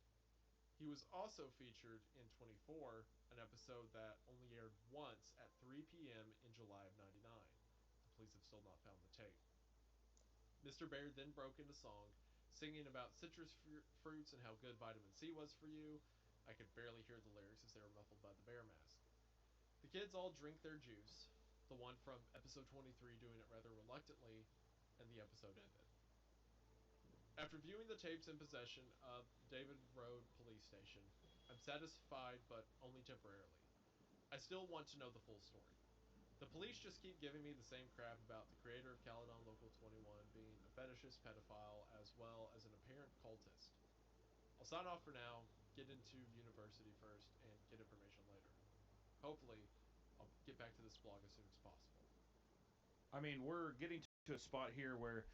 He was also featured in 24, an episode that only aired once at 3 p.m. in July of 99. The police have still not found the tape. Mr. Bear then broke into song, singing about citrus fruits and how good vitamin C was for you. I could barely hear the lyrics as they were muffled by the bear mask. The kids all drink their juice, the one from episode 23 doing it rather reluctantly, and the episode ended. After viewing the tapes in possession of the David Road police station, I'm satisfied but only temporarily. I still want to know the full story. The police just keep giving me the same crap about the creator of Caledon Local 21 being a fetishist pedophile as well as an apparent cultist. I'll sign off for now, get into university first, and get information later. Hopefully, I'll get back to this blog as soon as possible. I mean, we're getting to a spot here where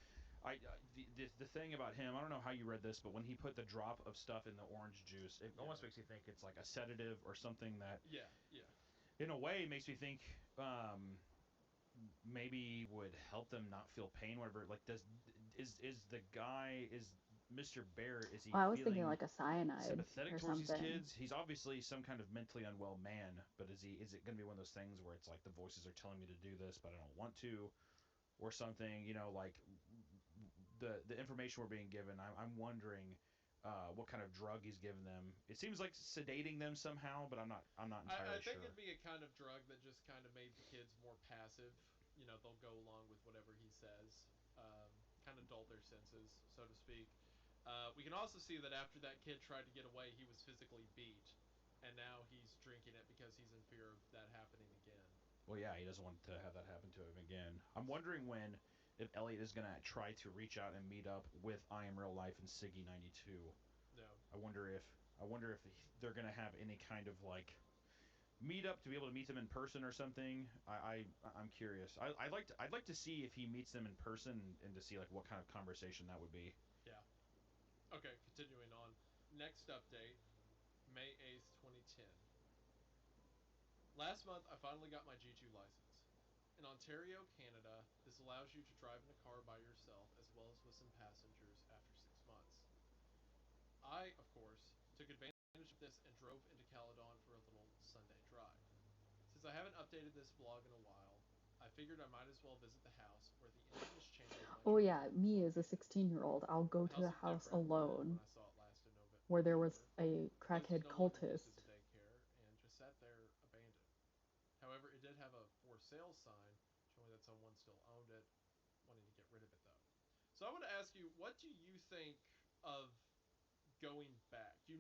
the thing about him, I don't know how you read this, but when he put the drop of stuff in the orange juice, it almost makes you think it's like a sedative or something that, Yeah. in a way, makes me think maybe would help them not feel pain. Whatever. Like, is the guy is Mr. Bear? Is he Oh, I was thinking feeling like a cyanide sympathetic or towards these something. kids? He's obviously some kind of mentally unwell man, but is it going to be one of those things where it's like the voices are telling me to do this, but I don't want to, or something? Like the information we're being given. I'm wondering what kind of drug he's giving them. It seems like sedating them somehow, but I'm not I entirely think sure. it'd be a kind of drug that just kind of made the kids more passive. They'll go along with whatever he says, kind of dull their senses, so to speak. We can also see that after that kid tried to get away, he was physically beat, and now he's drinking it because he's in fear of that happening again. Well, yeah, he doesn't want to have that happen to him again. I'm wondering when if Elliot is gonna try to reach out and meet up with I Am Real Life and Siggy 92. No. I wonder if they're gonna have any kind of like meet up to be able to meet them in person or something. I'm curious. I'd like to see if he meets them in person and to see like what kind of conversation that would be. Yeah. Okay, continuing on. Next update, May 8th, 2010. Last month, I finally got my G2 license. In Ontario, Canada, this allows you to drive in a car by yourself as well as with some passengers after 6 months. I, of course, took advantage of this and drove into Caledon for a little Sunday drive. Since I haven't updated this blog in a while, I figured I might as well visit the house where the infamous chamber of my Oh yeah, training is me as a located. 16-year-old, I'll go The to house the looked house different than when alone I saw it last in where there was November. a The place was crackhead no longer used as cultist. a daycare and just sat there abandoned. However, it did have a for sale sign showing that someone still owned it, wanting to get rid of it though. So I want to ask you, what do you think of going back? He's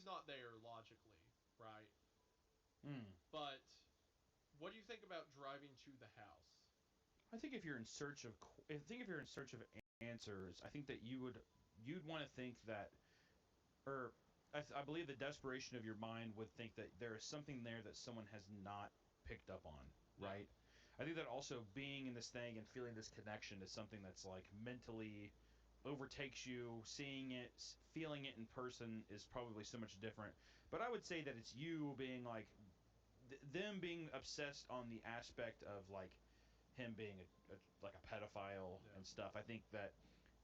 not there logically, right? Hmm. But what do you think about driving to the house? I think if you're in search of, I think if you're in search of answers, I think that you'd want to think that, or I believe the desperation of your mind would think that there is something there that someone has not picked up on, Yeah. right? I think that also being in this thing and feeling this connection is something that's like mentally overtakes you. Seeing it, feeling it in person is probably so much different. But I would say that it's you being like them being obsessed on the aspect of like him being like a pedophile Yeah. and stuff. I think that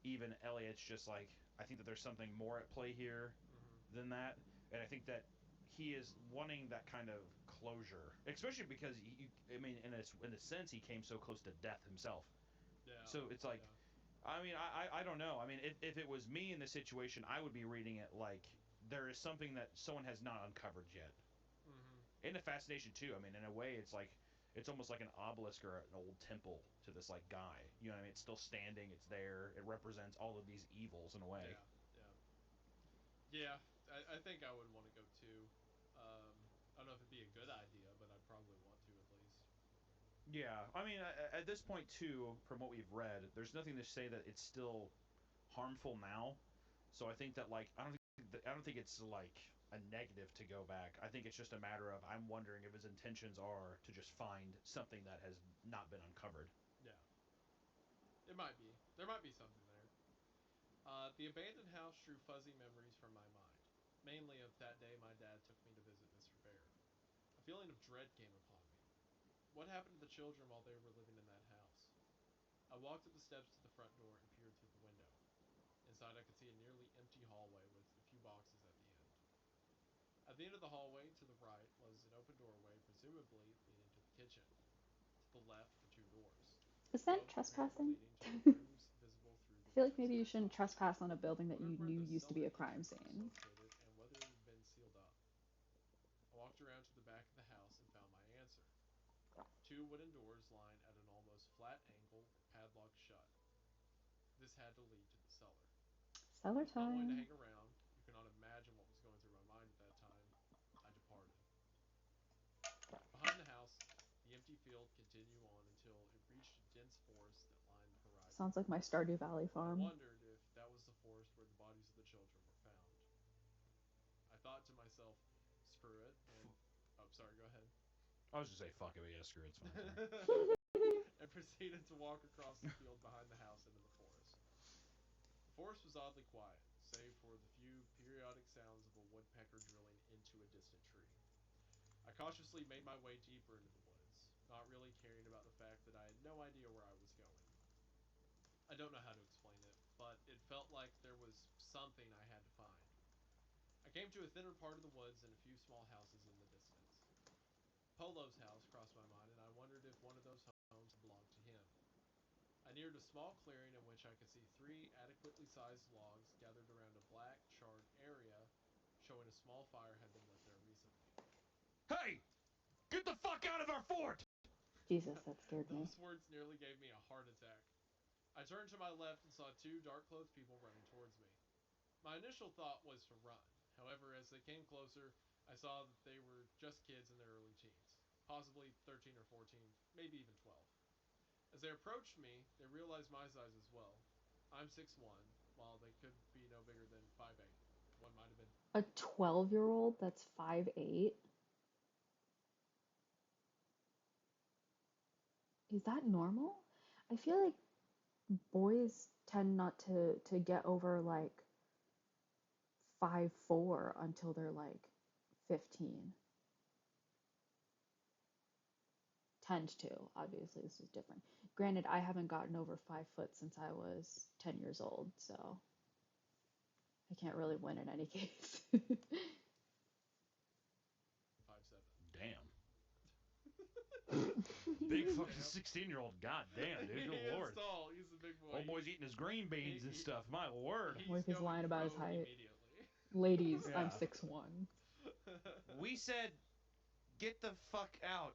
even Elliot's just like I think that there's something more at play here. Mm-hmm. than that, and I think that he is wanting that kind of closure, especially because I mean, in a sense, he came so close to death himself. Yeah. So it's like, Yeah. I mean, I don't know. I mean, if it was me in this situation, I would be reading it like there is something that someone has not uncovered yet. Mm-hmm. And the fascination too. I mean, in a way, it's like it's almost like an obelisk or an old temple to this like guy. You know what I mean? It's still standing. It's there. It represents all of these evils in a way. Yeah. Yeah. Yeah. I think I would want to go too. I don't know if it'd be a good idea, but I'd probably want to at least. Yeah, I mean, at this point too, from what we've read, there's nothing to say that it's still harmful now. So I think that like I don't think it's like a negative to go back. I think it's just a matter of I'm wondering if his intentions are to just find something that has not been uncovered. Yeah. It might be. There might be something there. The abandoned house drew fuzzy memories from my mind, mainly of that day my dad took me to visit Mr. Bear. A feeling of dread came upon me. What happened to the children while they were living in that house? I walked up the steps to the front door and peered through the window. Inside, I could see a nearly empty hallway with a few boxes at the end. At the end of the hallway, to the right, was an open doorway, presumably leading to the kitchen. To the left were two doors, Is that both apparently trespassing? leading to the rooms visible through I the feel like woods maybe you shouldn't nearby. trespass on a building I that you wondered where knew the used to be cellar a crime entrance was scene. located and whether it had been sealed up. I walked around to the back of the house and found my answer. Two wooden doors lined at an almost flat angle were padlocked shut. This had to lead to the cellar. Cellar Not wanting to time. hang around, you cannot imagine what was going through my mind at that time, I departed. Behind the house, the empty field continued on until it reached a dense forest that lined the horizon. Sounds like my Stardew Valley I farm. wondered if that was the forest where the bodies of the children were found. I thought to myself, screw it, and. Oh, sorry, go ahead. I was just say fuck it, but yeah, screw it, it's fine. Sorry. And proceeded to walk across the field behind the house into the forest. The forest was oddly quiet, save for the few periodic sounds of a woodpecker drilling into a distant tree. I cautiously made my way deeper into the woods, not really caring about the fact that I had no idea where I was going. I don't know how to explain it, but it felt like there was something I had to find. I came to a thinner part of the woods and a few small houses in the distance. Polo's house crossed my mind, and I wondered if one of those homes belonged to him. I neared a small clearing in which I could see three adequately sized logs gathered around a black, charred area, showing a small fire had been lit there recently. Hey, get the fuck out of our fort! Jesus, that scared me. Those words nearly gave me a heart attack. I turned to my left and saw two dark clothed people running towards me. My initial thought was to run. However, as they came closer, I saw that they were just kids in their early teens, possibly 13 or 14, maybe even 12. As they approached me, they realized my size as well. I'm 6'1", while they could be no bigger than 5'8". One might have been. A 12-year-old that's 5'8"? Is that normal? I feel like boys tend not to get over like 5'4" until they're like 15. Tend to. Obviously, this is different. Granted, I haven't gotten over 5 foot since I was 10 years old, so I can't really win in any case. 5'7". Damn. Big fucking 16-year-old. God damn, dude. He Good is lord. tall. He's a big boy. Old boy's eating his green beans and stuff. My word. What if he's going lying about his pro height? immediately. Ladies, I'm Yeah. 6'1". We said, get the fuck out.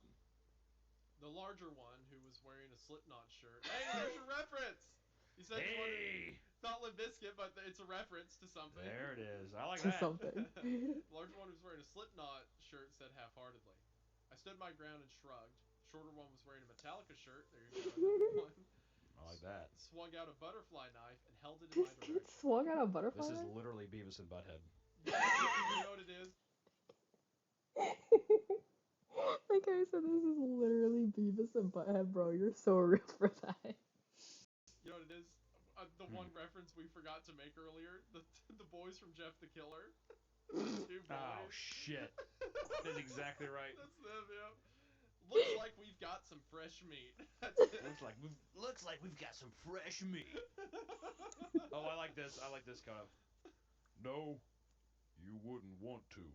The larger one, who was wearing a Slipknot shirt. Hey, there's your reference. You said you wanted. Hey! It's not Limp Bizkit, but it's a reference to something. There it is. I like To that. something. The larger one was wearing a Slipknot shirt, said half-heartedly. I stood my ground and shrugged. The shorter one was wearing a Metallica shirt. There you go, another one. I like that. Swung out a butterfly knife and held it in This my kid direction. swung at a butterfly. This is literally Beavis and Butthead. You know what it is? Like I said, this is literally Beavis and Butthead, bro. You're so real for that. You know what it is? The one reference we forgot to make earlier. The boys from Jeff the Killer. The two boys. Oh, shit. That's exactly right. That's them, yep. Looks like we've got some fresh meat. That's it. Looks like we've got some fresh meat. Oh, I like this. I like this kind of. No, You wouldn't want to.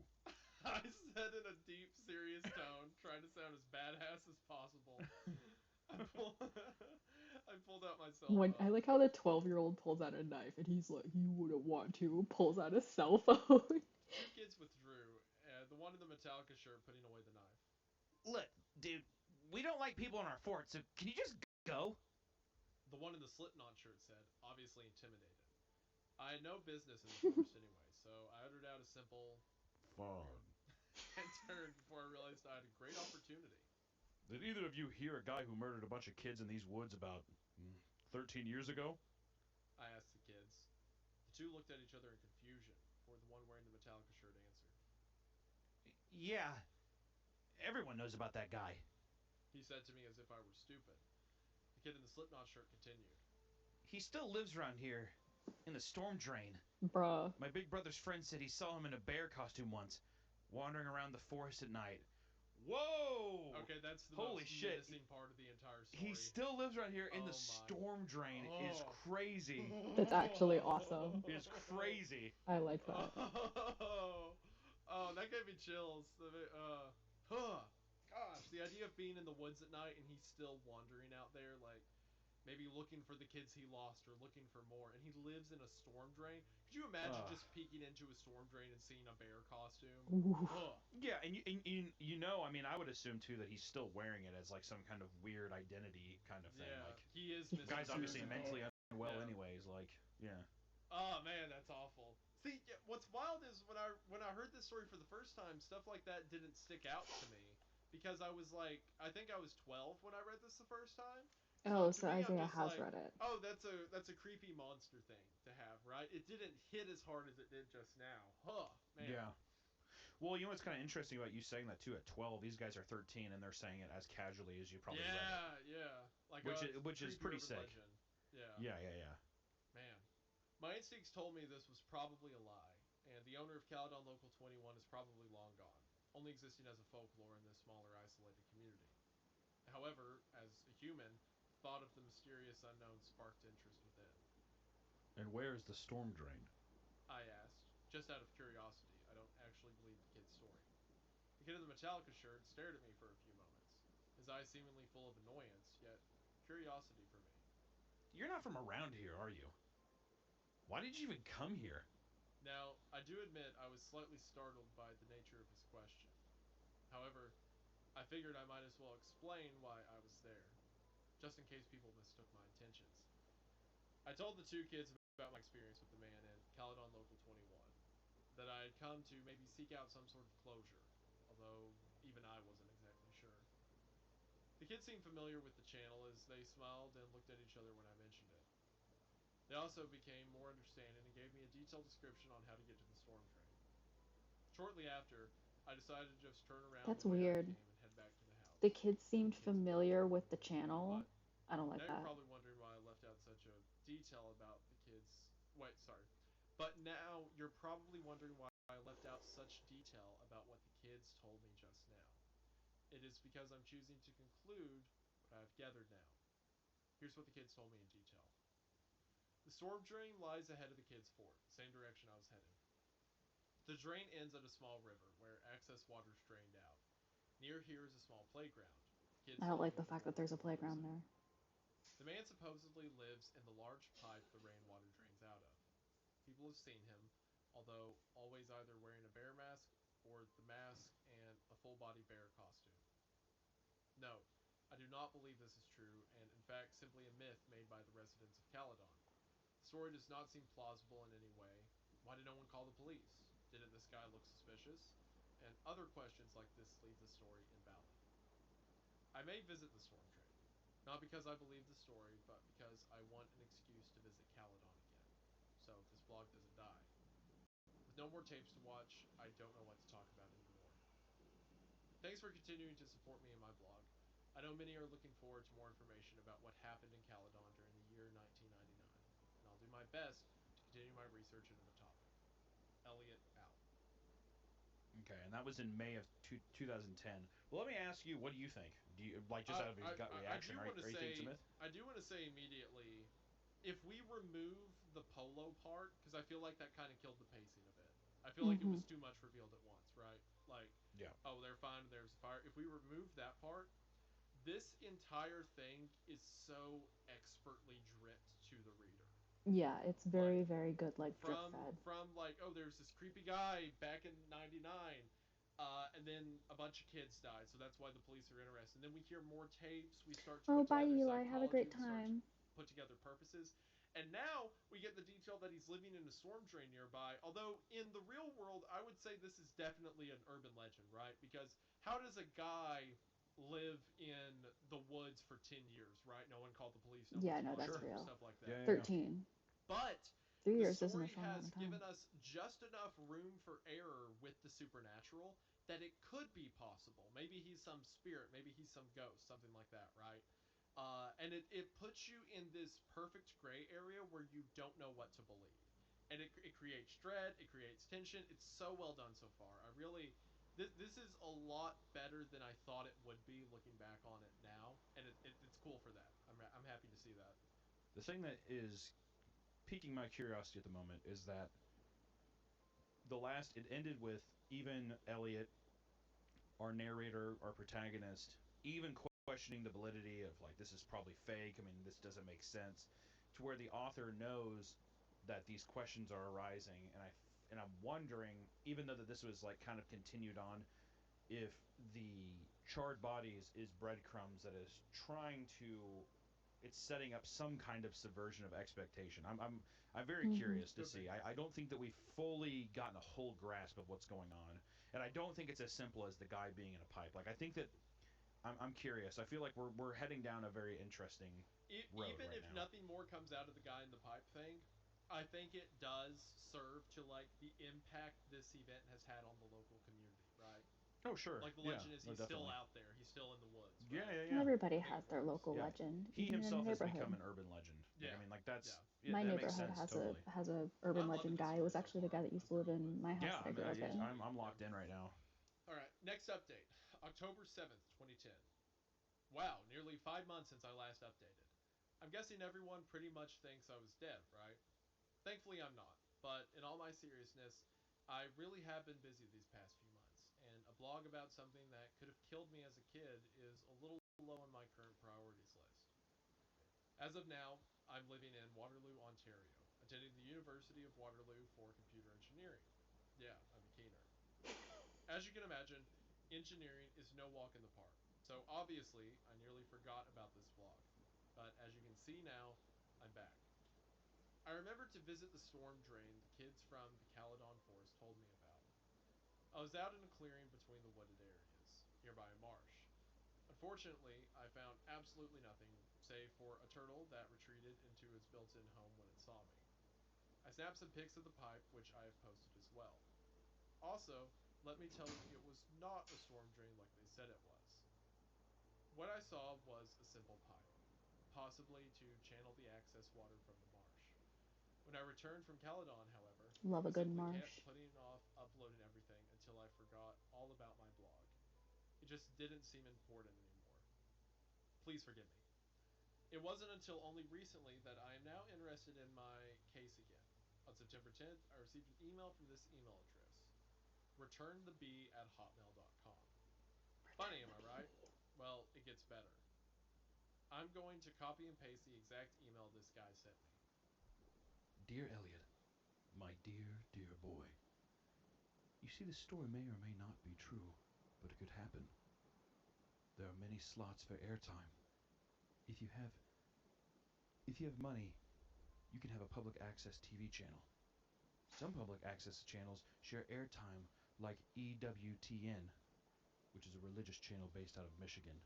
I said in a deep, serious tone, trying to sound as badass as possible. I pulled out my cell When phone. I like how the 12-year-old pulls out a knife and he's like, "You wouldn't want to," pulls out a cell phone. Two kids withdrew, the one in the Metallica shirt putting away the knife. Look, dude, we don't like people in our fort, so can you just go? The one in the Slipknot shirt said, obviously intimidated. I had no business in the forest anyway, so I uttered out a simple Fine. and turned before I realized I had a great opportunity. Did either of you hear a guy who murdered a bunch of kids in these woods about 13 years ago? I asked the kids. The two looked at each other in confusion before the one wearing the Metallica shirt answered. Yeah, everyone knows about that guy. He said to me as if I were stupid. The kid in the Slipknot shirt continued. He still lives around here, in the storm drain. Bruh. My big brother's friend said he saw him in a bear costume once, wandering around the forest at night. Whoa! Okay, that's the Holy most shit. menacing part of the entire story. He still lives around here in Oh the my. storm drain. Is Oh. crazy. That's actually awesome. Is crazy. I like that. Oh, that gave me chills. Gosh, the idea of being in the woods at night and he's still wandering out there, like maybe looking for the kids he lost or looking for more, and he lives in a storm drain. Could you imagine just peeking into a storm drain and seeing a bear costume? Oof. Yeah, and you know, I mean, I would assume too that he's still wearing it as like some kind of weird identity kind of thing. Yeah, Like, he is. The the guy's obviously Seriously. mentally unwell, Yeah. anyways. Like, yeah. Oh man, that's awful. See, what's wild is when I heard this story for the first time, stuff like that didn't stick out to me because I was like, I think I was 12 when I read this the first time. Oh, To so me, I'm Isaiah just has like, read it. oh, that's a creepy monster thing to have, right? It didn't hit as hard as it did just now. Huh, man. Yeah. Well, you know what's kind of interesting about you saying that too? At 12, these guys are 13, and they're saying it as casually as you probably read it. Yeah. Like Which is creepy pretty urban sick. legend. Yeah. Yeah. Man. My instincts told me this was probably a lie, and the owner of Caledon Local 21 is probably long gone, only existing as a folklore in this smaller, isolated community. However, as a human, the thought of the mysterious unknown sparked interest within. And where is the storm drain? I asked, just out of curiosity. I don't actually believe the kid's story. The kid in the Metallica shirt stared at me for a few moments, his eyes seemingly full of annoyance, yet curiosity for me. You're not from around here, are you? Why did you even come here? Now, I do admit I was slightly startled by the nature of his question. However, I figured I might as well explain why I was there, just in case people mistook my intentions. I told the two kids about my experience with the man in Caledon Local 21, that I had come to maybe seek out some sort of closure, although even I wasn't exactly sure. The kids seemed familiar with the channel as they smiled and looked at each other when I mentioned it. They also became more understanding and gave me a detailed description on how to get to the storm drain. Shortly after, I decided to just turn around That's the way I weird. came and head back to the house. The kids seemed The kids familiar with the channel. But I don't like now you're that. probably wondering why I left out such a detail about the kids. Wait, sorry. But now you're probably wondering why I left out such detail about what the kids told me just now. It is because I'm choosing to conclude what I've gathered now. Here's what the kids told me in detail. The storm drain lies ahead of the kids' fort, same direction I was heading. The drain ends at a small river where excess water is drained out. Near here is a small playground. The kids I don't told like me the with fact more that there's a or less. playground there. The man supposedly lives in the large pipe the rainwater drains out of. People have seen him, although always either wearing a bear mask or the mask and a full body bear costume. No, I do not believe this is true, and in fact simply a myth made by the residents of Caledon. The story does not seem plausible in any way. Why did no one call the police? Didn't this guy look suspicious? And other questions like this leave the story invalid. I may visit the storm drain, not because I believe the story, but because I want an excuse to visit Caledon again. So if this blog doesn't die. With no more tapes to watch, I don't know what to talk about anymore. Thanks for continuing to support me in my blog. I know many are looking forward to more information about what happened in Caledon during the year 1999, and I'll do my best to continue my research into the topic. Elliot out. Okay, and that was in May of 2010. Well, let me ask you, what do you think? Do you like just out of your gut reaction? Are you think it's a myth? I do want to say immediately, if we remove the polo part, because I feel like that kind of killed the pacing a bit. I feel like it Mm-hmm. was too much revealed at once, right? Like, Yeah. oh, they're fine, there's a fire. If we remove that part, this entire thing is so expertly dripped to the reader. Yeah, it's Like, very, very good, like drip from fed. like, oh, there's this creepy guy back in '99, and then a bunch of kids died, so that's why the police are interested. And then we hear more tapes. We start to Oh, put bye, together Eli. Have a psychology. great We start to time. put together purposes. And now we get the detail that he's living in a storm drain nearby. Although in the real world, I would say this is definitely an urban legend, right? Because how does a guy live in the woods for 10 years, right? No one called the police, no Yeah, one's no, that's monitoring Sure. him, real. stuff like that. Yeah, yeah, yeah. 13. But 3 the years isn't a story short amount has of time. given us just enough room for error with the supernatural that it could be possible. Maybe he's some spirit, maybe he's some ghost, something like that, right? And it puts you in this perfect gray area where you don't know what to believe. And it creates dread, it creates tension. It's so well done so far. I really, this is a lot better than I thought it would be looking back on it now. And it's cool for that. I'm happy to see that. The thing that is piquing my curiosity at the moment is that it ended with even Elliot, our narrator, our protagonist, even questioning the validity of like this is probably fake. I mean, this doesn't make sense. To where the author knows that these questions are arising, and I'm wondering, even though that this was like kind of continued on, if the charred bodies is breadcrumbs that is trying to it's setting up some kind of subversion of expectation. I'm very Mm-hmm. curious to see. I don't think that we've fully gotten a whole grasp of what's going on, and I don't think it's as simple as the guy being in a pipe. Like I think that I'm curious. I feel like we're heading down a very interesting road Even right if now. nothing more comes out of the guy in the pipe thing, I think it does serve to like the impact this event has had on the local community, right? Oh sure, Like the yeah, legend is no, he's still definitely. out there, he's still in the woods, Yeah, right? yeah, And yeah. everybody I think has it their works. local Yeah, legend, he even in your himself has neighborhood. become an urban legend. Like Yeah, I mean, like that's yeah. yeah, My that makes neighborhood sense has totally. a urban I'm loving legend the guy. It story was so actually the far. guy that used I'm to live thrilled in with. my house Yeah, that I grew up in. I'm locked in right now. All right, next update, October 7th, 2010. Wow, nearly 5 months since I last updated. I'm guessing everyone pretty much thinks I was dead, right? Thankfully, I'm not. But in all my seriousness, I really have been busy these past few months, and a blog about something that could have killed me as a kid is a little low on my current priorities list. As of now, I'm living in Waterloo, Ontario, attending the University of Waterloo for computer engineering. Yeah, I'm a keener. As you can imagine, engineering is no walk in the park. So obviously, I nearly forgot about this vlog. But as you can see now, I'm back. I remembered to visit the storm drain the kids from the Caledon Forest told me about. I was out in a clearing between the wooded areas, nearby a marsh. Unfortunately, I found absolutely nothing, save for a turtle that retreated into its built-in home when it saw me. I snapped some pics of the pipe, which I have posted as well. Also, let me tell you, it was not a storm drain like they said it was. What I saw was a simple pipe, possibly to channel the excess water from the marsh. When I returned from Caledon, however, Love a I good simply kept marsh. putting off uploading everything until I forgot all about my blog. It just didn't seem important anymore. Please forgive me. It wasn't until only recently that I am now interested in my case again. On September 10th, I received an email from this email address, returntheb@hotmail.com. Funny, am I right? Well, it gets better. I'm going to copy and paste the exact email this guy sent me. Dear Elliot, my dear, dear boy. You see, the story may or may not be true, but it could happen. There are many slots for airtime. If you have if you have money, you can have a public access TV channel. Some public access channels share airtime like EWTN, which is a religious channel based out of Michigan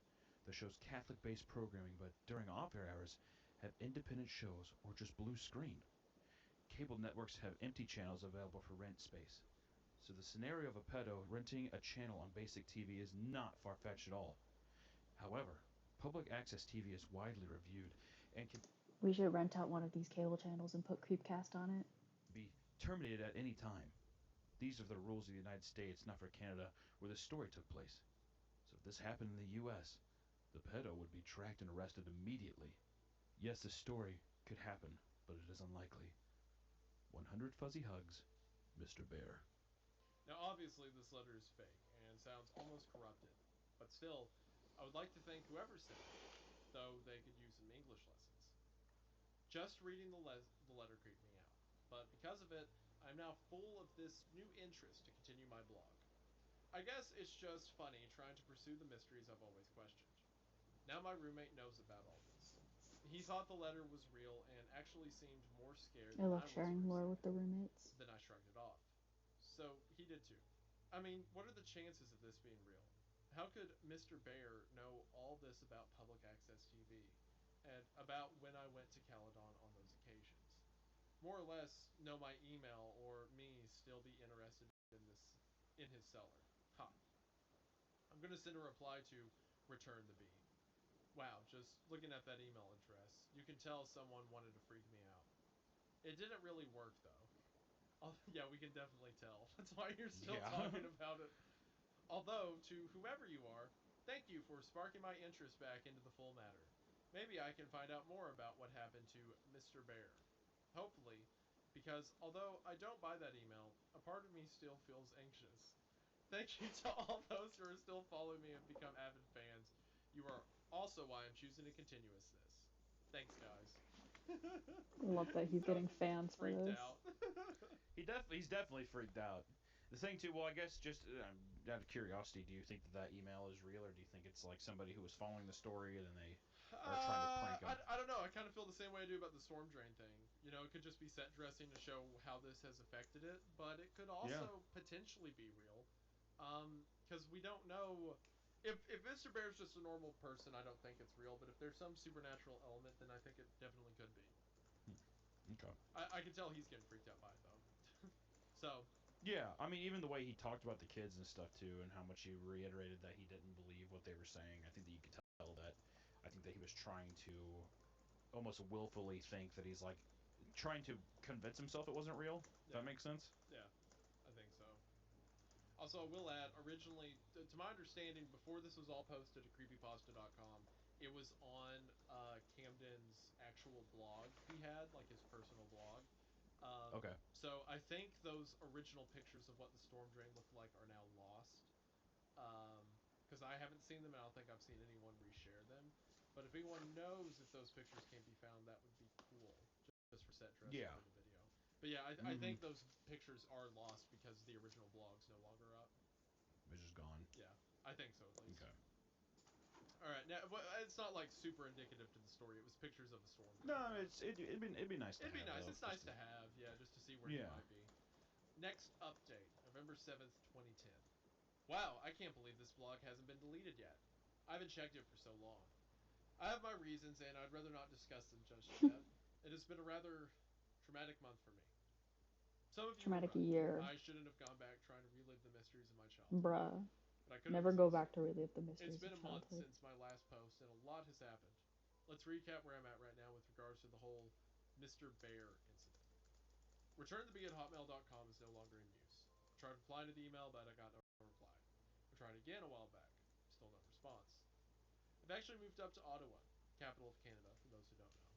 that shows Catholic-based programming but during off-air hours have independent shows or just blue screen. Cable networks have empty channels available for rent space. So the scenario of a pedo renting a channel on basic TV is not far-fetched at all. However, public access TV is widely reviewed and can We should rent out one of these cable channels and put CREEPCAST on it. be terminated at any time. These are the rules of the United States, not for Canada, where the story took place. So if this happened in the US, the pedo would be tracked and arrested immediately. Yes, the story could happen, but it is unlikely. 100 fuzzy hugs, Mr. Bear. Now, obviously, this letter is fake and sounds almost corrupted, but still, I would like to thank whoever sent it, though they could use some English lessons. Just reading the letter creeped me out, but because of it, I'm now full of this new interest to continue my blog. I guess it's just funny trying to pursue the mysteries I've always questioned. Now my roommate knows about all this. He thought the letter was real and actually seemed more scared I than love I was sharing for a lore with second. the roommates. Then I shrugged it off. So he did too. I mean, what are the chances of this being real? How could Mr. Bear know all this about public access TV and about when I went to Caledon on those occasions? More or less know my email or me still be interested in his cellar. Ha. I'm going to send a reply to return the bee. Wow, just looking at that email address, you can tell someone wanted to freak me out. It didn't really work though. Oh, yeah, we can definitely tell. That's why you're still Yeah. talking about it. Although, to whomever you are, thank you for sparking my interest back into the full matter. Maybe I can find out more about what happened to Mr. Bear. Hopefully, because although I don't buy that email, a part of me still feels anxious. Thank you to all those who are still following me and become avid fans. You are also why I'm choosing to continue with this. Thanks, guys. I love that he's Sounds getting fans for freaked this. out. He's definitely freaked out. The thing too, well, I guess just out of curiosity, do you think that that email is real, or do you think it's like somebody who was following the story and then they are trying to prank him? I don't know. I kind of feel the same way I do about the storm drain thing. You know, it could just be set dressing to show how this has affected it, but it could Yeah. also potentially be real. Because we don't know. If Mr. Bear's just a normal person, I don't think it's real. But if there's some supernatural element, then I think it definitely could be. Okay. I can tell he's getting freaked out by it though. So Yeah, I mean, even the way he talked about the kids and stuff too, and how much he reiterated that he didn't believe what they were saying. I think that you could tell that. I think that he was trying to almost willfully think that he's like trying to convince himself it wasn't real. If yeah, that makes sense. yeah, I think so. Also, I will add, originally, to my understanding, before this was all posted to creepypasta.com, it was on Camden's actual blog he had, like his personal blog. Okay. So I think those original pictures of what the storm drain looked like are now lost. Because I haven't seen them, and I don't think I've seen anyone reshare them. But if anyone knows if those pictures can be found, that would be cool, just for set dressing Yeah. for the video. But yeah, I Mm-hmm. think those pictures are lost because the original blog's no longer up. Which is gone. Yeah, I think so at least. Okay. All right, now it's not like super indicative to the story. It was pictures of a storm drain, No, though. it'd be nice to It'd be have nice. though. It's Just nice to, to have, yeah, just to see where he yeah. might be. Next update, November 7th, 2010. Wow, I can't believe this blog hasn't been deleted yet. I haven't checked it for so long. I have my reasons, and I'd rather not discuss them just yet. It has been a rather traumatic month for me. Some of you were Traumatic right. year. I shouldn't have gone back trying to relive the mysteries of my childhood. Bruh. But I couldn't Never go resist. back to relive the It's mysteries been of a month childhood. since my last post, and a lot has happened. Let's recap where I'm at right now with regards to the whole Mr. Bear incident. Return at hotmail.com is no longer in use. I tried replying to the email, but I got no reply. I tried again a while back. Still no response. I've actually moved up to Ottawa, capital of Canada, for those who don't know,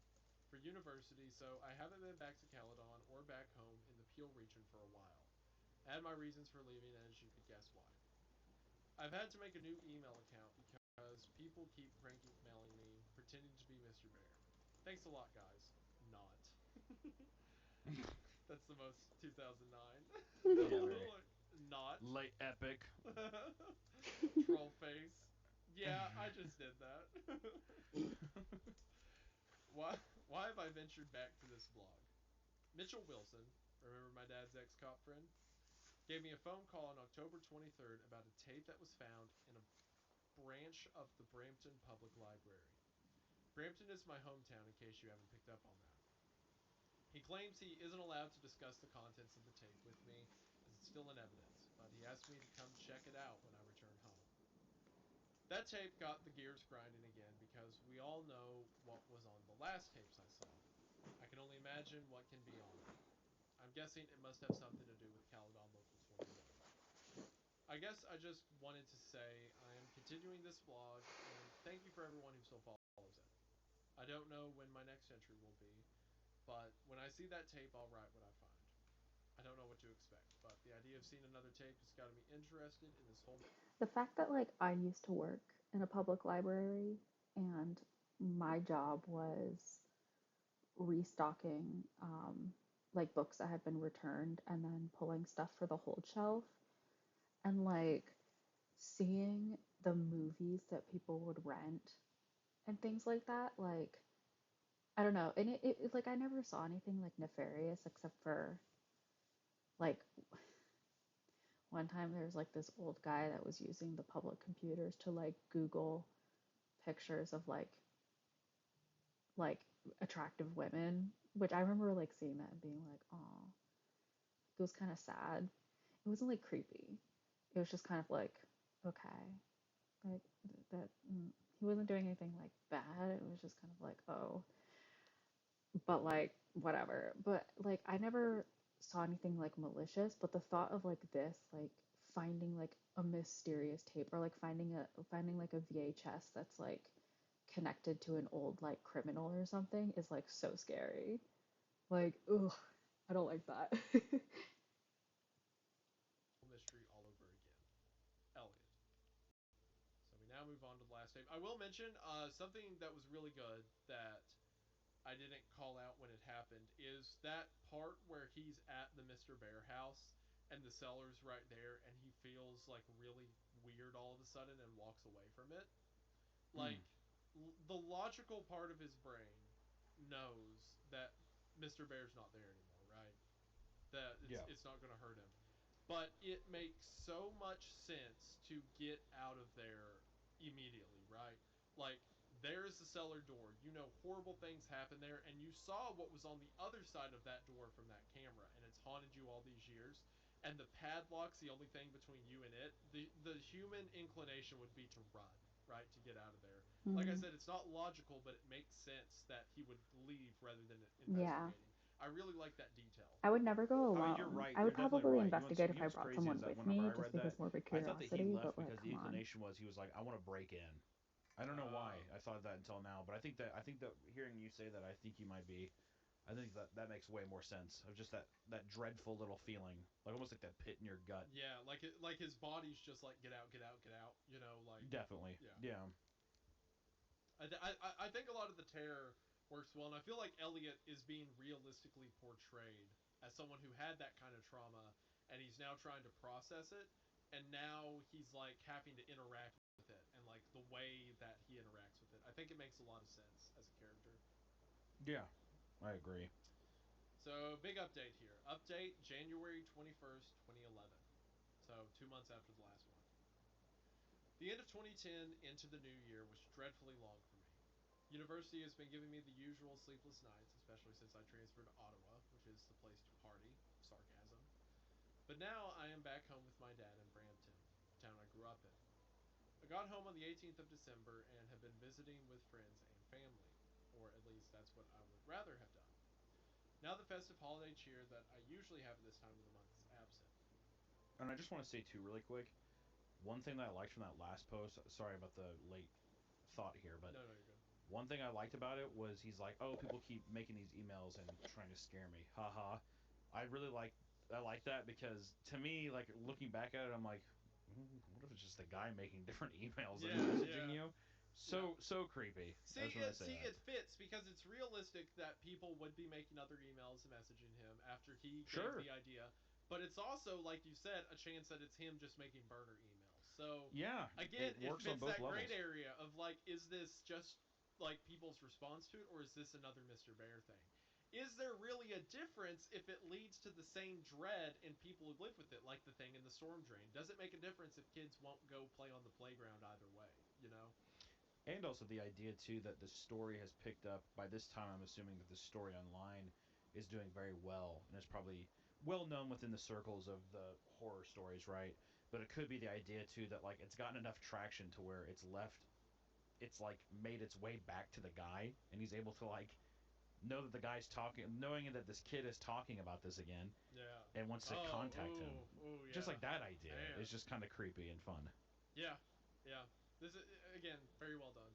for university, so I haven't been back to Caledon or back home in the Peel region for a while. I had my reasons for leaving, as you could guess why. I've had to make a new email account because people keep prank emailing me pretending to be Mr. Bear. Thanks a lot, guys. Not. That's the most 2009. Yeah, very Not. late epic. Troll face. Yeah, I just did that. why why have I ventured back to this blog? Mitchell Wilson, remember my dad's ex-cop friend, gave me a phone call on October 23rd about a tape that was found in a branch of the Brampton Public Library. Brampton is my hometown, in case you haven't picked up on that. He claims he isn't allowed to discuss the contents of the tape with me as it's still in evidence, but he asked me to come check it out when I return home. That tape got the gears grinding again because we all know what was on the last tapes I saw. I can only imagine what can be on them. I'm guessing it must have something to do with Caledon Local 21. I guess I just wanted to say I am continuing this blog and thank you for everyone who still follows it. I don't know when my next entry will be, but when I see that tape, I'll write what I find. don't know what to expect. But the idea of seeing another tape has got me interested in this whole. The fact that like I used to work in a public library and my job was restocking like books that had been returned and then pulling stuff for the hold shelf and like seeing the movies that people would rent and things like that, like I don't know, and like I never saw anything like nefarious except for like one time there was like this old guy that was using the public computers to like Google pictures of like attractive women, which I remember like seeing that and being like, oh, it was kind of sad. It wasn't like creepy. It was just kind of like, okay, like that. He wasn't doing anything like bad. It was just kind of like, oh, but like whatever. But like I never saw anything like malicious. But the thought of like this, like finding like a mysterious tape or like finding like a VHS that's like connected to an old like criminal or something is like so scary. Like, ugh, I don't like that. Mystery all over again. Elliot. So we now move on to the last tape. I will mention something that was really good that I didn't call out when it happened is that part where he's at the Mr. Bear house and the cellar's right there and he feels like really weird all of a sudden and walks away from it. Like the logical part of his brain knows that Mr. Bear's not there anymore, right? That Yeah. it's not going to hurt him. But it makes so much sense to get out of there immediately, right? Like there's the cellar door. You know horrible things happen there and you saw what was on the other side of that door from that camera and it's haunted you all these years and the padlock's the only thing between you and it. The human inclination would be to run, right? To get out of there. Like I Mm, said, it's not logical, but it makes sense that he would leave rather than yeah. investigating. I really like that detail. I would never go I mean, you're alone. right. I You're would definitely probably right. investigate You if know I what's brought crazy is someone that with whenever me, I just read because that, more of a I thought that he curiosity, left but like, because the come on. inclination was he was like, I want to break in. I don't know why I thought that until now, but I think that hearing you say that, I think you might be. I think that makes way more sense. Of just that dreadful little feeling, like almost like that pit in your gut. Yeah, like his body's just like get out, get out, get out. You know, like Definitely. yeah. Yeah. I think a lot of the terror works well, and I feel like Elliot is being realistically portrayed as someone who had that kind of trauma, and he's now trying to process it, and now he's like having to interact with it, and like the way that he interacts with it. I think it makes a lot of sense as a character. Yeah. I agree. So big update here. Update January 21st, 2011. So 2 months after the last one. The end of 2010 into the new year was dreadfully long for me. University has been giving me the usual sleepless nights, especially since I transferred to Ottawa, which is the place to party. Sarcasm. But now I am back home with my dad in Brampton, the town I grew up in. I got home on the 18th of December and have been visiting with friends and family, or at least that's what I would rather have done. Now the festive holiday cheer that I usually have at this time of the month is absent. And I just want to say too, really quick, one thing that I liked from that last post. Sorry about the late thought here, but No, no, you're good. one thing I liked about it was he's like, "Oh, people keep making these emails and trying to scare me." Haha. I really like that because to me, like looking back at it, I'm like, what if it's just a guy making different emails and Yeah, messaging yeah. you? Yeah. So creepy. I See, just want to say that. it fits because it's realistic that people would be making other emails and messaging him after he gave Sure. the idea, but it's also, like you said, a chance that it's him just making burner emails. So, Yeah, again, it it works on fits both that great levels. area of like, is this just like people's response to it, or is this another Mr. Bear thing? Is there really a difference if it leads to the same dread in people who live with it, like the thing in the storm drain? Does it make a difference if kids won't go play on the playground either way? You know? And also the idea too that the story has picked up by this time. I'm assuming that the story online is doing very well and is probably well known within the circles of the horror stories, right? But it could be the idea too that like it's gotten enough traction to where it's like made its way back to the guy and he's able to like know that the guy's talking, knowing that this kid is talking about this again Yeah. and wants to Oh, contact him. ooh, Just yeah. like that idea Man. is just kind of creepy and fun. Yeah, yeah. This is again very well done.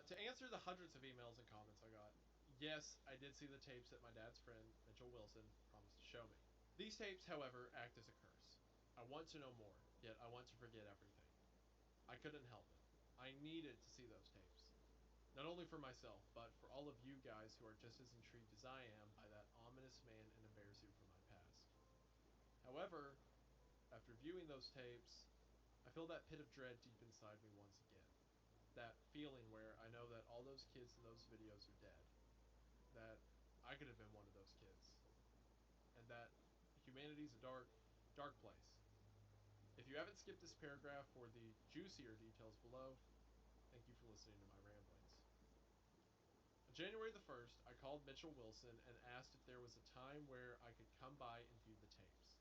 To answer the hundreds of emails and comments I got, Yes, I did see the tapes that my dad's friend, Mitchell Wilson, promised to show me. These tapes, however, act as a curse. I want to know more, yet I want to forget everything. I couldn't help it. I needed to see those tapes. Not only for myself, but for all of you guys who are just as intrigued as I am by that ominous man in a bear suit from my past. However, after viewing those tapes, I feel that pit of dread deep inside me once again. That feeling where I know that all those kids in those videos are dead. That I could have been one of those kids. And that humanity's a dark, dark place. If you haven't skipped this paragraph for the juicier details below, thank you for listening to my ramblings. On January the 1st, I called Mitchell Wilson and asked if there was a time where I could come by and view the tapes.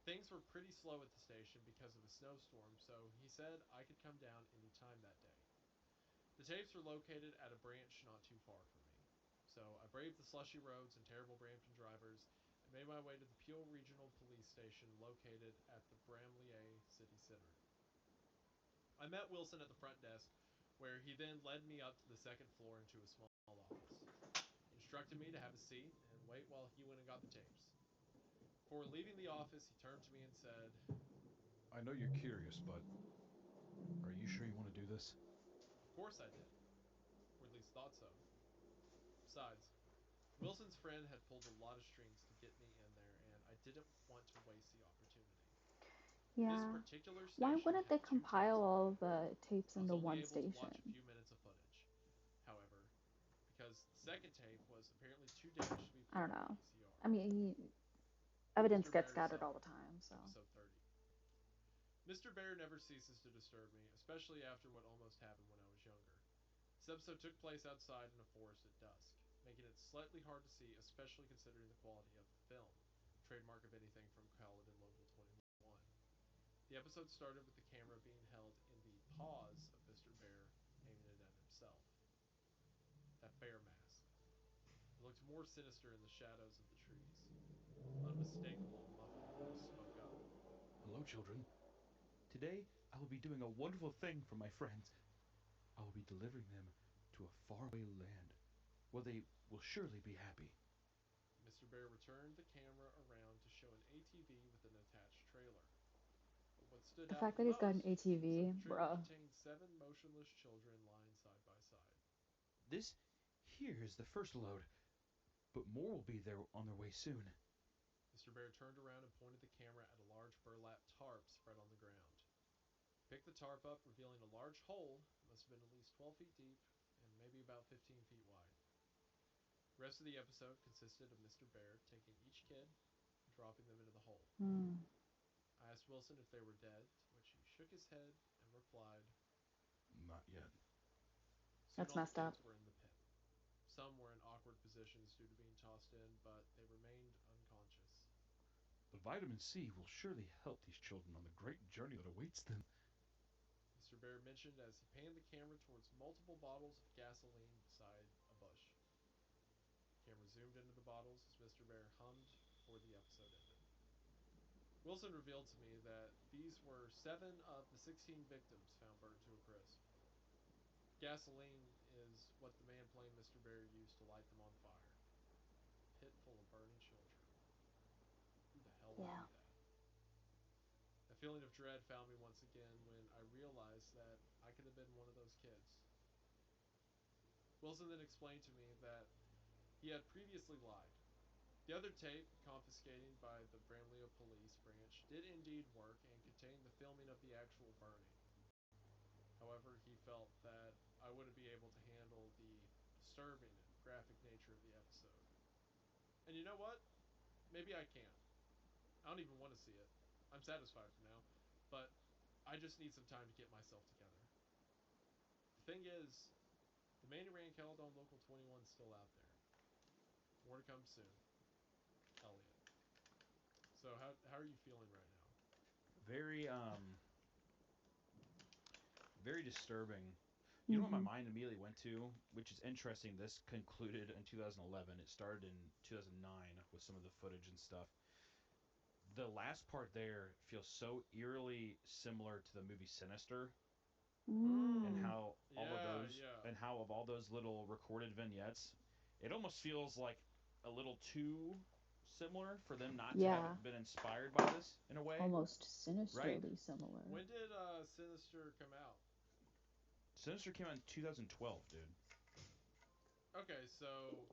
Things were pretty slow at the station because of a snowstorm, so he said I could come down any time that day. The tapes were located at a branch not too far from me. So I braved the slushy roads and terrible Brampton drivers and made my way to the Peel Regional Police Station located at the Bramley City Center. I met Wilson at the front desk, where he then led me up to the second floor into a small office. He instructed me to have a seat and wait while he went and got the tapes. Before leaving the office, he turned to me and said, I know you're curious, but are you sure you want to do this? "Of course I did, or at least thought so. Besides, Wilson's friend had pulled a lot of strings to get me in there, and I didn't want to waste the opportunity. This Yeah. particular Why station wouldn't they had two compile tapes all playing. the tapes I was into only one able to watch a station? few minutes of footage, however, because the second tape was apparently too damaged to be I played don't on the know. VCR. I mean, evidence Mr. gets Bear's scattered all Cellar, the time, so. episode 30. Mr. Bear never ceases to disturb me, especially after what almost happened when I was younger. This episode took place outside in a forest at dusk, making it slightly hard to see, especially considering the quality of the film, trademark of anything from Khaled and Local 21. The episode started with the camera being held in the paws of Mr. Bear, aiming it at himself. That bear mask. It looked more sinister in the shadows of the trees. An unmistakable, muffled voice spoke up. Hello, children. Today, I will be doing a wonderful thing for my friends. I will be delivering them to a faraway land where they will surely be happy. Mr. Bear returned the camera around to show an ATV with an attached trailer. But what stood The out fact the that he's got an most was that ATV, the trailer bruh. contained 7 motionless children lying side by side. This here is the first load, but more will be there on their way soon. Mr. Bear turned around and pointed the camera at a large burlap tarp spread on the ground. He picked the tarp up, revealing a large hole that must have been at least 12 feet deep and maybe about 15 feet wide. The rest of the episode consisted of Mr. Bear taking each kid and dropping them into the hole. Hmm. I asked Wilson if they were dead, to which he shook his head and replied, Not yet. soon That's all the messed up. kids were in the pit. Some were in awkward positions due to being tossed in, but they remained unconscious. The vitamin C will surely help these children on the great journey that awaits them. Mr. Bear mentioned as he panned the camera towards multiple bottles of gasoline beside a bush. The camera zoomed into the bottles as Mr. Bear hummed before the episode ended. Wilson revealed to me that these were 7 of the 16 victims found burnt to a crisp. Gasoline is what the man playing Mr. Bear used to light them on fire. A pit full of burning children. Who the hell would Yeah. do that? A feeling of dread found me once again when I realized that I could have been one of those kids. Wilson then explained to me that he had previously lied. The other tape, confiscated by the Bramley Police Branch, did indeed work and contained the filming of the actual burning. However, he felt that I wouldn't be able to handle the disturbing and graphic nature of the episode. And you know what? Maybe I can. I don't even want to see it. I'm satisfied for now, but I just need some time to get myself together. The thing is, the man who ran Caledon Local 21 is still out there. More to come soon. Elliot. So how are you feeling right now? Very very disturbing. You know what my Hmm. mind immediately went to, which is interesting. This concluded in 2011. It started in 2009 with some of the footage and stuff. The last part there feels so eerily similar to the movie Sinister, and Mm. Mm. how all of Yeah, those yeah. and how of all those little recorded vignettes, it almost feels like a little too similar for them not to have Yeah, been inspired by this in a way, almost right? sinisterly similar. When did Sinister come out? Sinister came out in 2012, dude. Okay, so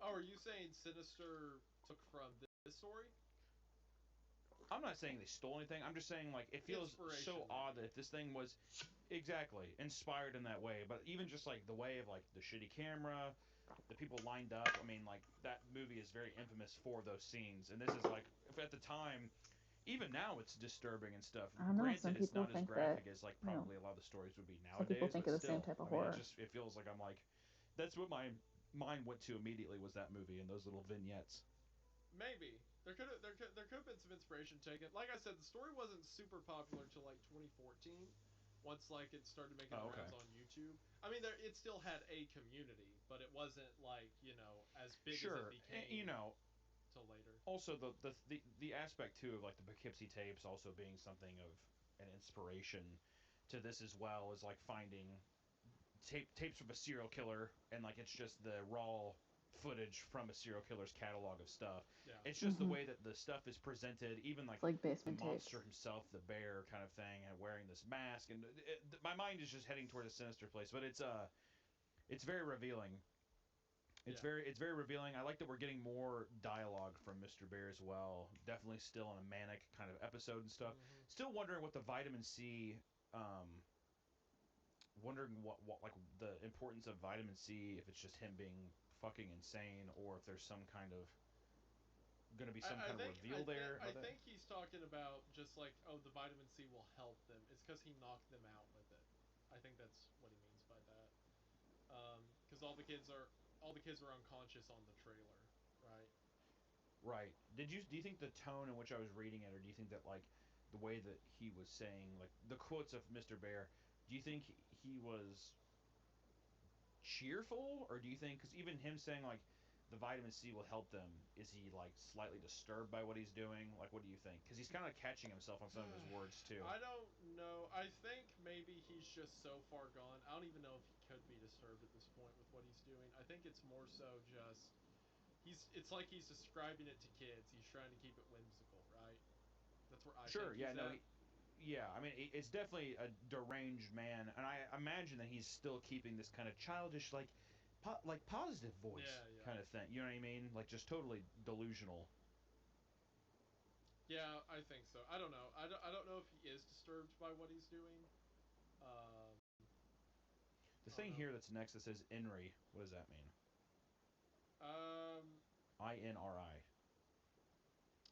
are you saying Sinister took from this story? I'm not saying they stole anything. I'm just saying like it feels Inspiration, so odd that maybe. if this thing was exactly inspired in that way, but even just like the way of like the shitty camera, the people lined up. I mean, like that movie is very infamous for those scenes, and this is like if at the time, even now it's disturbing and stuff. I don't know. Some Granted, it's people not as think that, graphic as like you know, probably a lot of the stories would be some people nowadays, think but of the same still, type of I mean, horror. it feels like I'm like that's what my mind went to immediately was that movie and those little vignettes. Maybe there could have been some inspiration taken. Like I said, the story wasn't super popular till like 2014. Once like it started making the Oh, okay. rounds on YouTube. I mean, it still had a community, but it wasn't like as big as it Sure, you became know, till later. also the aspect too of like the Poughkeepsie tapes also being something of an inspiration to this as well as like finding tapes of a serial killer and like it's just the raw footage from a serial killer's catalog of stuff. Yeah. It's just the Hmm. way that the stuff is presented, even like It's like the basement monster tapes. himself, the bear kind of thing, and wearing this mask, and my mind is just heading toward a sinister place. But it's very revealing. Yeah. It's very revealing. I like that we're getting more dialogue from Mr. Bear as well. Definitely still in a manic kind of episode and stuff. Hmm. Still wondering what the vitamin C um, wondering what like the importance of vitamin C if it's just him being fucking insane or if there's some kind of going to be some I kind of think I reveal think there I about that. think he's talking about just like, oh, the vitamin C will help them. It's because he knocked them out with it. I think that's what he means by that. Because all the kids are unconscious on the trailer, right? Right. Do you think the tone in which I was reading it or do you think that like the way that he was saying like the quotes of Mr. Bear, do you think he was cheerful or do you think cuz even him saying like the vitamin C will help them is he like slightly disturbed by what he's doing? Like what do you think? Cuz he's kind of catching himself on some of his words too. I don't know. I think maybe he's just so far gone. I don't even know if he could be disturbed at this point with what he's doing. I think it's more so just it's like he's describing it to kids. He's trying to keep it whimsical, right? That's where I Sure, think yeah, he's no, at. yeah, I mean, it's definitely a deranged man, and I imagine that he's still keeping this kind of childish, like, like positive voice Yeah, yeah. kind of thing. You know what I mean? Like just totally delusional. Yeah, I think so. I don't know. I don't know if he is disturbed by what he's doing. Um, The I don't thing know. here that's next that says INRI, what does that mean? Um, INRI.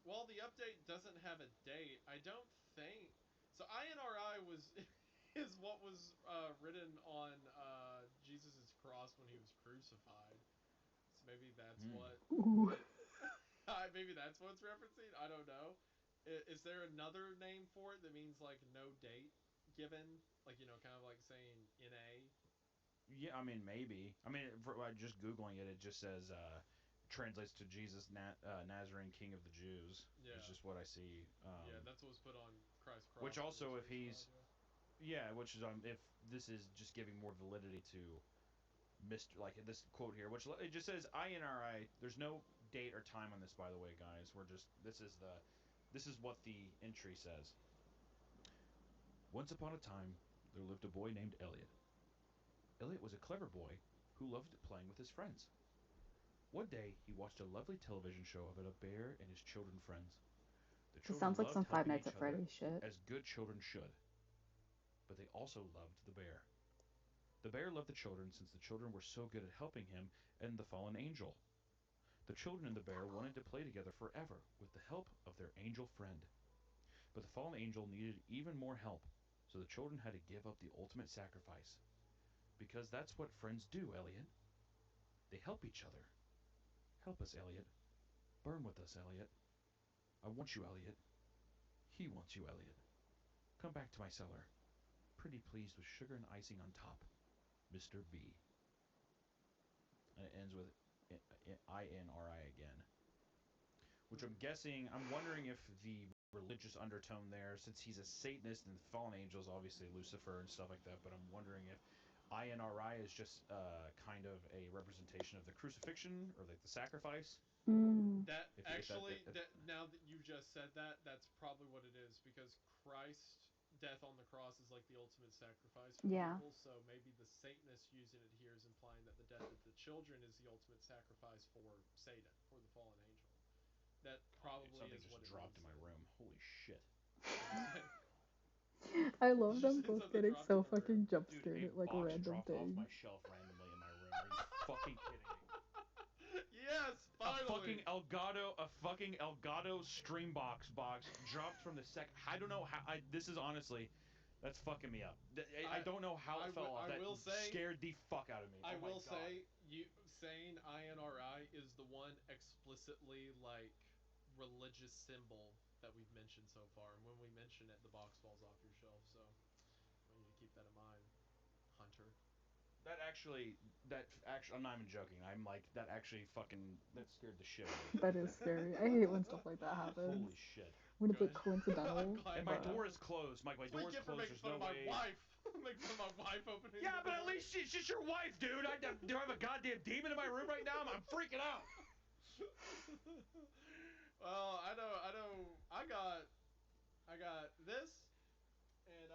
well, the update doesn't have a date. I don't think so. INRI was is what was written on Jesus' cross when he was crucified. So maybe that's Hmm. what Ooh. maybe that's what it's referencing. I don't know. Is there another name for it that means like no date given? Like kind of like saying NA. Yeah, I mean maybe. I mean, just googling it, it just says translates to Jesus Nazarene, King of the Jews. It's Yeah, just what I see. yeah. That's what was put on Christ's Which cross when he was also, if crucified. he's Yeah. yeah, which is if this is just giving more validity to Mr. Like this quote here, which it just says INRI. There's no date or time on this, by the way, guys. We're just this is what the entry says. Once upon a time, there lived a boy named Elliot. Elliot was a clever boy who loved playing with his friends. One day, he watched a lovely television show about a bear and his children friends. The This children sounds like loved some Five helping Nights each at other Freddy's shit. as good children should, but they also loved the bear. The bear loved the children since the children were so good at helping him and the fallen angel. The children and the bear wanted to play together forever with the help of their angel friend. But the fallen angel needed even more help, so the children had to give up the ultimate sacrifice. Because that's what friends do, Elliot. They help each other. Help us, Elliot. Burn with us, Elliot. I want you, Elliot. He wants you, Elliot. Come back to my cellar. Pretty pleased with sugar and icing on top. Mr. B. And it ends with INRI again. Which I'm Hmm. guessing, I'm wondering if the religious undertone there, since he's a Satanist and the fallen angels, obviously Lucifer and stuff like that, but I'm wondering if INRI is just kind of a representation of the crucifixion or like the sacrifice. Mm. That If that, actually, if, that now that you just said that, that's probably what it is, because Christ's death on the cross is like the ultimate sacrifice for Yeah. people. So maybe the Satanist using it here is implying that the death of the children is the ultimate sacrifice for Satan, for the fallen angel. That probably something is just what it dropped means in my then. room. Holy shit. What'd you say? I Did love you them say both something getting dropped in so the room? fucking jump Dude, scared a at like box random dropped off things. my shelf randomly in my room. Are you fucking kidding me? Yes, finally. A fucking Elgato Streambox box dropped from the sec. I don't know how. This is honestly, that's fucking me up. I don't know how it fell off. I That will say, scared the fuck out of me. I Oh my will god. say, you saying INRI is the one explicitly like religious symbol that we've mentioned so far, and when we mention it, the box falls off your shelf. So I want you to keep that in mind, Hunter. That actually, I'm not even joking. I'm like, that actually fucking, that scared the shit out of me. That is scary. I hate when stuff like that happens. Holy shit. When it's like Good. coincidental. I'm glad. And my but- door is closed. My That's what door you is get for closed. making There's fun no of my way. wife. Making fun of my wife opening. Yeah, the but at door. least she's your wife, dude. Do I have a goddamn demon in my room right now? I'm freaking out. Well, I know. I got this, and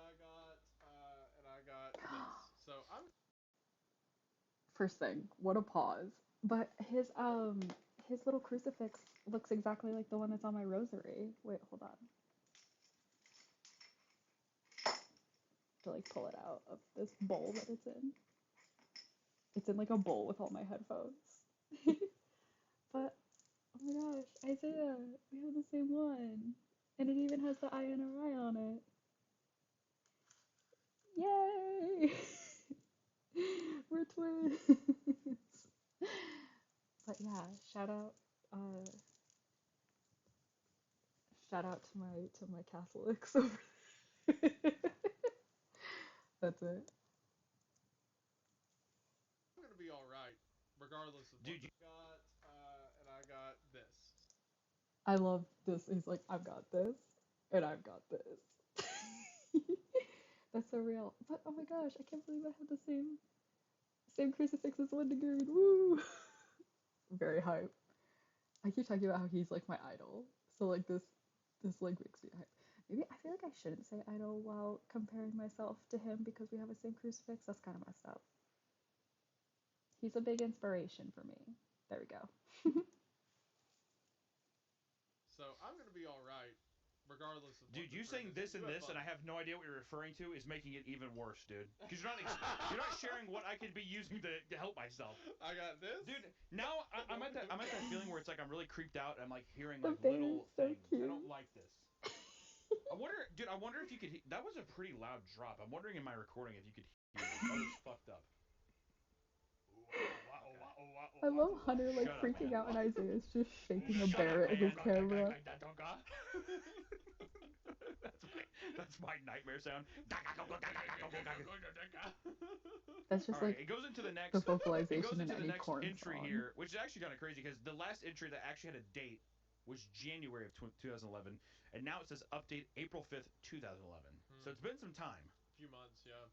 I got this. So I'm. First thing, what a pause. But his little crucifix looks exactly like the one that's on my rosary. Wait, hold on. To like pull it out of this bowl that it's in. It's in like a bowl with all my headphones. But oh my gosh, Isaiah, we have the same one. And it even has the INRI on it. Yay! We're twins. But yeah, uh shout out to my Catholics over there. That's it. I'm gonna be all right, regardless of Dude, what. And I got this. I love this. He's like, I've got this, and I've got this. That's so real. But oh my gosh, I can't believe I have the same crucifix as Wendigoon. Woo! Very hype. I keep talking about how he's like my idol. So like this like makes me hype. Maybe I feel like I shouldn't say idol while comparing myself to him because we have the same crucifix. That's kind of messed up. He's a big inspiration for me. There we go. So I'm gonna be all right, regardless of. dude, what you the saying premise. this and You have this, and I fun. have no idea what you're referring to, is making it even worse, dude. Because you're not sharing what I could be using to help myself. I got this. Dude, now I'm at that feeling where it's like I'm really creeped out. And I'm like hearing The like bear is little so things. cute. I don't like this. I wonder if you could. That was a pretty loud drop. I'm wondering in my recording if you could hear it. That was fucked up. I love Hunter like Shut up, freaking man. out and Isaiah's just shaking a Shut bear up, at his man. camera. That's my nightmare sound. That's just All right, like it goes into the the next. It vocalization goes in into the any next corn entry song. here, which is actually kind of crazy because the last entry that actually had a date was January of 2011, and now it says update April 5th, 2011. So it's been some time. A few months, yeah.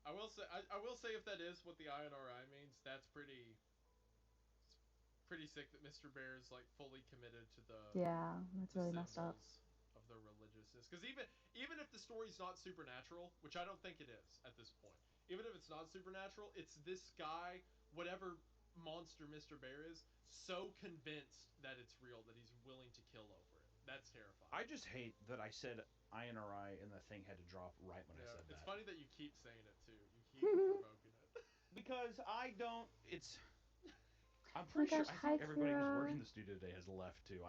I will say if that is what the INRI means, that's pretty sick that Mr. Bear is like fully committed to Yeah, that's the really messed up. symbols of the religiousness. Because even if the story's not supernatural, which I don't think it is at this point, even if it's not supernatural, it's this guy, whatever monster Mr. Bear is, so convinced that it's real that he's willing to kill over it. That's terrifying. I just hate that I said INRI and the thing had to drop right when I said that. It's funny that you keep saying it too. You keep provoking it. Because I don't. It's. I'm Oh my pretty sure. gosh, I hi think everybody who's working Kira. the studio today has left too.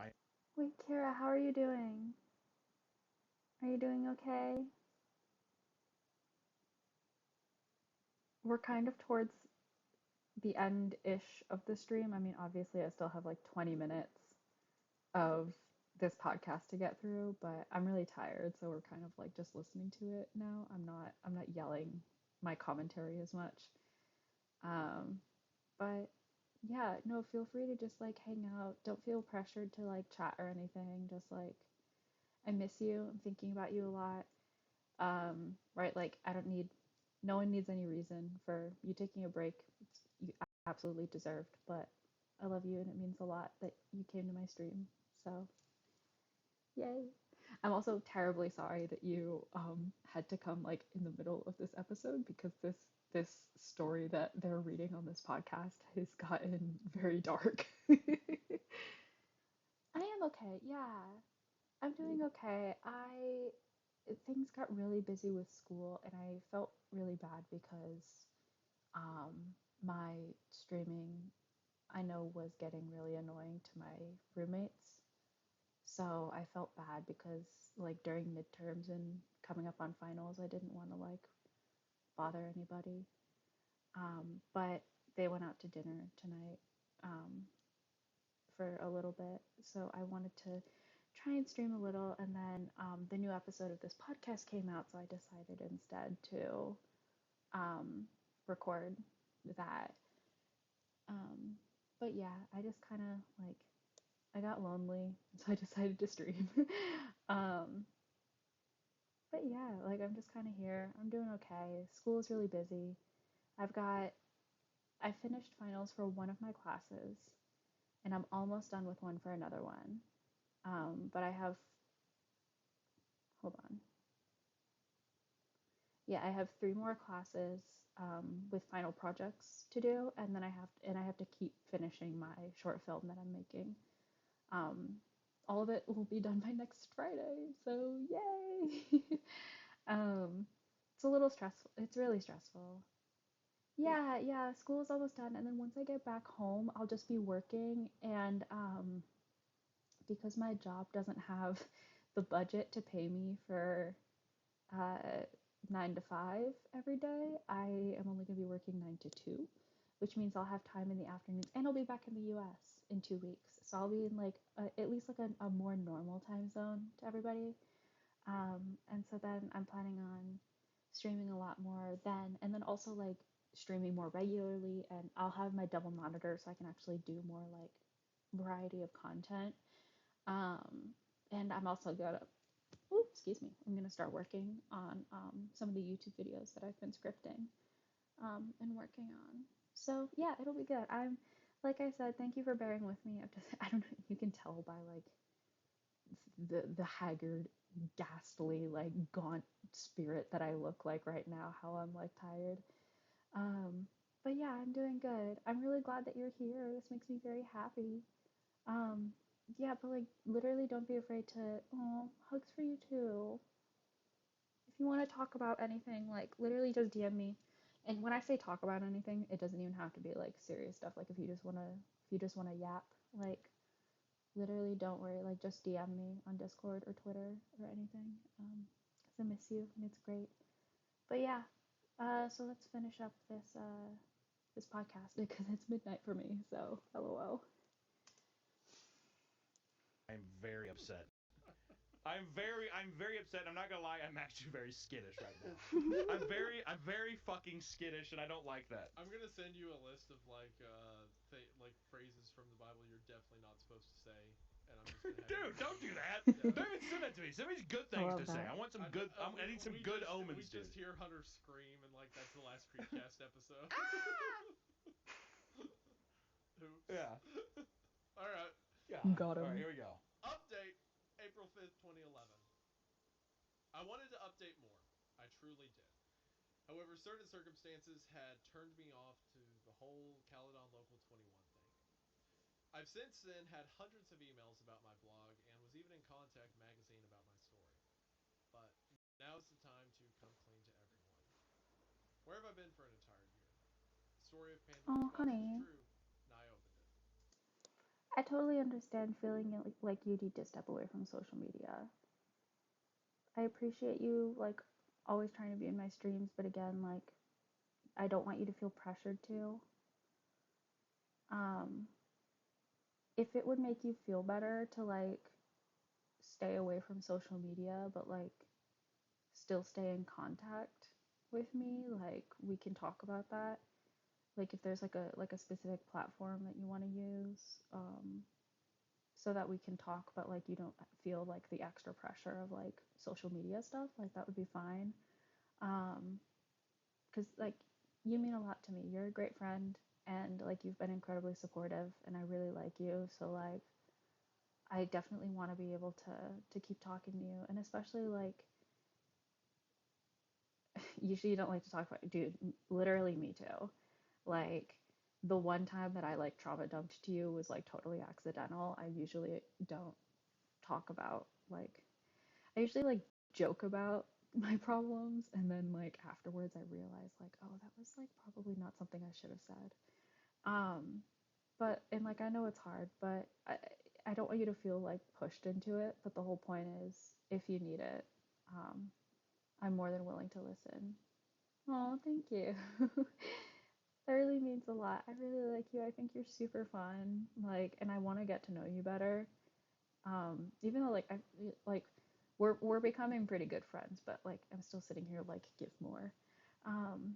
Wait, Kira, how are you doing? Are you doing okay? We're kind of towards the end-ish of the stream. I mean, obviously I still have like 20 minutes of this podcast to get through, but I'm really tired, so we're kind of like just listening to it now. I'm not yelling my commentary as much. But yeah, no, feel free to just like hang out. Don't feel pressured to like chat or anything. Just like I miss you. I'm thinking about you a lot. Right? Like I don't need no one needs any reason for you taking a break. You absolutely deserved, but I love you and it means a lot that you came to my stream. So, yay. I'm also terribly sorry that you had to come like in the middle of this episode because this story that they're reading on this podcast has gotten very dark. I am okay. Yeah. I'm doing okay. I things got really busy with school and I felt really bad because um my streaming I know was getting really annoying to my roommates. So I felt bad because like during midterms and coming up on finals, I didn't want to like bother anybody. But they went out to dinner tonight for a little bit, so I wanted to try and stream a little. And then the new episode of this podcast came out, so I decided instead to um, record that. Um, but yeah, I just kind of like I got lonely, so I decided to stream. um, but yeah, like I'm just kind of here. I'm doing okay. School is really busy. I've got I finished finals for one of my classes, and I'm almost done with one for another one. But I have hold on. Yeah, I have three more classes with final projects to do, and then I have to keep finishing my short film that I'm making. Um, all of it will be done by next Friday, so yay! It's a little stressful. It's really stressful. Yeah, yeah, school is almost done, and then once I get back home, I'll just be working, and because my job doesn't have the budget to pay me for uh, 9 to 5 every day, I am only going to be working 9 to 2, which means I'll have time in the afternoons, and I'll be back in the U.S. in 2 weeks, so I'll be in like at least like a more normal time zone to everybody. And so then I'm planning on streaming a lot more then, and then also like streaming more regularly, and I'll have my double monitor so I can actually do more like variety of content. And I'm also gonna, ooh, excuse me, I'm gonna start working on some of the YouTube videos that I've been scripting and working on. So yeah, it'll be good. I'm, like I said, thank you for bearing with me. I've just, I don't know, you can tell by like the haggard, ghastly, like gaunt spirit that I look like right now, how I'm like tired. Um, but yeah, I'm doing good. I'm really glad that you're here. This makes me very happy. Um, yeah, but like literally don't be afraid to, oh, hugs for you too. If you want to talk about anything, like literally just DM me. And when I say talk about anything, it doesn't even have to be like serious stuff. Like if you just wanna yap, like literally don't worry. Like just DM me on Discord or Twitter or anything. 'Cause I miss you and it's great. But yeah, so let's finish up this podcast because it's midnight for me. So lol. I'm very upset. I'm very upset. I'm not gonna lie. I'm actually very skittish right now. I'm very fucking skittish, and I don't like that. I'm gonna send you a list of like like phrases from the Bible you're definitely not supposed to say, and I'm just gonna have Dude, you don't read do them. that. Yeah. Don't even send that to me. Send me good I things love to say. that. I want some I, good. we, I need some we good just, omens, we dude. just hear Hunter scream, and like that's the last CREEPCAST episode. Oops. Yeah. All right. Yeah. Got All right, him. here we go. Update April 5th, 2011. I wanted to update more. I truly did. However, certain circumstances had turned me off to the whole Caledon Local 21 thing. I've since then had hundreds of emails about my blog and was even in Contact magazine about my story. But now's the time to come clean to everyone. Where have I been for an entire year? The story of Pandora's Oh, box is honey. true, and I opened it. I totally understand feeling like you need to step away from social media. I appreciate you like always trying to be in my streams, but again, like I don't want you to feel pressured to. Um, if it would make you feel better to like stay away from social media, but like still stay in contact with me, like we can talk about that. Like if there's like a specific platform that you want to use, so that we can talk, but like you don't feel like the extra pressure of like social media stuff, like that would be fine. Um, because like you mean a lot to me. You're a great friend, and like you've been incredibly supportive, and I really like you. So like I definitely want to be able to keep talking to you, and especially like usually you don't like to talk about, dude. Literally, me too. Like the one time that I like trauma dumped to you was like totally accidental. I usually don't talk about like I usually like joke about my problems and then like afterwards I realize like oh that was like probably not something I should have said. Um but and like I know it's hard, but I don't want you to feel like pushed into it, but the whole point is if you need it, um I'm more than willing to listen. Oh, thank you. That really means a lot. I really like you. I think you're super fun. Like, and I want to get to know you better. Even though like I like we're becoming pretty good friends, but like I'm still sitting here like give more. Um,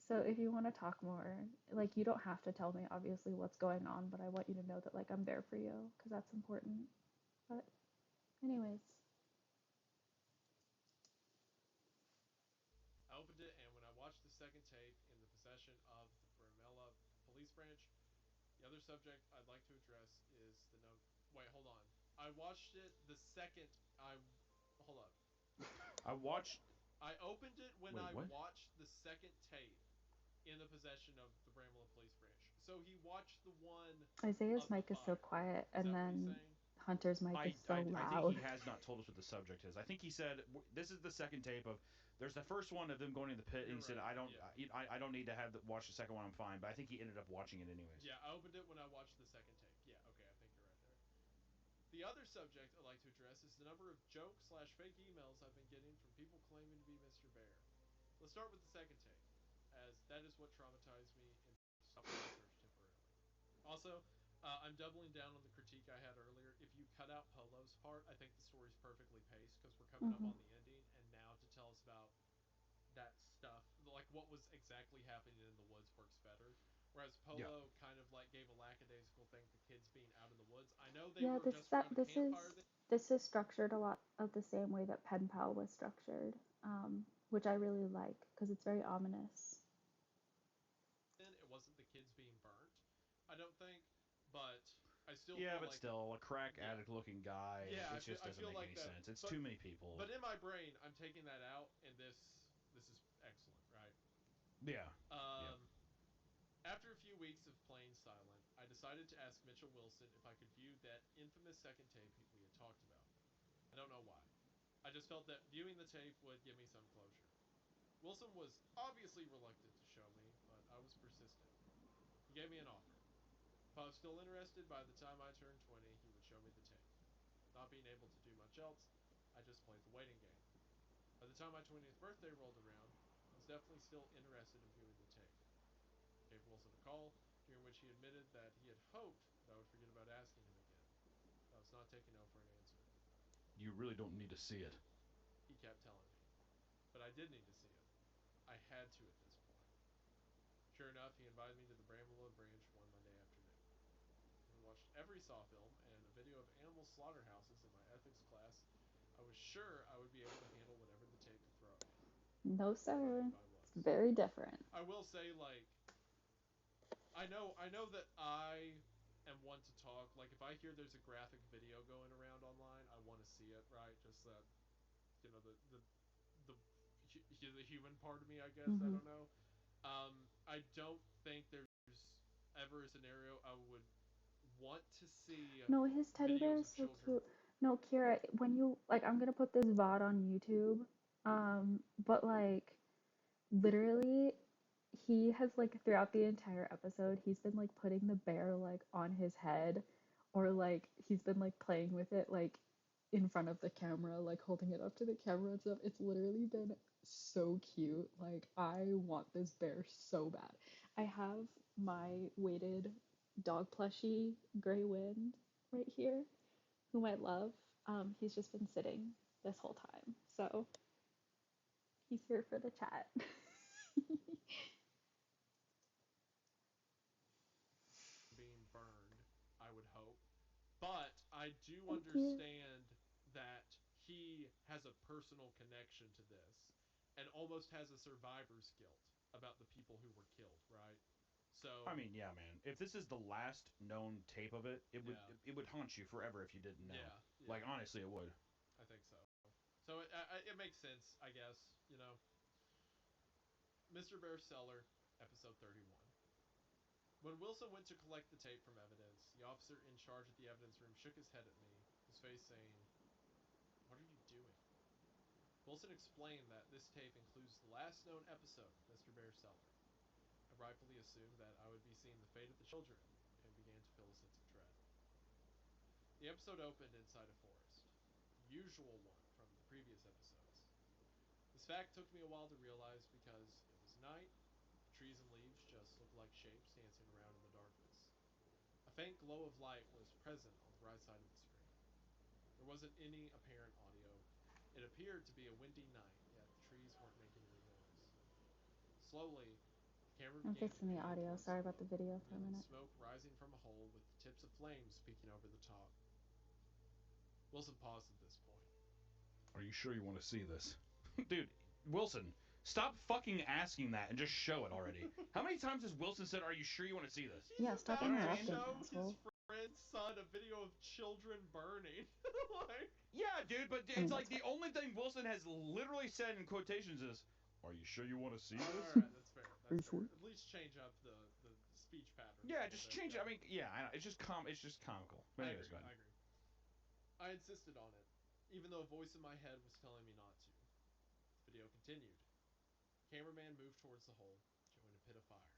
so if you want to talk more, like you don't have to tell me obviously what's going on, but I want you to know that like I'm there for you because that's important. But anyways, I opened it, and when I watched the second tape in the possession of the Bramella police branch, the other subject I'd like to address is the no. Wait, hold on. I watched it the second I. Hold up. I watched. I opened it when Wait, I what? watched the second tape in the possession of the Bramwell Police Branch. So he watched the one Isaiah's of the mic is so fire. quiet, Is and that what he's then saying? Hunter's mic is so I think he loud. has not told us what the subject is. I think he said this is the second tape of. There's the first one of them going in the pit, and You're he said right. I don't Yeah. I don't need to have watch the second one. I'm fine. But I think he ended up watching it anyways. Yeah, I opened it when I watched the second tape. Yeah, okay, I think you're right there. The other subject I'd like to address is the number of joke slash fake emails I've been getting from people claiming to be Mr. Bear. Let's start with the second tape, as that is what traumatized me into stopping research temporarily. Also, I'm doubling down on the critique I had earlier. If you cut out Polo's part, I think the story's perfectly paced because we're coming up Hmm. on the ending, and now to tell us about that stuff, like what was exactly happening in the woods, works better. Whereas Yeah. Polo kind of like gave a lackadaisical thing to kids being out in the woods. I know they Yeah, were just around a campfire. this is structured a lot of the same way that Pen Pal was structured, which I really like because it's very ominous. It wasn't the kids being burnt, I don't think, but I still Yeah, feel but like it. still, a crack Yeah, addict looking guy. yeah. It just I doesn't feel make like any that, sense. It's too many people. but in my brain, I'm taking that out, and this is excellent, right? Yeah. Yep. Um, After a few weeks of playing silent, I decided to ask Mitchell Wilson if I could view that infamous second tape we had talked about. I don't know why. I just felt that viewing the tape would give me some closure. Wilson was obviously reluctant to show me, but I was persistent. He gave me an offer. If I was still interested by the time I turned 20, he would show me the tape. Not being able to do much else, I just played the waiting game. By the time my 20th birthday rolled around, I was definitely still interested in viewing the tape. I gave Wilson a call, during which he admitted that he had hoped that I would forget about asking him again. I was not taking no for an answer. You really don't need to see it. He kept telling me. But I did need to see it. I had to at this point. Sure enough, he invited me to the Bramwell Branch one Monday afternoon. Having watched every Saw film and a video of animal slaughterhouses in my ethics class, I was sure I would be able to handle whatever the tape could throw at me. No, And I sir. believe I was. It's very different. I will say, like, I know that I am one to talk. Like, if I hear there's a graphic video going around online, I want to see it, right? Just that, you know, the the human part of me, I guess. I Hmm. don't know. I don't think there's ever a scenario I would want to see No, his teddy bear videos is of so children. cute. No, Kira, when you like, I'm gonna put this VOD on YouTube. But like, literally, he has like throughout the entire episode, he's been like putting the bear like on his head, or like he's been like playing with it like in front of the camera, like holding it up to the camera and stuff. It's literally been so cute. Like, I want this bear so bad. I have my weighted dog plushie, Gray Wind, right here, whom I love. He's just been sitting this whole time. So he's here for the chat. Being burned, I would hope. But I do Thank you. understand that he has a personal connection to this. and almost has a survivor's guilt about the people who were killed, right? So I mean, yeah, man. If this is the last known tape of it, Yeah. it would haunt you forever if you didn't know. yeah, Like yeah, honestly, it would. I think so. So it makes sense, I guess. Mr. Bear's cellar, episode 31. When Wilson went to collect the tape from evidence, the officer in charge at the evidence room shook his head at me, his face saying, "What are you doing?" Wilson explained that this tape includes the last known episode of Mr. Bear's cellar. I rightfully assumed that I would be seeing the fate of the children and began to feel a sense of dread. The episode opened inside a forest, the usual one from the previous episodes. This fact took me a while to realize because it was night, the trees and leaves just looked like shapes dancing around in the darkness. A faint glow of light was present on the right side of the screen. There wasn't any apparent audio. It appeared to be a windy night, yet the trees weren't making any noise. Slowly, the camera I'm began to fixing the pan audio. towards Sorry the about the hole, video for a revealing minute. smoke rising from a hole with the tips of flames peeking over the top. Wilson paused at this point. Are you sure you want to see this? Dude, Wilson, stop fucking asking that and just show it already. How many times has Wilson said, "Are you sure you want to see this?" He's Yeah, stop about You know what I to mean? interrupting, show his asshole. friend's son a video of children burning. Like, Yeah, dude, but I mean, it's like that's the only thing Wilson has literally said in quotations is, "Are you sure you want to see this?" alright, that's fair. Are you That's fair. sure? At least change up the speech patterns a Yeah, little just bit. change it. Yeah. I mean, yeah, I know. It's just It's just comical. But I anyways, agree. go ahead. I agree. I insisted on it, even though a voice in my head was telling me not to. The video continued. The cameraman moved towards the hole, showing a pit of fire.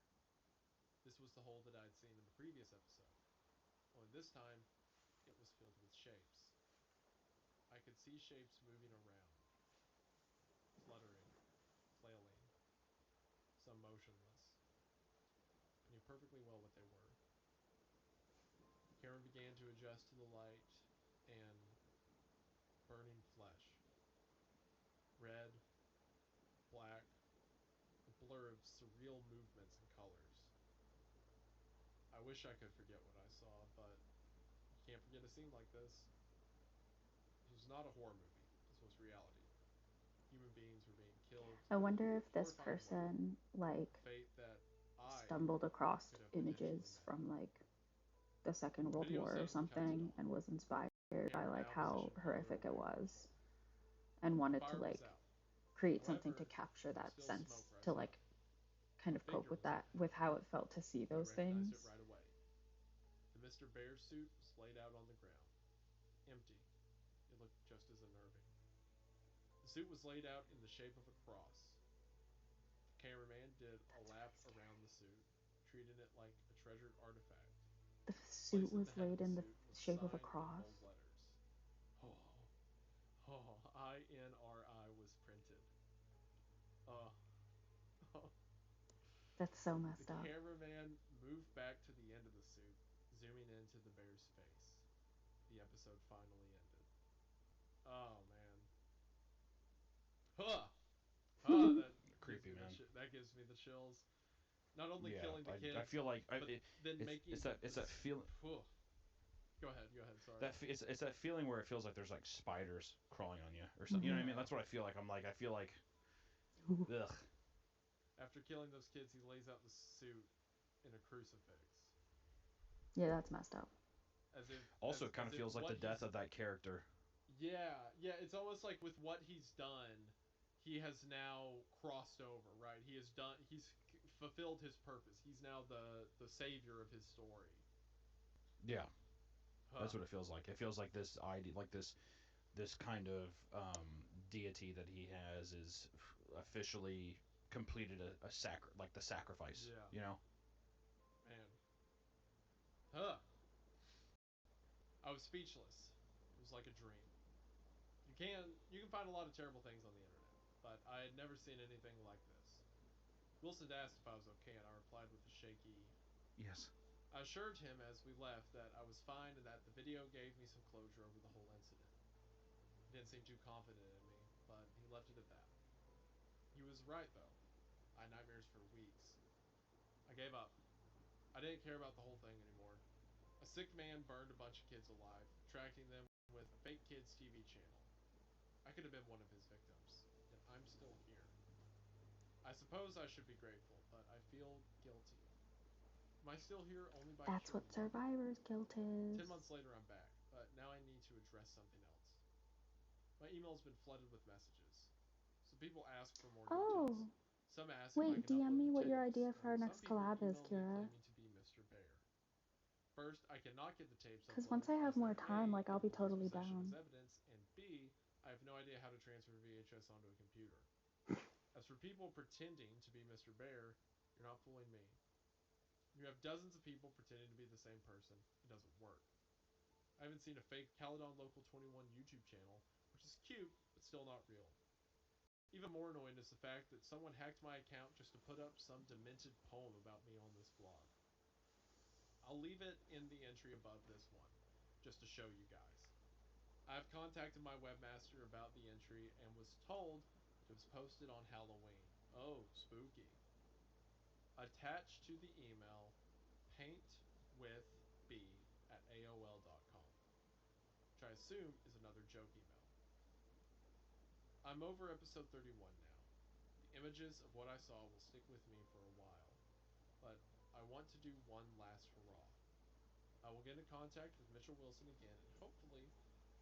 This was the hole that I had seen in the previous episode, only this time it was filled with shapes. I could see shapes moving around, fluttering, flailing, some motionless. I knew perfectly well what they were. The camera began to adjust to the light and burning flesh. Red, black, a blur of surreal movements and colors. I wish I could forget what I saw, but you can't forget a scene like this. This was not a horror movie. This was reality. Human beings were being killed I wonder in if a this horrifying way. person like A fate that I stumbled across could have potentially images met. from like the Second The World video War or suddenly cuts it something off. and was inspired The by camera like now how positioned farther horrific it away from the was hole. and The wanted to fire like was out. create something to However, capture there was that still sense smoke to rising like up. kind A of cope figure with was that, overhead. with how it felt to see I those recognized it things. right away. The Mr. Bear suit was laid out on the ground, empty. It looked just as unnerving. The suit was laid out in the shape of a cross. The cameraman did a That's lap really around scary. the suit, treating it like a treasured artifact. The Placed suit at was the head of laid the in the suit was a shape of a sign in cross. bold letters. Oh, oh, INRI was printed. Oh, oh. That's so The messed up. cameraman moved back to the end of the suit, zooming into the bear's face. The episode finally ended. Oh man. Huh. That gives Creepy, me man. that gives me the chills. Not only Yeah, killing the I kids, feel like but then making it's that feeling. Go ahead. Sorry. It's that feeling where it feels like there's like spiders crawling on you or something. You know what I Hmm. mean? That's what I feel like. I feel like, ugh. After killing those kids, he lays out the suit in a crucifix, Yeah, that's messed up. as if Also, it kind as of if feels like the what death he's of that character. yeah. It's almost like with what he's done, he has now crossed over. Right? He has done. He's fulfilled his purpose. He's now the savior of his story. Yeah, Huh. that's what it feels like. It feels like this idea, like this kind of deity that he has is officially completed like the sacrifice. Yeah. You know? Man. Huh. I was speechless. It was like a dream. You can find a lot of terrible things on the internet, but I had never seen anything like this. Wilson asked if I was okay, and I replied with a shaky. Yes. I assured him as we left that I was fine and that the video gave me some closure over the whole incident. He didn't seem too confident in me, but he left it at that. He was right though. I had nightmares for weeks. I gave up. I didn't care about the whole thing anymore. A sick man burned a bunch of kids alive, attracting them with a fake kids TV channel. I could have been one of his victims, yet I'm still here. I suppose I should be grateful, but I feel guilty. Am I still here only by That's sheer what luck? survivor's guilt is. 10 months later, I'm back, but now I need to address something else. My email's been flooded with messages. Some people ask for more details. Oh, Some ask if I wait, can DM upload me the what your tapes, idea for our and some next people collab is, email me Kira. claiming to be Mr. Bear. First, I cannot get the tapes Because uploaded once I have because more they're time, A, like, I'll in be police totally possession as down. evidence, and B, I have no idea how to transfer VHS onto a computer. As for people pretending to be Mr. Bear, you're not fooling me. You have dozens of people pretending to be the same person. It doesn't work. I haven't seen a fake Caledon Local 21 YouTube channel, which is cute, but still not real. Even more annoying is the fact that someone hacked my account just to put up some demented poem about me on this blog. I'll leave it in the entry above this one, just to show you guys. I've contacted my webmaster about the entry and was told that it was posted on Halloween. Oh, spooky. Attached to the email, paintwithb at AOL.com, which I assume is another joke email. I'm over episode 31 now. The images of what I saw will stick with me for a while, but I want to do one last hurrah. I will get in contact with Mitchell Wilson again and hopefully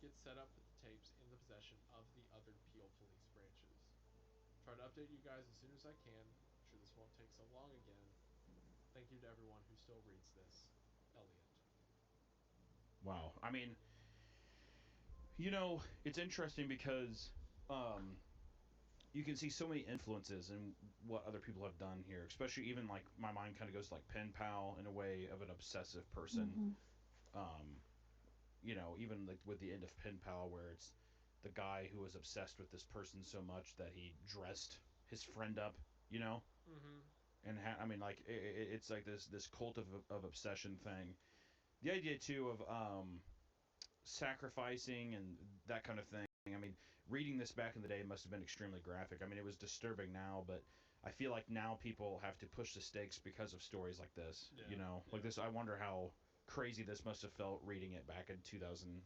get set up with the tapes in the possession of the other Peel police branches. Try to update you guys as soon as I can. I'm sure this won't take so long again. Thank you to everyone who still reads this. Elliot. Wow. I mean, it's interesting because um, you can see so many influences in what other people have done here, especially even like my mind kind of goes to like pen pal in a way of an obsessive person. Mm-hmm. Um, even like with the end of pen pal where it's the guy who was obsessed with this person so much that he dressed his friend up, you know, Mm-hmm. and I mean like it's like this cult of obsession thing. The idea too of sacrificing and that kind of thing. I mean, reading this back in the day must have been extremely graphic. I mean, it was disturbing now, but I feel like now people have to push the stakes because of stories like this. Yeah. Like Yeah. this. I wonder how crazy this must have felt reading it back in 2011.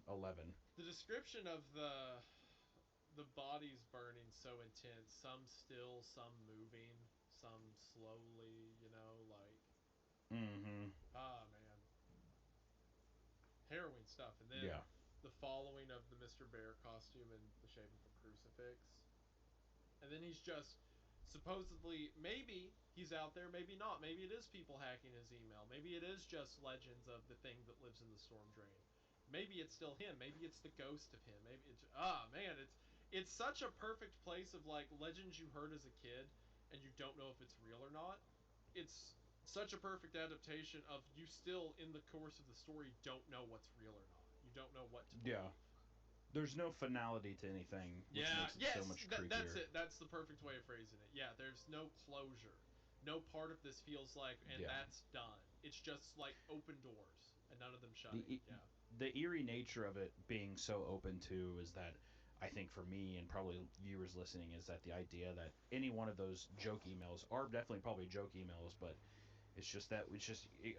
The description of the bodies burning so intense, some still, some moving, some slowly, like Mm-hmm. man, harrowing stuff. And then Yeah. the following of the Mr. Bear costume in the shape of a crucifix. And then he's just supposedly, maybe he's out there, maybe not. Maybe it is people hacking his email. Maybe it is just legends of the thing that lives in the storm drain. Maybe it's still him. Maybe it's the ghost of him. Maybe it's man, it's such a perfect place of like legends you heard as a kid and you don't know if it's real or not. It's such a perfect adaptation of you still in the course of the story don't know what's real or not. You don't know what to Yeah. believe. There's no finality to anything, which Yeah, makes it so yes, much that's creepier. it. That's the perfect way of phrasing it. Yeah, there's no closure. No part of this feels like, and Yeah. that's done. It's just like open doors, and none of them shutting. The Yeah. the eerie nature of it being so open to is that I think for me and probably viewers listening is that the idea that any one of those joke emails are definitely probably joke emails, but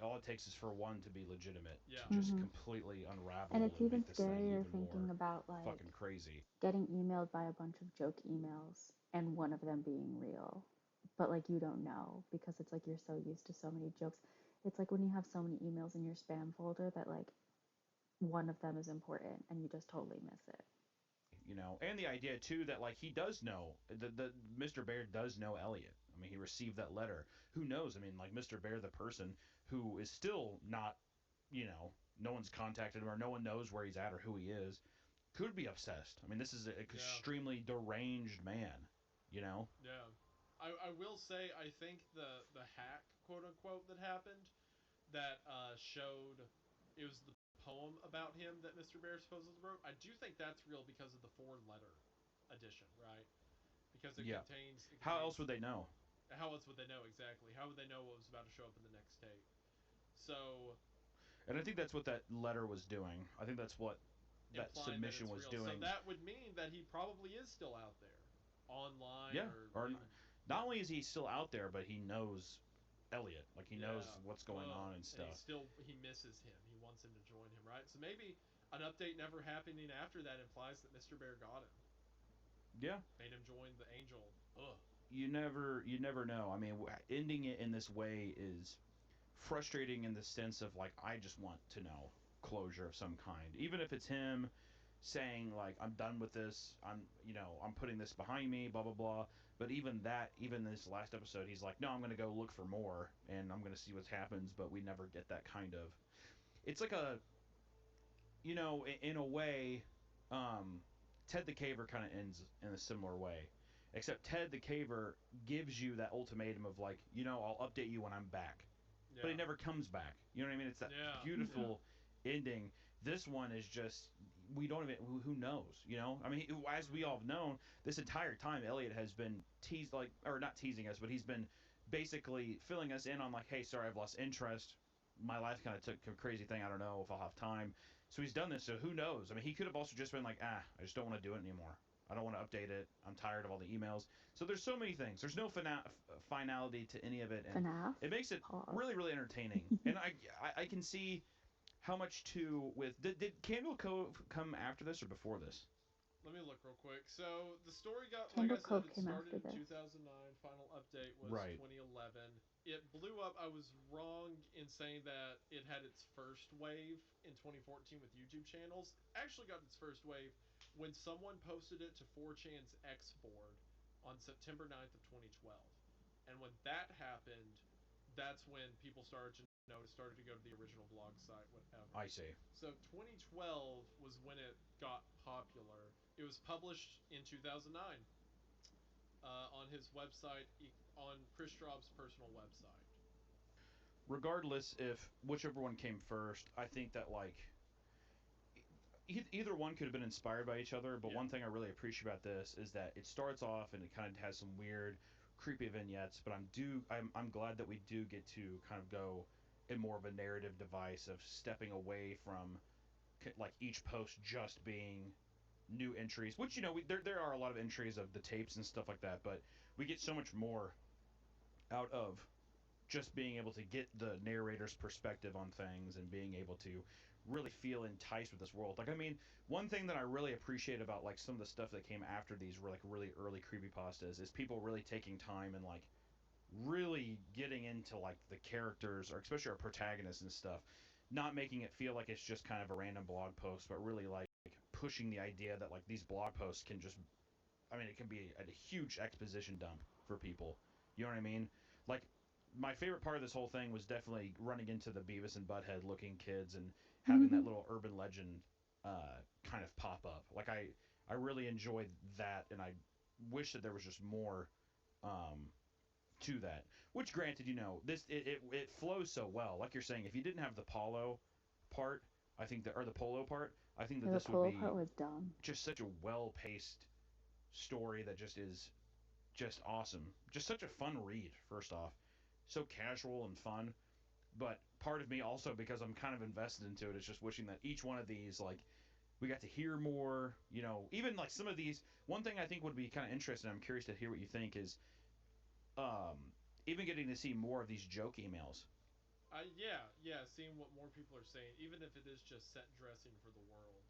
all it takes is for one to be legitimate to Yeah. just Mm-hmm. completely And unravel it's and even make this thing scarier even thinking more about, fucking like, crazy. getting emailed by a bunch of joke emails and one of them being real. But, like, you don't know because it's like you're so used to so many jokes. It's like when you have so many emails in your spam folder that, like, one of them is important and you just totally miss it. And the idea too that like he does know the Mr. Bear does know Elliot. I mean, he received that letter. Who knows? I mean, like Mr. Bear, the person who is still not, no one's contacted him or no one knows where he's at or who he is, could be obsessed. I mean, this is an Yeah. extremely deranged man. You know? Yeah. I will say I think the hack quote unquote that happened that showed it was the poem about him that Mr. Bear supposedly wrote. I do think that's real because of the four letter edition, right? Because it Yeah. contains it How else contains would they know? how else would they know exactly? How would they know what was about to show up in the next tape? So And I think that's what that letter was doing. I think that's what that implying that submission it's was real. So doing. that would mean that he probably is still out there, online Yeah. or Or in. not Yeah, only is he still out there, but he knows Elliot. Like he yeah. knows what's going on and And stuff. he misses him. He wants him to join him, right? So maybe an update never happening after that implies that Mr. Bear got him, Yeah. made him join the Angel. Ugh. you never know. I mean, ending it in this way is frustrating in the sense of like I just want to know closure of some kind, even if it's him saying like I'm done with this, I'm putting this behind me, blah blah blah. But even that, even this last episode, he's like, no, I'm gonna go look for more and I'm gonna see what happens. But we never get that kind of. It's like a in a way, um, Ted the Caver kind of ends in a similar way, except Ted the Caver gives you that ultimatum of like, I'll update you when I'm back, but he Yeah. never comes back. You know what I mean? It's that Yeah. beautiful ending. This one is just we don't even who knows. I mean, as we all have known, this entire time Elliot has been teased like or not teasing us, but he's been basically filling us in on like, hey, sorry, I've lost interest. My life kind of took a crazy thing. I don't know if I'll have time. So he's done this. So who knows? I mean, he could have also just been like, I just don't want to do it anymore. I don't want to update it. I'm tired of all the emails. So there's so many things. There's no finality to any of it, and FNAF? it makes it Pause. really, really entertaining. And I can see how much too with did Candle Cove come after this or before this? Let me look real quick. So the story got, like Candle I said, Cove it came started after in this. 2009. Final update was Right. 2011. It blew up. I was wrong in saying that it had its first wave in 2014 with YouTube channels. Actually got its first wave when someone posted it to 4chan's X board on September 9th of 2012. And when that happened, that's when people started to notice, started to go to the original blog site, whatever. I see. So 2012 was when it got popular. It was published in 2009 on his website, on Chris Straub's personal website. Regardless, if whichever one came first, I think that like either one could have been inspired by each other. But Yeah. one thing I really appreciate about this is that it starts off and it kind of has some weird, creepy vignettes. But I'm glad that we do get to kind of go in more of a narrative device of stepping away from like each post just being new entries, which there are a lot of entries of the tapes and stuff like that, but we get so much more out of just being able to get the narrator's perspective on things and being able to really feel enticed with this world. Like, I mean, one thing that I really appreciate about like some of the stuff that came after these were like really early creepypastas is people really taking time and like really getting into like the characters or especially our protagonists and stuff, not making it feel like it's just kind of a random blog post, but really like pushing the idea that like these blog posts can just I mean, it can be a huge exposition dump for people. You know what I mean? Like, my favorite part of this whole thing was definitely running into the Beavis and Butthead looking kids and having that little urban legend kind of pop up. Like, I really enjoyed that, and I wish that there was just more um, to that. Which, granted, it flows so well. Like you're saying, if you didn't have the Polo part, I think that or the Polo part, I think that Yeah, the this would polo be part was dumb. just such a well paced story that just is just awesome. Just such a fun read, first off. So casual and fun. But part of me also, because I'm kind of invested into it, is just wishing that each one of these, like, we got to hear more. Even like some of these. One thing I think would be kind of interesting, I'm curious to hear what you think, is um, even getting to see more of these joke emails. Yeah, seeing what more people are saying, even if it is just set dressing for the world.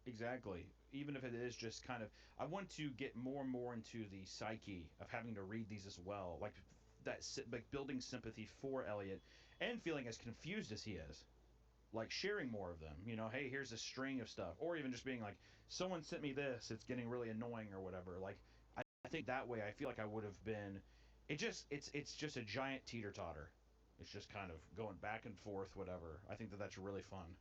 Exactly. Even if it is just kind of, I want to get more and more into the psyche of having to read these as well, like building sympathy for Elliot, and feeling as confused as he is, like sharing more of them. Hey, here's a string of stuff, or even just being like, someone sent me this, it's getting really annoying or whatever. Like, I think that way, I feel like I would have been. It's just a giant teeter totter. It's just kind of going back and forth, whatever. I think that that's really fun.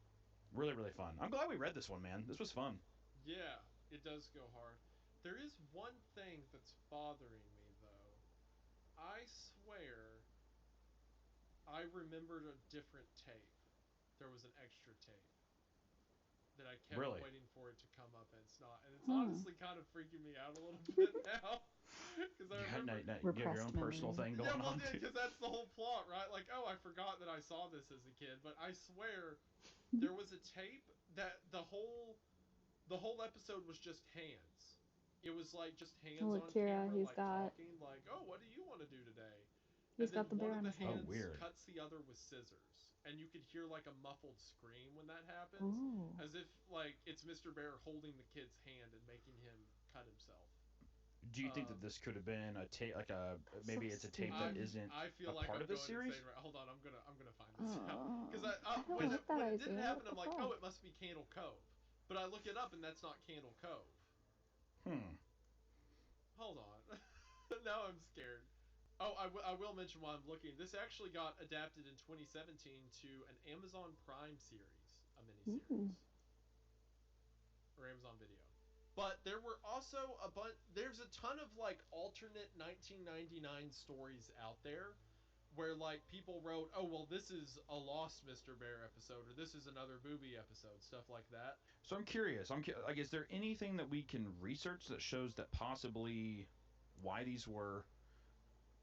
Really, really fun. I'm glad we read this one, man. This was fun. Yeah, it does go hard. There is one thing that's bothering me though. I swear I remembered a different tape. There was an extra tape that I kept Really. waiting for it to come up, and it's not. And it's Hmm. honestly kind of freaking me out a little bit now. Because I Yeah, remember. you have your Repressed own personal memory. thing Yeah, going well, on too. because that's the whole plot, right? Like, oh, I forgot that I saw this as a kid, but I swear there was a tape that the whole episode was just hands. It was like just Oh, hands look, on Kira, camera, he's like got talking, like, "Oh, what do you want to do today?" And he's then got the one bear of on the his Oh, head. hands weird. cuts the other with scissors, and you could hear like a muffled scream when that happens, Ooh. as if like it's Mr. Bear holding the kid's hand and making him cut himself. Do you think that this could have been a tape, like a maybe it's a tape that isn't I feel a like part I'm of this going series? insane right. Hold on, I'm gonna find this out because I don't when like that it idea. didn't happen, What I'm the like, oh, fuck? it must be Candle Cove, but I look it up and that's not Candle Cove. Hmm. Hold on, now I'm scared. Oh, I will mention while I'm looking. This actually got adapted in 2017 to an Amazon Prime series, a Ooh. miniseries, or Amazon Video. But there were also a bunch. There's a ton of like alternate 1999 stories out there, where like people wrote, "Oh well, this is a Lost Mr. Bear episode, or this is another Booby episode," stuff like that. So I'm curious. Like, is there anything that we can research that shows that possibly why these were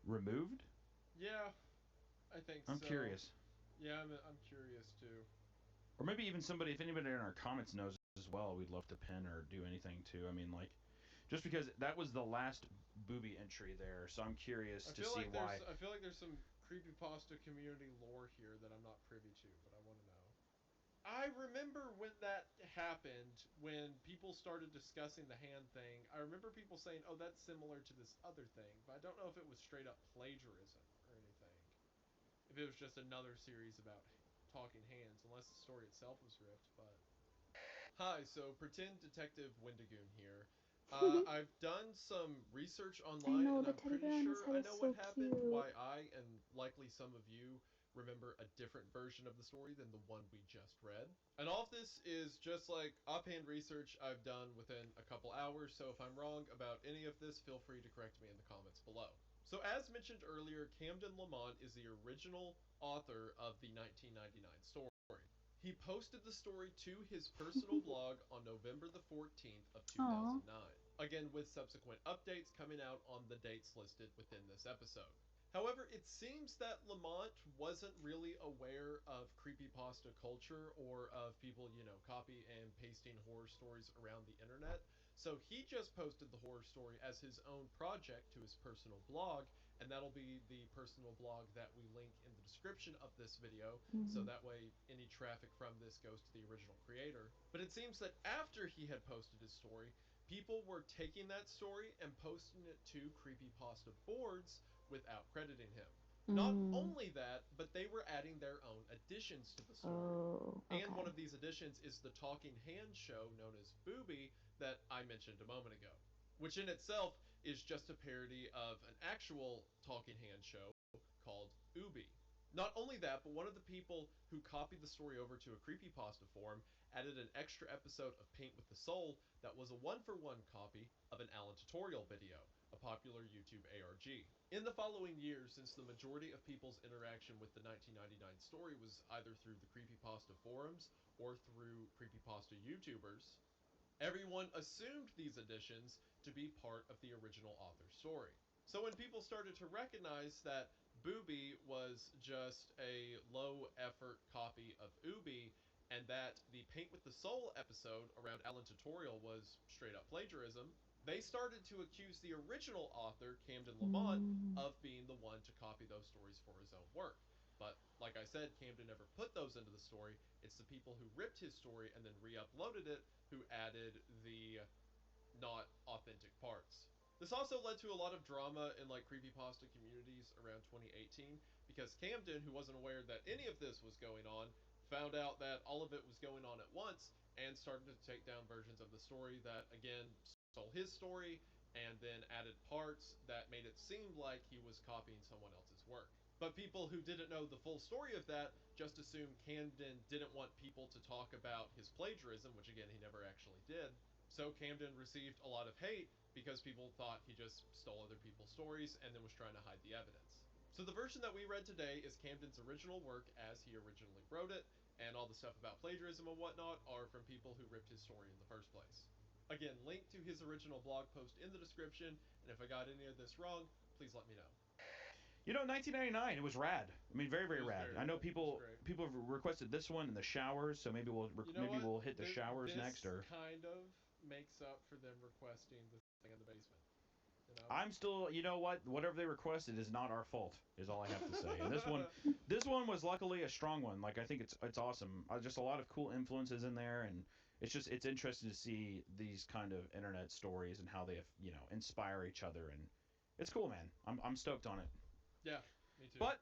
removed? Yeah, I think I'm so. curious. Yeah, I'm curious too. Or maybe even somebody, if anybody in our comments knows as well, we'd love to pin or do anything too. I mean, like, just because that was the last booby entry there, so I'm curious to see why. I feel like there's some creepypasta community lore here that I'm not privy to, but I want to know. I remember when that happened, when people started discussing the hand thing. I remember people saying, "Oh, that's similar to this other thing," but I don't know if it was straight up plagiarism or anything. If it was just another series about talking hands, unless the story itself was ripped. But hi, so pretend Detective Wendigoon here. I've done some research I online, know and the I'm teddy pretty bear on his sure head I is know what so happened. cute. Why I and likely some of you remember a different version of the story than the one we just read. And all of this is just like offhand research I've done within a couple hours. So if I'm wrong about any of this, feel free to correct me in the comments below. So as mentioned earlier, Camden Lamont is the original author of the 1999 story. He posted the story to his personal blog on November the 14th of Aw. 2009. Again, with subsequent updates coming out on the dates listed within this episode. However, it seems that Lamont wasn't really aware of creepypasta culture or of people, copy and pasting horror stories around the internet. So he just posted the horror story as his own project to his personal blog, and that'll be the personal blog that we link in the description of this video, so Mm-hmm. that way any traffic from this goes to the original creator. But it seems that after he had posted his story, people were taking that story and posting it to creepypasta boards without crediting him. Not Mm. only that, but they were adding their own additions to the story. Oh, And one okay. of these additions is the talking hand show known as Booby that I mentioned a moment ago, which in itself is just a parody of an actual talking hand show called Ubi. Not only that, but one of the people who copied the story over to a creepypasta forum added an extra episode of Paint with the Soul that was a one-for-one copy of an Alan tutorial video, a popular YouTube ARG. In the following years, since the majority of people's interaction with the 1999 story was either through the creepypasta forums or through creepypasta YouTubers, everyone assumed these additions to be part of the original author's story. So when people started to recognize that Booby was just a low effort copy of Ubi, and that the Paint with the Soul episode around Alan Tutorial was straight up plagiarism, they started to accuse the original author, Camden Lamont, Mm. of being the one to copy those stories for his own work. But like I said, Camden never put those into the story. It's the people who ripped his story and then re-uploaded it who added the not authentic parts. This also led to a lot of drama in like creepypasta communities around 2018 because Camden, who wasn't aware that any of this was going on, found out that all of it was going on at once and started to take down versions of the story that again stole his story and then added parts that made it seem like he was copying someone else's work. But people who didn't know the full story of that just assumed Camden didn't want people to talk about his plagiarism, which again he never actually did. So Camden received a lot of hate because people thought he just stole other people's stories and then was trying to hide the evidence. So the version that we read today is Camden's original work as he originally wrote it, and all the stuff about plagiarism and whatnot are from people who ripped his story in the first place. Again, link to his original blog post in the description, and if I got any of this wrong, please let me know. 1999, it was rad. I mean, very, It very was rad. very I know rad. It was people great. people have requested this one in the showers, so maybe You know maybe what? we'll hit the showers This next. Or kind of makes up for them requesting the thing in the basement. You know? I'm still, you know what? Whatever they requested is not our fault. Is all I have to say. And this one was luckily a strong one. Like I think it's awesome. Just a lot of cool influences in there, and it's interesting to see these kind of internet stories and how they inspire each other, and it's cool, man. I'm stoked on it. Yeah, me too. But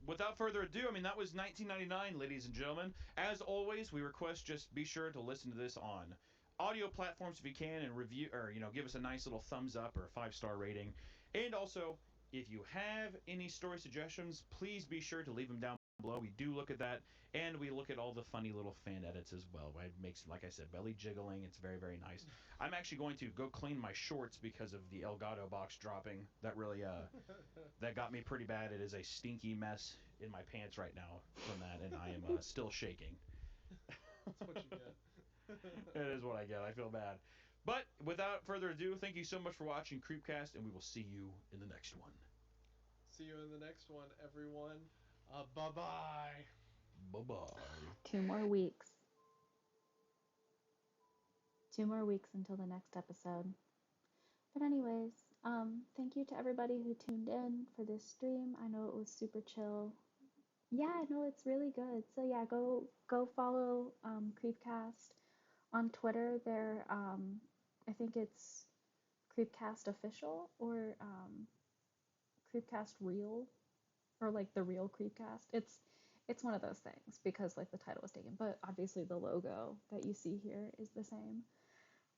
without further ado, I mean, that was 1999, ladies and gentlemen. As always, we request just be sure to listen to this on audio platforms if you can, and review, or give us a nice little thumbs up or a 5-star rating. And also, if you have any story suggestions, please be sure to leave them down below. We do look at that, and we look at all the funny little fan edits as well. It makes, like I said, belly jiggling. It's very, very nice. I'm actually going to go clean my shorts because of the Elgato box dropping. That really that got me pretty bad. It is a stinky mess in my pants right now from that, and I am still shaking. That's what you get. It is what I get. I feel bad. But without further ado, thank you so much for watching CREEPCAST, and we will see you in the next one. See you in the next one, everyone. Bye-bye. Bye-bye. 2 more weeks. 2 more weeks until the next episode. But anyways, thank you to everybody who tuned in for this stream. I know it was super chill. Yeah, no, it's really good. So yeah, go follow CREEPCAST on Twitter. I think it's CREEPCAST official or CREEPCAST real, or like the real CREEPCAST. It's one of those things because like the title was taken, but obviously the logo that you see here is the same.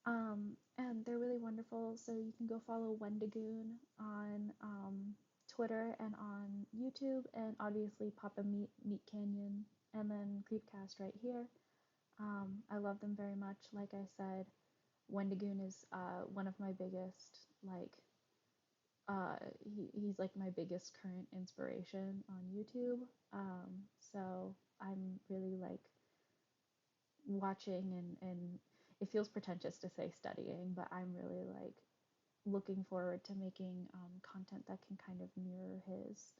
And they're really wonderful. So you can go follow Wendigoon on Twitter and on YouTube, and obviously Papa Meat Canyon, and then CREEPCAST right here. I love them very much. Like I said, Wendigoon is one of my biggest he's like my biggest current inspiration on YouTube. So I'm really like watching and it feels pretentious to say studying, but I'm really like looking forward to making content that can kind of mirror his.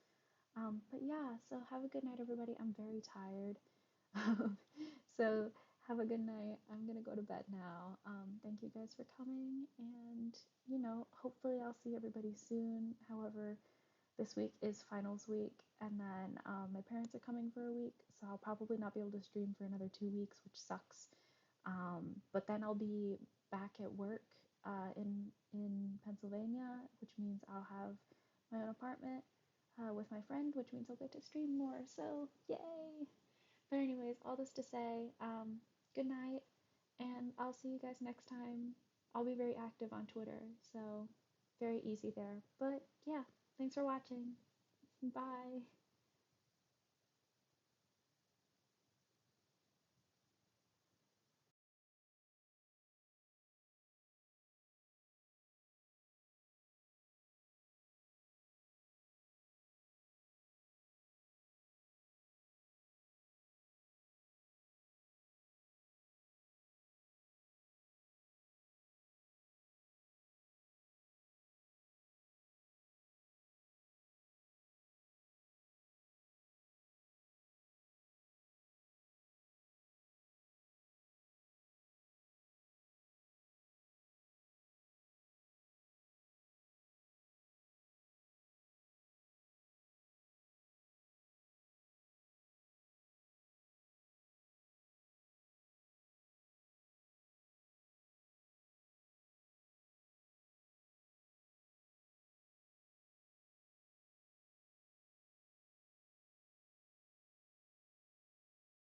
But yeah, so have a good night, everybody. I'm very tired. So have a good night. I'm gonna go to bed now. Thank you guys for coming, and hopefully I'll see everybody soon. However, this week is finals week, and then my parents are coming for a week, so I'll probably not be able to stream for another 2 weeks, which sucks. But then I'll be back at work in Pennsylvania, which means I'll have my own apartment with my friend, which means I'll get to stream more. So yay! But anyways, all this to say, good night, and I'll see you guys next time. I'll be very active on Twitter, so very easy there. But yeah, thanks for watching. Bye.